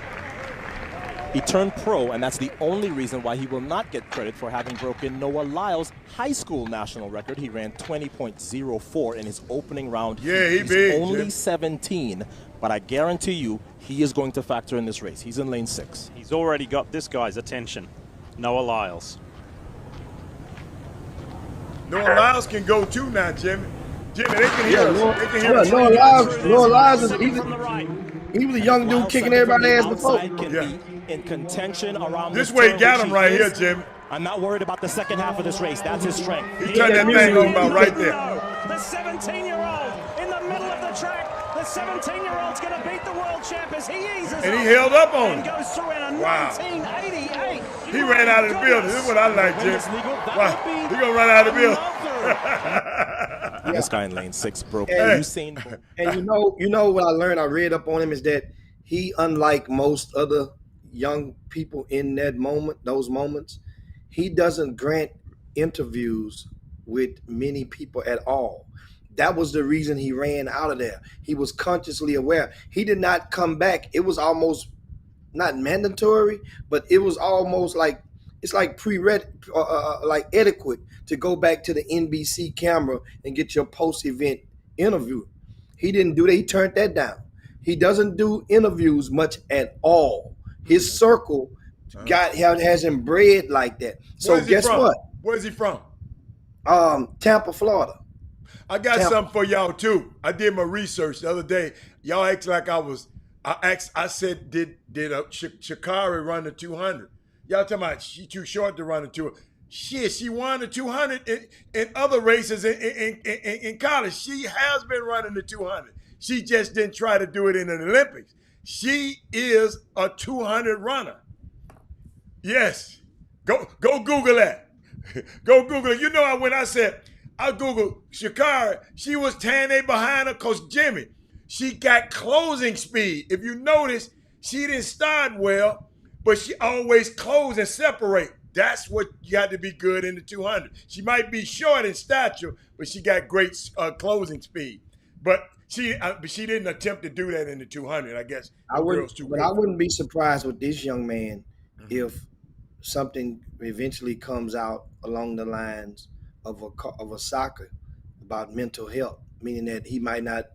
He turned pro, and that's the only reason why he will not get credit for having broken Noah Lyles' high school national record. He ran 20.04 in his opening round. Yeah, he's big, only 17, but I guarantee you he is going to factor in this race. He's in lane 6. He's already got this guy's attention, Noah Lyles. Noah Lyles can go too now, Jimmy. Jimmy, they can hear us. They can hear us. Noah Lyles is he was a young dude kicking everybody's ass before. In contention around this way, he got him right here, Jimmy. I'm not worried about the second half of this race. That's his strength. He turned that thing on about right there. The 17-year-old in the middle of the track. The 17-year-old's going to beat the world champ as he eases and he held up on him. Goes through in a 1988. He ran out of the building. This is what I like, Jim. Wow. He gonna run out of the building. This guy in lane 6 broke Usain Bolt. And you know what I learned? I read up on him is that he, unlike most other young people in those moments, he doesn't grant interviews with many people at all. That was the reason he ran out of there. He was consciously aware. He did not come back. It was almost not mandatory, but it was almost like it's like like etiquette to go back to the NBC camera and get your post-event interview. He didn't do that. He turned that down. He doesn't do interviews much at all. His circle has him bred like that. So guess what? Where's he from? Tampa, Florida. I got something for y'all too. I did my research the other day. Y'all act like I said, did Sha'Carri run the 200? Y'all talking about she too short to run the 200. Shit, she won the 200 in other races in college. She has been running the 200. She just didn't try to do it in the Olympics. She is a 200 runner. Yes. Go Google that. Go Google it. You know, when I said, I Googled Sha'Carri, she was 10 behind her Coach Jimmy. She got closing speed. If you notice, she didn't start well, but she always close and separate. That's what you got to be good in the 200. She might be short in stature, but she got great closing speed. But she didn't attempt to do that in the 200. I guess I wouldn't be surprised with this young man if something eventually comes out along the lines of a soccer about mental health, meaning that he might not.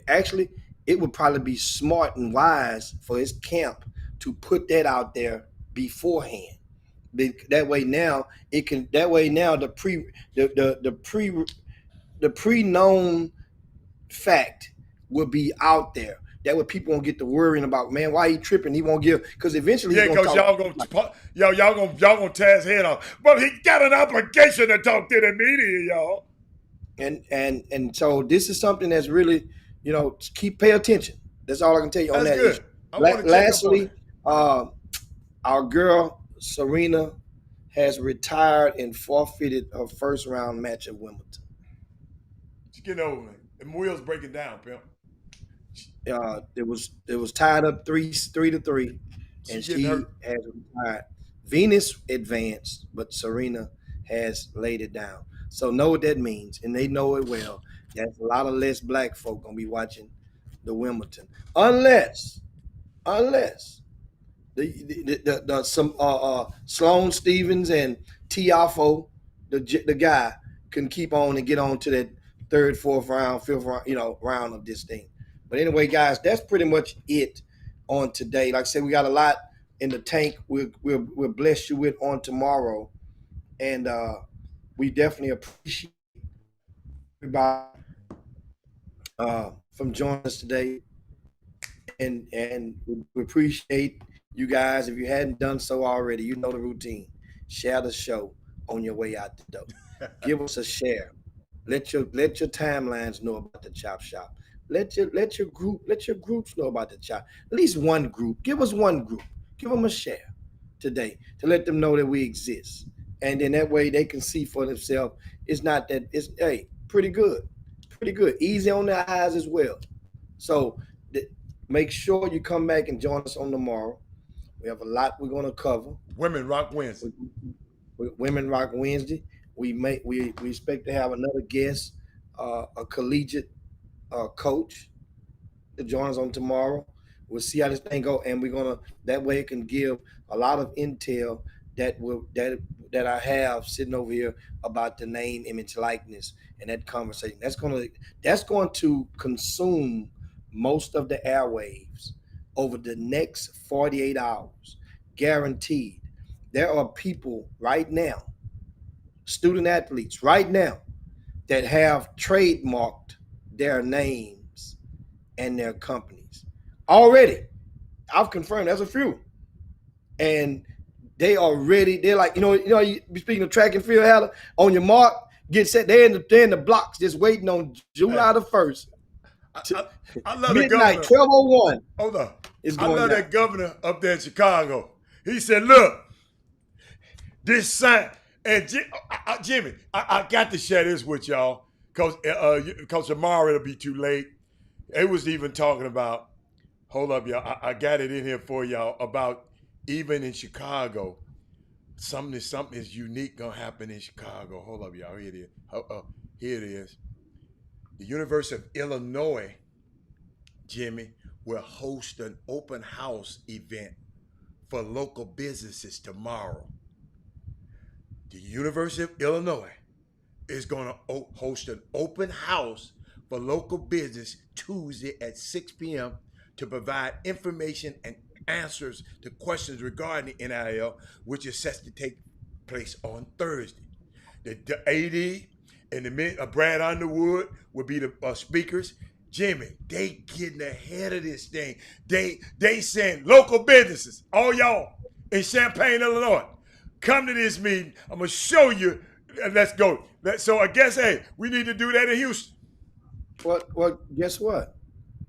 Actually, it would probably be smart and wise for his camp to put that out there beforehand. That way now the pre-known fact will be out there. That way people won't get to worrying about, man, why he tripping? He won't give, because eventually y'all gonna tear his head off. But he got an obligation to talk to the media, y'all. And so this is something that's really, pay attention. That's all I can tell you on that issue. Lastly, our girl Serena has retired and forfeited her first round match at Wimbledon. She's getting over it. And wheels breaking down, pimp. It was tied up 3-3, and she has retired. Venus advanced, but Serena has laid it down. So know what that means, and they know it well. There's a lot of less black folk gonna be watching the Wimbledon, unless some Sloane Stevens and Tiafoe, the guy, can keep on and get on to that third, fourth round, fifth round, round of this thing. But anyway, guys, that's pretty much it on today. Like I said, we got a lot in the tank. We'll bless you with on tomorrow, and we definitely appreciate everybody from joining us today, and we appreciate you guys. If you hadn't done so already, you know the routine. Share the show on your way out the door. Give us a share. Let your timelines know about the Chop Shop. Let your groups know about the Chop. At least one group. Give us one group. Give them a share today to let them know that we exist. And then that way they can see for themselves. It's not that it's pretty good. Pretty good. Easy on their eyes as well. So make sure you come back and join us on tomorrow. We have a lot we're going to cover. Women Rock Wednesday. Women Rock Wednesday. We expect to have another guest, a collegiate coach, to join us on tomorrow. We'll see how this thing go, and we're gonna that way it can give a lot of intel that I have sitting over here about the name, image, likeness, and that conversation. That's going to consume most of the airwaves over the next 48 hours, guaranteed. There are people right now, student athletes right now, that have trademarked their names and their companies already. I've confirmed there's a few, and they are ready. They're like, you speaking of track and field, Hatter, on your mark, get set. They're in the blocks just waiting on July the 1st. I love midnight, the governor. 12:01. Hold on. I love that governor up there in Chicago. He said, look, this sign, and Jimmy, I got to share this with y'all because tomorrow it'll be too late. It was even talking about, hold up, y'all. I got it in here for y'all about even in Chicago, something is unique gonna happen in Chicago. Hold up, y'all. Here it is. Here it is. The University of Illinois, Jimmy, will host an open house event for local businesses tomorrow. The University of Illinois is going to host an open house for local business Tuesday at 6 p.m. to provide information and answers to questions regarding the NIL, which is set to take place on Thursday. The AD and the Brad Underwood will be the speakers. Jimmy, they getting ahead of this thing. They saying local businesses, all y'all in Champaign, Illinois, come to this meeting. I'm gonna show you. Let's go. So I guess, hey, we need to do that in Houston. Well, guess what?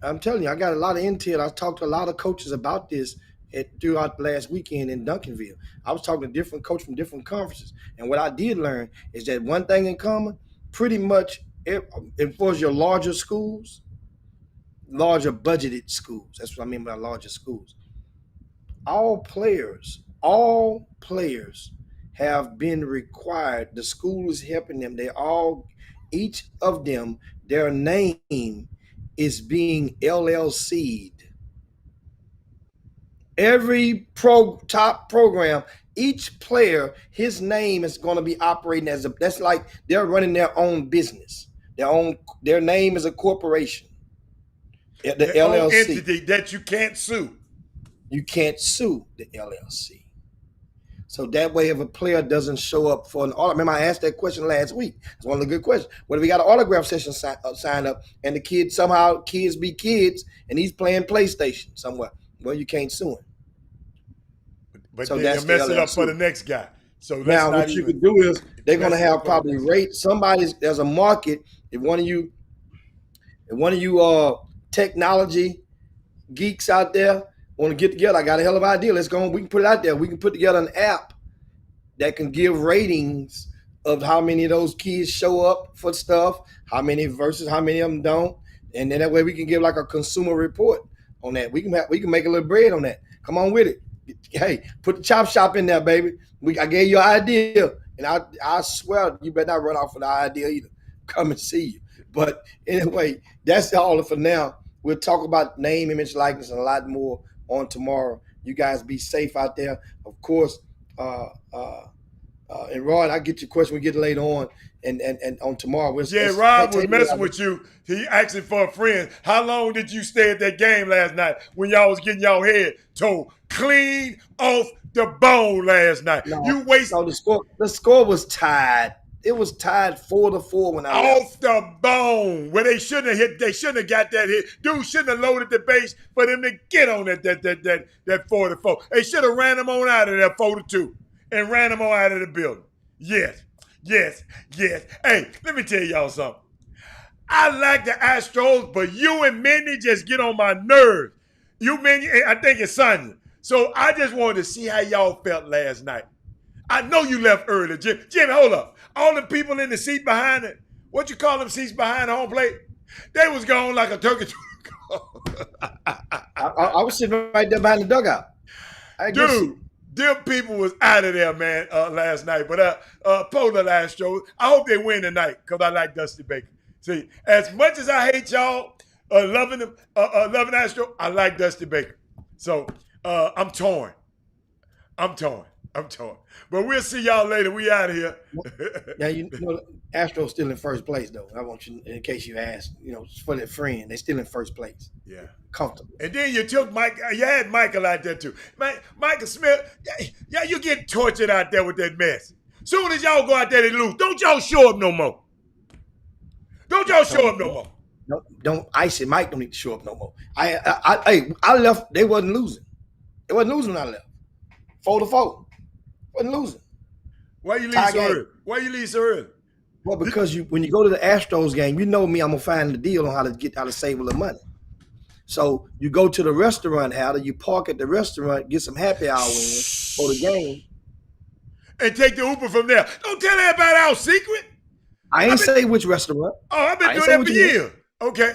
I'm telling you, I got a lot of intel. I talked to a lot of coaches about this throughout the last weekend in Duncanville. I was talking to different coaches from different conferences. And what I did learn is that one thing in common, pretty much it was your larger schools, larger budgeted schools. That's what I mean by larger schools. All players have been required. The school is helping them. Each of them, their name is being LLC'd. Every top program, each player, his name is going to be operating that's like they're running their own business. Their name is a corporation. The LLC. Entity that you can't sue. You can't sue the LLC. So that way, if a player doesn't show up for an autograph, remember I asked that question last week. It's one of the good questions. What if we got an autograph session signed up and the kids be kids and he's playing PlayStation somewhere? Well, you can't sue him. But so then you mess it up for the next guy. So now what you could do is they're going to have probably there's a market. If one of you technology geeks out there want to get together, I got a hell of an idea. Let's go. We can put it out there. We can put together an app that can give ratings of how many of those kids show up for stuff, how many versus how many of them don't, and then that way we can give like a consumer report on that. We can make a little bread on that. Come on with it. Hey, put the chop shop in there, baby. I gave you an idea, and I swear you better not run off with the idea either. Come and see you. But anyway, that's all for now. We'll talk about name, image, likeness, and a lot more on tomorrow. You guys be safe out there. Of course, and Rod, I'll get your question. We get later on and on tomorrow. Rod was messing with you. He asking for a friend. How long did you stay at that game last night when y'all was getting y'all head told clean off the bone last night? No, you wasted. No, the score was tied. It was tied 4-4 when I off the bone. Where they shouldn't have hit. They shouldn't have got that hit. Dude shouldn't have loaded the base for them to get on that 4-4. They should have ran them on out of that 4-2 and ran them on out of the building. Yes. Hey, let me tell y'all something. I like the Astros, but you and Mindy just get on my nerves. You, Mindy, I think it's Sonya. So I just wanted to see how y'all felt last night. I know you left early, Jim. Jimmy, hold up. All the people in the seat behind it, what you call them seats behind the home plate? They was gone like a turkey. I was sitting right there behind the dugout. Dude, them people was out of there, man, last night. But Polar Astros, I hope they win tonight because I like Dusty Baker. See, as much as I hate y'all loving Astros, I like Dusty Baker. So I'm torn. But we'll see y'all later. We out of here. Now, Astros still in first place, though. I want you, in case you asked, for their friend, they're still in first place. Yeah. Comfortable. And then you took Mike. You had Michael out there, too. Michael Smith, yeah, you get tortured out there with that mess. Soon as y'all go out there and lose, don't y'all show up no more. No, don't. Icy Mike don't need to show up no more. I left. They wasn't losing. They wasn't losing when I left. 4-4. Wasn't losing. Why you leave so early? Well, because when you go to the Astros game, you know me, I'm gonna find the deal on how to save a little money. So you go to the restaurant, you park at the restaurant, get some happy hour in for the game, and take the Uber from there. Don't tell everybody our secret. I ain't say which restaurant. Oh, I've been doing that for years. Okay.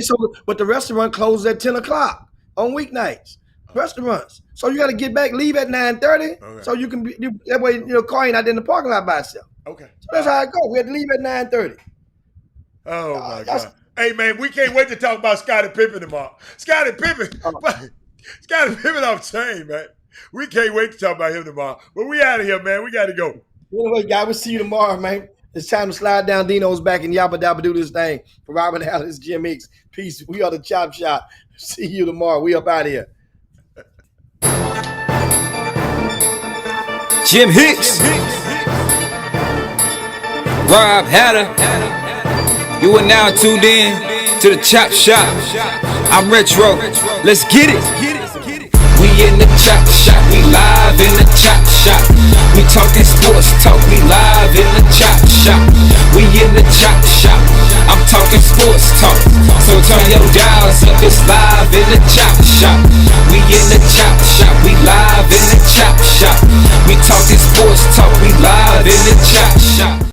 So but the restaurant closes at 10:00 on weeknights. Restaurants. So you got to leave at 9:30. Okay. So you can be that way. Car ain't out there in the parking lot by itself. Okay. So that's how it goes. We had to leave at 9:30. Oh my God. Hey man, we can't wait to talk about Scottie Pippen tomorrow. Scottie Pippen off chain, man. We can't wait to talk about him tomorrow. But we out of here, man. We got to go. Anyway, guys, we'll see you tomorrow, man. It's time to slide down Dino's back and yabba dabba do this thing. For Robert Alice, Jim Hicks. Peace. We are the Chop Shop. See you tomorrow. We up out of here. Jim Hicks. Rob Hatter. You are now tuned in to the Chop Shop. I'm Retro. Let's get it. We in the Chop Shop. We live in the Chop Shop. We talking sports talk. We live in the Chop Shop. We in the Chop Shop. I'm talking sports talk. So turn your dials up. It's live in the Chop Shop. We in the Chop Shop. We live in the Chop Shop. We talking sports talk. We live in the Chop Shop.